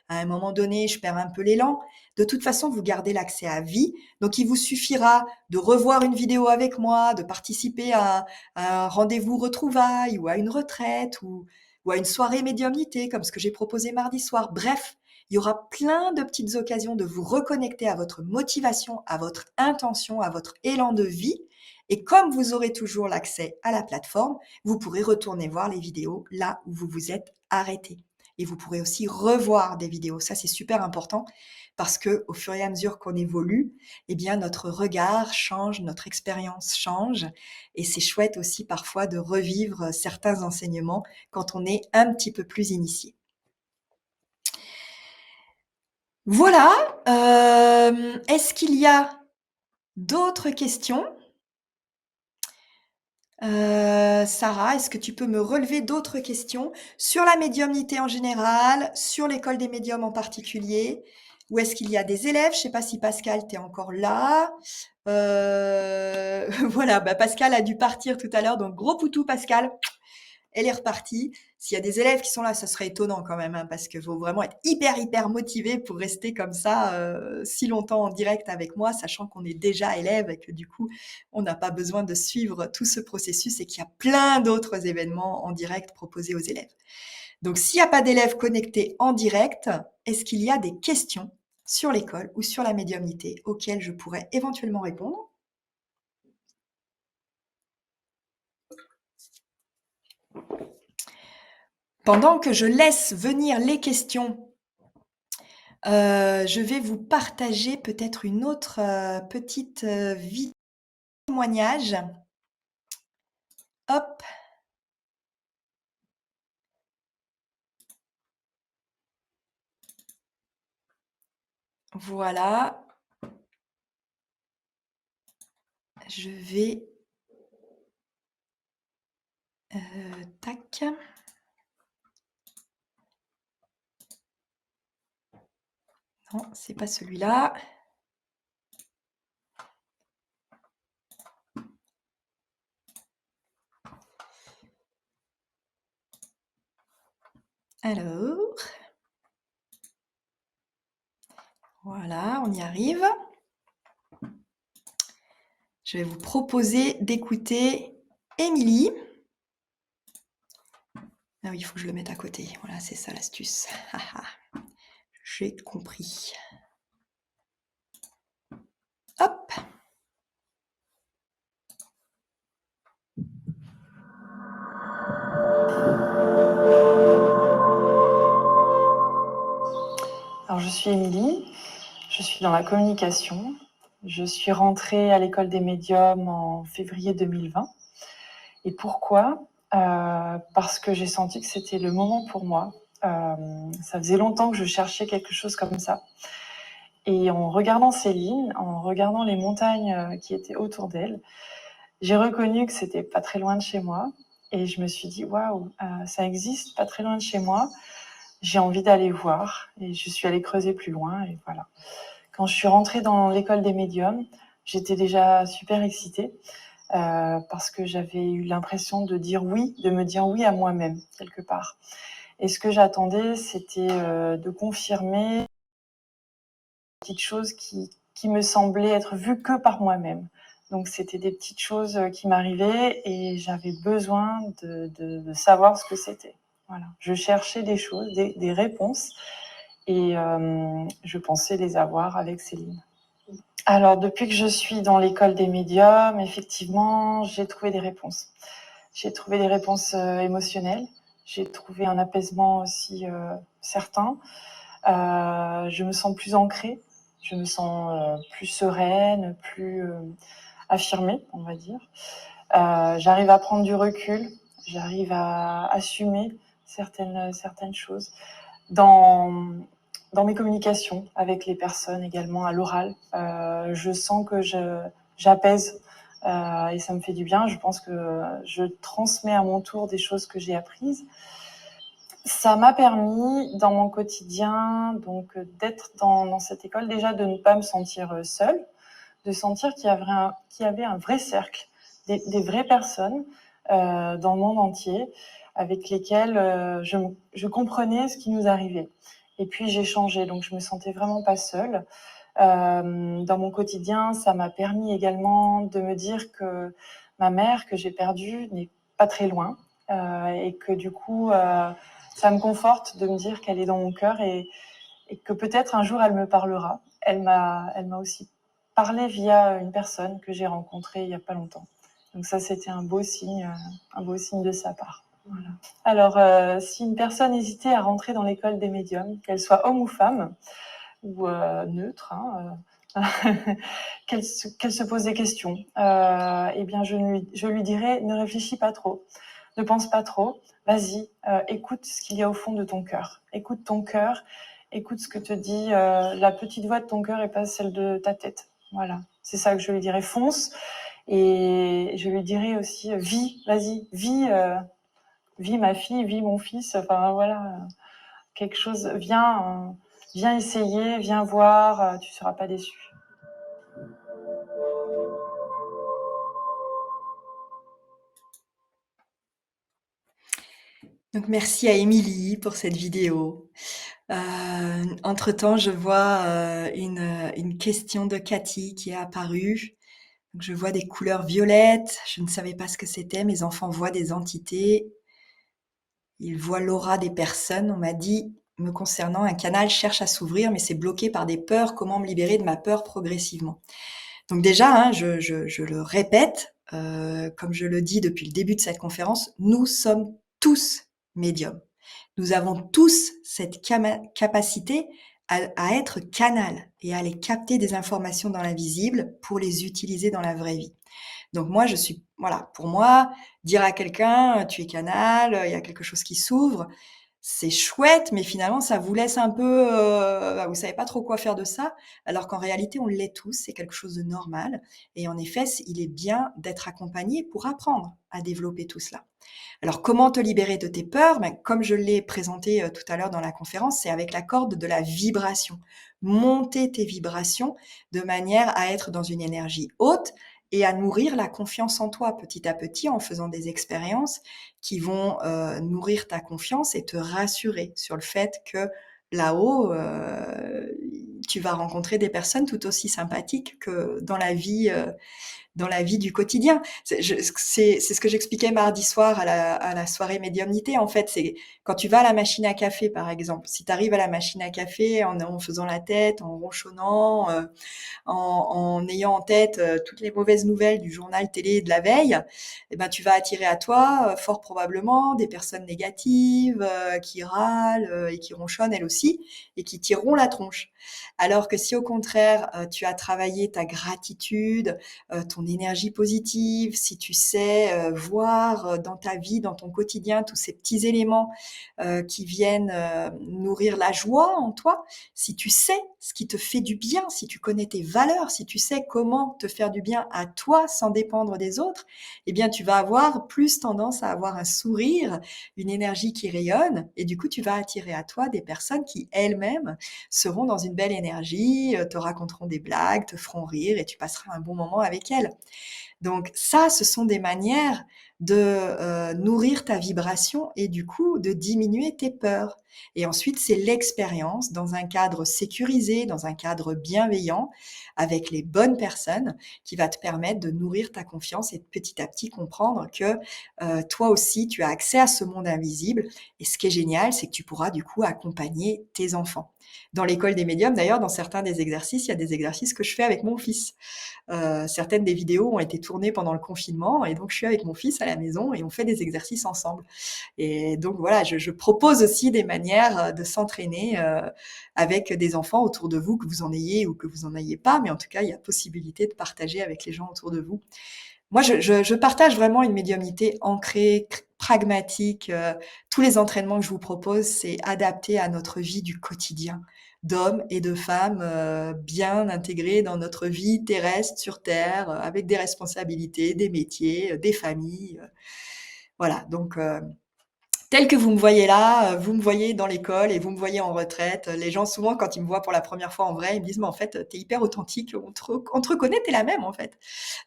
à un moment donné, je perds un peu l'élan», de toute façon, vous gardez l'accès à vie. Donc il vous suffira de revoir une vidéo avec moi, de participer à un rendez-vous retrouvailles ou à une retraite ou à une soirée médiumnité comme ce que j'ai proposé mardi soir. Bref, il y aura plein de petites occasions de vous reconnecter à votre motivation, à votre intention, à votre élan de vie. Et comme vous aurez toujours l'accès à la plateforme, vous pourrez retourner voir les vidéos là où vous vous êtes arrêté. Et vous pourrez aussi revoir des vidéos. Ça, c'est super important parce que au fur et à mesure qu'on évolue, eh bien, notre regard change, notre expérience change. Et c'est chouette aussi parfois de revivre certains enseignements quand on est un petit peu plus initié. Voilà. Est-ce qu'il y a d'autres questions? Sarah, est-ce que tu peux me relever d'autres questions sur la médiumnité en général, sur l'école des médiums en particulier? Ou est-ce qu'il y a des élèves? Je sais pas si Pascal, tu es encore là. Voilà, bah, Pascal a dû partir tout à l'heure, donc gros poutou Pascal. Elle est repartie. S'il y a des élèves qui sont là, ça serait étonnant quand même, hein, parce qu'il faut vraiment être hyper motivé pour rester comme ça si longtemps en direct avec moi, sachant qu'on est déjà élève et que du coup, on n'a pas besoin de suivre tout ce processus et qu'il y a plein d'autres événements en direct proposés aux élèves. Donc, s'il n'y a pas d'élèves connectés en direct, est-ce qu'il y a des questions sur l'école ou sur la médiumnité auxquelles je pourrais éventuellement répondre? Pendant que je laisse venir les questions, je vais vous partager peut-être une autre, petite, vidéo témoignage. Hop. Voilà. Je vais, tac. Non, c'est pas celui-là. Alors. Voilà, on y arrive. Je vais vous proposer d'écouter Émilie. Ah oui, il faut que je le mette à côté. Voilà, c'est ça l'astuce. J'ai compris. Hop. Alors, je suis Émilie, je suis dans la communication. Je suis rentrée à l'école des médiums en février 2020. Et pourquoi Parce que j'ai senti que c'était le moment pour moi. Ça faisait longtemps que je cherchais quelque chose comme ça. Et en regardant Céline, en regardant les montagnes qui étaient autour d'elle, j'ai reconnu que c'était pas très loin de chez moi. Et je me suis dit, waouh, ça existe pas très loin de chez moi. J'ai envie d'aller voir. Et je suis allée creuser plus loin. Et voilà. Quand je suis rentrée dans l'école des médiums, j'étais déjà super excitée parce que j'avais eu l'impression de dire oui, de me dire oui à moi-même, quelque part. Et ce que j'attendais, c'était de confirmer des petites choses qui me semblaient être vues que par moi-même. Donc, c'était des petites choses qui m'arrivaient et j'avais besoin de savoir ce que c'était. Voilà. Je cherchais des choses, des réponses et je pensais les avoir avec Céline. Alors, depuis que je suis dans l'école des médiums, effectivement, j'ai trouvé des réponses. J'ai trouvé des réponses émotionnelles. J'ai trouvé un apaisement aussi certain. Je me sens plus ancrée. Je me sens plus sereine, plus affirmée, on va dire. J'arrive à prendre du recul j'arrive à assumer certaines choses. Dans mes communications avec les personnes également à l'oral, je sens que j'apaise et ça me fait du bien. Je pense que je transmets à mon tour des choses que j'ai apprises. Ça m'a permis dans mon quotidien donc d'être dans cette école, déjà de ne pas me sentir seule, de sentir qu'il y avait un vrai cercle, des vraies personnes dans le monde entier avec lesquelles je comprenais ce qui nous arrivait. Et puis j'échangeais, donc je me sentais vraiment pas seule. Dans mon quotidien, ça m'a permis également de me dire que ma mère, que j'ai perdue, n'est pas très loin et que du coup, ça me conforte de me dire qu'elle est dans mon cœur et que peut-être un jour elle me parlera. Elle m'a aussi parlé via une personne que j'ai rencontrée il y a pas longtemps. Donc ça, c'était un beau signe de sa part. Voilà. Alors, si une personne hésitait à rentrer dans l'école des médiums, qu'elle soit homme ou femme, ou neutre, qu'elle se pose des questions, eh bien je lui dirais, ne réfléchis pas trop, ne pense pas trop, vas-y, écoute ce qu'il y a au fond de ton cœur. Écoute ton cœur, écoute ce que te dit la petite voix de ton cœur et pas celle de ta tête. Voilà, c'est ça que je lui dirais, fonce. Et je lui dirais aussi, vis, vas-y, vis ma fille, vis mon fils, enfin voilà, quelque chose, viens essayer, viens voir, tu seras pas déçu. Donc merci à Émilie pour cette vidéo. Entre-temps, je vois, une question de Cathy qui est apparue. Donc je vois des couleurs violettes, je ne savais pas ce que c'était. Mes enfants voient des entités, ils voient l'aura des personnes. On m'a dit, me concernant, un canal cherche à s'ouvrir, mais c'est bloqué par des peurs. Comment me libérer de ma peur progressivement? Donc déjà, hein, je le répète, comme je le dis depuis le début de cette conférence, nous sommes tous médiums. Nous avons tous cette capacité à être canal et à aller capter des informations dans l'invisible pour les utiliser dans la vraie vie. Donc moi, voilà, pour moi, dire à quelqu'un, tu es canal, il y a quelque chose qui s'ouvre, c'est chouette, mais finalement, ça vous laisse un peu, vous savez pas trop quoi faire de ça, alors qu'en réalité, on l'est tous, c'est quelque chose de normal. Et en effet, il est bien d'être accompagné pour apprendre à développer tout cela. Alors, comment te libérer de tes peurs? Comme je l'ai présenté tout à l'heure dans la conférence, c'est avec la corde de la vibration. Monter tes vibrations de manière à être dans une énergie haute et à nourrir la confiance en toi petit à petit en faisant des expériences qui vont nourrir ta confiance et te rassurer sur le fait que là-haut, tu vas rencontrer des personnes tout aussi sympathiques que dans la vie du quotidien. C'est ce que j'expliquais mardi soir à la soirée médiumnité. En fait, c'est quand tu vas à la machine à café, par exemple. Si tu arrives à la machine à café en faisant la tête, en ronchonnant, en ayant en tête toutes les mauvaises nouvelles du journal télé de la veille, eh ben, tu vas attirer à toi, fort probablement, des personnes négatives qui râlent et qui ronchonnent elles aussi et qui tireront la tronche. Alors que si au contraire, tu as travaillé ta gratitude, ton énergie positive, si tu sais voir dans ta vie, dans ton quotidien, tous ces petits éléments qui viennent nourrir la joie en toi, si tu sais ce qui te fait du bien, si tu connais tes valeurs, si tu sais comment te faire du bien à toi sans dépendre des autres, eh bien tu vas avoir plus tendance à avoir un sourire, une énergie qui rayonne, et du coup tu vas attirer à toi des personnes qui elles-mêmes seront dans une belle énergie, te raconteront des blagues, te feront rire et tu passeras un bon moment avec elles. Donc ça, ce sont des manières de nourrir ta vibration et du coup de diminuer tes peurs. Et ensuite, c'est l'expérience dans un cadre sécurisé, dans un cadre bienveillant, avec les bonnes personnes, qui va te permettre de nourrir ta confiance et de petit à petit comprendre que toi aussi, tu as accès à ce monde invisible. Et ce qui est génial, c'est que tu pourras du coup accompagner tes enfants. Dans l'école des médiums, d'ailleurs, dans certains des exercices, il y a des exercices que je fais avec mon fils. Certaines des vidéos ont été tournées pendant le confinement et donc je suis avec mon fils à la maison et on fait des exercices ensemble. Et donc voilà, je propose aussi des manières de s'entraîner avec des enfants autour de vous, que vous en ayez ou que vous en ayez pas, mais en tout cas, il y a possibilité de partager avec les gens autour de vous. Moi, je partage vraiment une médiumnité ancrée, pragmatique. Tous les entraînements que je vous propose, c'est adapté à notre vie du quotidien, d'hommes et de femmes, bien intégrés dans notre vie terrestre sur terre, avec des responsabilités, des métiers, des familles, voilà donc tel que vous me voyez là, vous me voyez dans l'école et vous me voyez en retraite. Les gens souvent quand ils me voient pour la première fois en vrai, ils me disent: «Mais en fait, tu es hyper authentique, on te reconnaît, tu es la même en fait».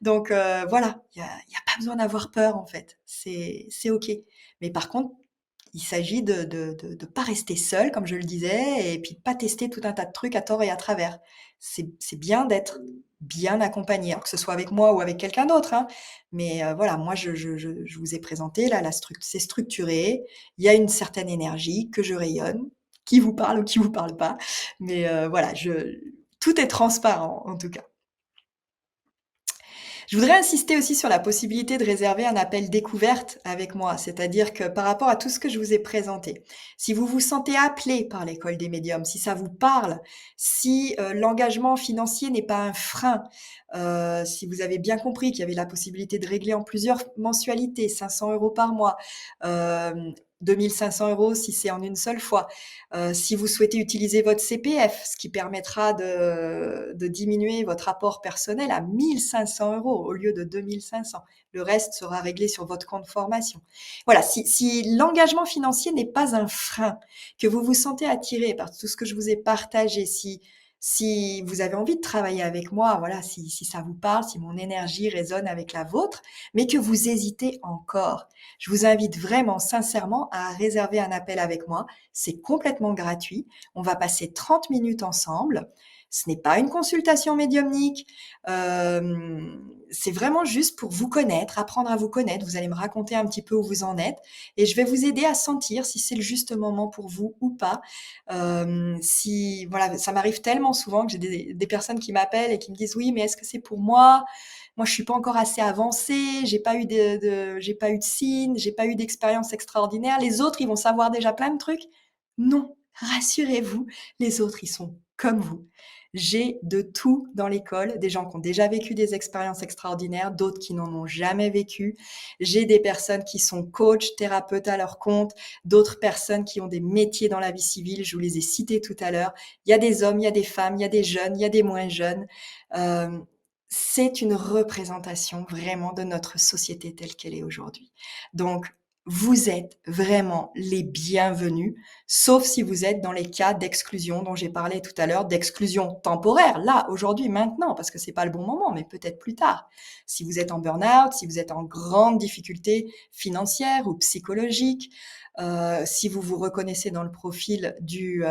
Donc voilà, il y a pas besoin d'avoir peur en fait, c'est OK. Mais par contre, il s'agit de pas rester seul comme je le disais et puis de pas tester tout un tas de trucs à tort et à travers. C'est bien d'être bien accompagné, alors que ce soit avec moi ou avec quelqu'un d'autre, hein. Mais voilà, moi je vous ai présenté là la c'est structuré, il y a une certaine énergie que je rayonne, qui vous parle ou qui vous parle pas. Mais voilà, je tout est transparent en tout cas. Je voudrais insister aussi sur la possibilité de réserver un appel découverte avec moi, c'est-à-dire que par rapport à tout ce que je vous ai présenté, si vous vous sentez appelé par l'école des médiums, si ça vous parle, si l'engagement financier n'est pas un frein, si vous avez bien compris qu'il y avait la possibilité de régler en plusieurs mensualités, 500 € par mois, 2 500 € si c'est en une seule fois, si vous souhaitez utiliser votre CPF, ce qui permettra de diminuer votre apport personnel à 1 500 € au lieu de 2 500. Le reste sera réglé sur votre compte formation. Voilà, si l'engagement financier n'est pas un frein, que vous vous sentez attiré par tout ce que je vous ai partagé, si vous avez envie de travailler avec moi, voilà, si ça vous parle, si mon énergie résonne avec la vôtre, mais que vous hésitez encore, je vous invite vraiment sincèrement à réserver un appel avec moi. C'est complètement gratuit. On va passer 30 minutes ensemble. Ce n'est pas une consultation médiumnique. C'est vraiment juste pour vous connaître, apprendre à vous connaître. Vous allez me raconter un petit peu où vous en êtes et je vais vous aider à sentir si c'est le juste moment pour vous ou pas. Si voilà, ça m'arrive tellement souvent que j'ai des personnes qui m'appellent et qui me disent: «Oui, mais est-ce que c'est pour moi? Moi, je suis pas encore assez avancée, j'ai pas eu j'ai pas eu de signes, j'ai pas eu d'expérience extraordinaire. Les autres, ils vont savoir déjà plein de trucs». Non, rassurez-vous, les autres, ils sont comme vous. J'ai de tout dans l'école, des gens qui ont déjà vécu des expériences extraordinaires, d'autres qui n'en ont jamais vécu. J'ai des personnes qui sont coachs, thérapeutes à leur compte, d'autres personnes qui ont des métiers dans la vie civile, je vous les ai cités tout à l'heure. Il y a des hommes, il y a des femmes, il y a des jeunes, il y a des moins jeunes. C'est une représentation vraiment de notre société telle qu'elle est aujourd'hui. Donc, vous êtes vraiment les bienvenus, sauf si vous êtes dans les cas d'exclusion dont j'ai parlé tout à l'heure, d'exclusion temporaire, là, aujourd'hui, maintenant, parce que c'est pas le bon moment, mais peut-être plus tard. Si vous êtes en burn-out, si vous êtes en grande difficulté financière ou psychologique, si vous vous reconnaissez dans le profil du,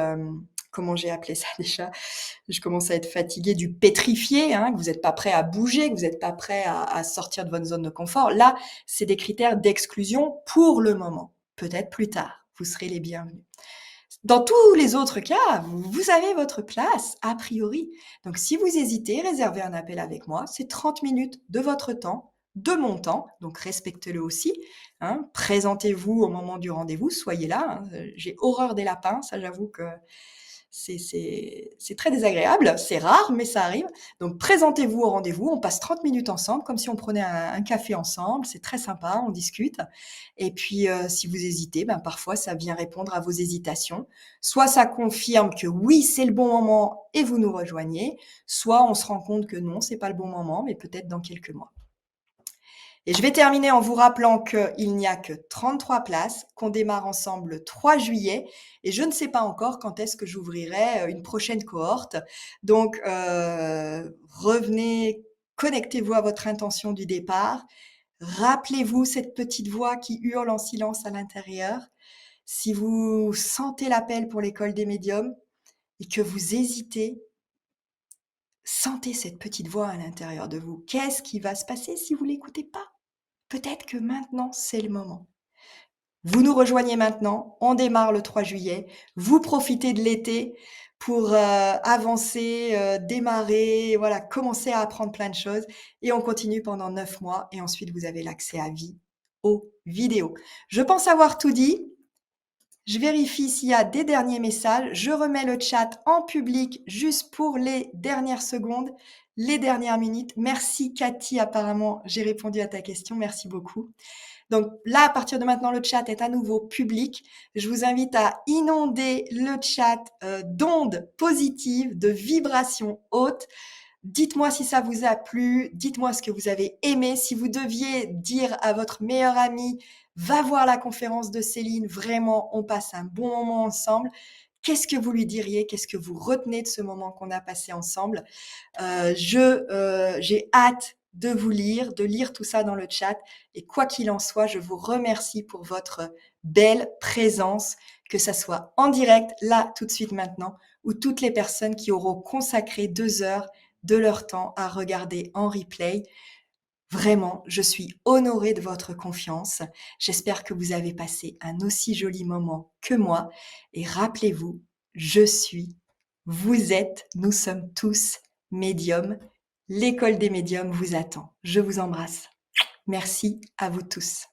comment j'ai appelé ça déjà? Je commence à être fatiguée, du pétrifié, hein, que vous n'êtes pas prêt à bouger, que vous n'êtes pas prêt à sortir de votre zone de confort. Là, c'est des critères d'exclusion pour le moment. Peut-être plus tard, vous serez les bienvenus. Dans tous les autres cas, vous avez votre place, a priori. Donc, si vous hésitez, réservez un appel avec moi. C'est 30 minutes de votre temps, de mon temps, donc respectez-le aussi. Hein. Présentez-vous au moment du rendez-vous, soyez là. Hein. J'ai horreur des lapins, ça j'avoue que c'est très désagréable, c'est rare, mais ça arrive. Donc présentez-vous au rendez-vous, on passe 30 minutes ensemble, comme si on prenait un café ensemble, c'est très sympa, on discute. Et puis si vous hésitez, ben, parfois ça vient répondre à vos hésitations. Soit ça confirme que oui, c'est le bon moment et vous nous rejoignez, soit on se rend compte que non, c'est pas le bon moment, mais peut-être dans quelques mois. Et je vais terminer en vous rappelant qu'il n'y a que 33 places, qu'on démarre ensemble le 3 juillet et je ne sais pas encore quand est-ce que j'ouvrirai une prochaine cohorte. Donc, revenez, connectez-vous à votre intention du départ. Rappelez-vous cette petite voix qui hurle en silence à l'intérieur. Si vous sentez l'appel pour l'école des médiums et que vous hésitez, sentez cette petite voix à l'intérieur de vous. Qu'est-ce qui va se passer si vous l'écoutez pas? Peut-être que maintenant, c'est le moment. Vous nous rejoignez maintenant, on démarre le 3 juillet, vous profitez de l'été pour avancer, démarrer, voilà, commencer à apprendre plein de choses et on continue pendant 9 mois et ensuite vous avez l'accès à vie aux vidéos. Je pense avoir tout dit. Je vérifie s'il y a des derniers messages. Je remets le chat en public juste pour les dernières secondes, les dernières minutes. Merci Cathy, apparemment j'ai répondu à ta question, merci beaucoup. Donc là, à partir de maintenant, le chat est à nouveau public. Je vous invite à inonder le chat d'ondes positives, de vibrations hautes. Dites-moi si ça vous a plu, dites-moi ce que vous avez aimé. Si vous deviez dire à votre meilleure amie, va voir la conférence de Céline, vraiment, on passe un bon moment ensemble. Qu'est-ce que vous lui diriez? Qu'est-ce que vous retenez de ce moment qu'on a passé ensemble? J'ai hâte de vous lire, de lire tout ça dans le chat. Et quoi qu'il en soit, je vous remercie pour votre belle présence, que ça soit en direct, là, tout de suite maintenant, ou toutes les personnes qui auront consacré 2 heures de leur temps à regarder en replay. Vraiment, je suis honorée de votre confiance. J'espère que vous avez passé un aussi joli moment que moi. Et rappelez-vous, je suis, vous êtes, nous sommes tous médiums. L'école des médiums vous attend. Je vous embrasse. Merci à vous tous.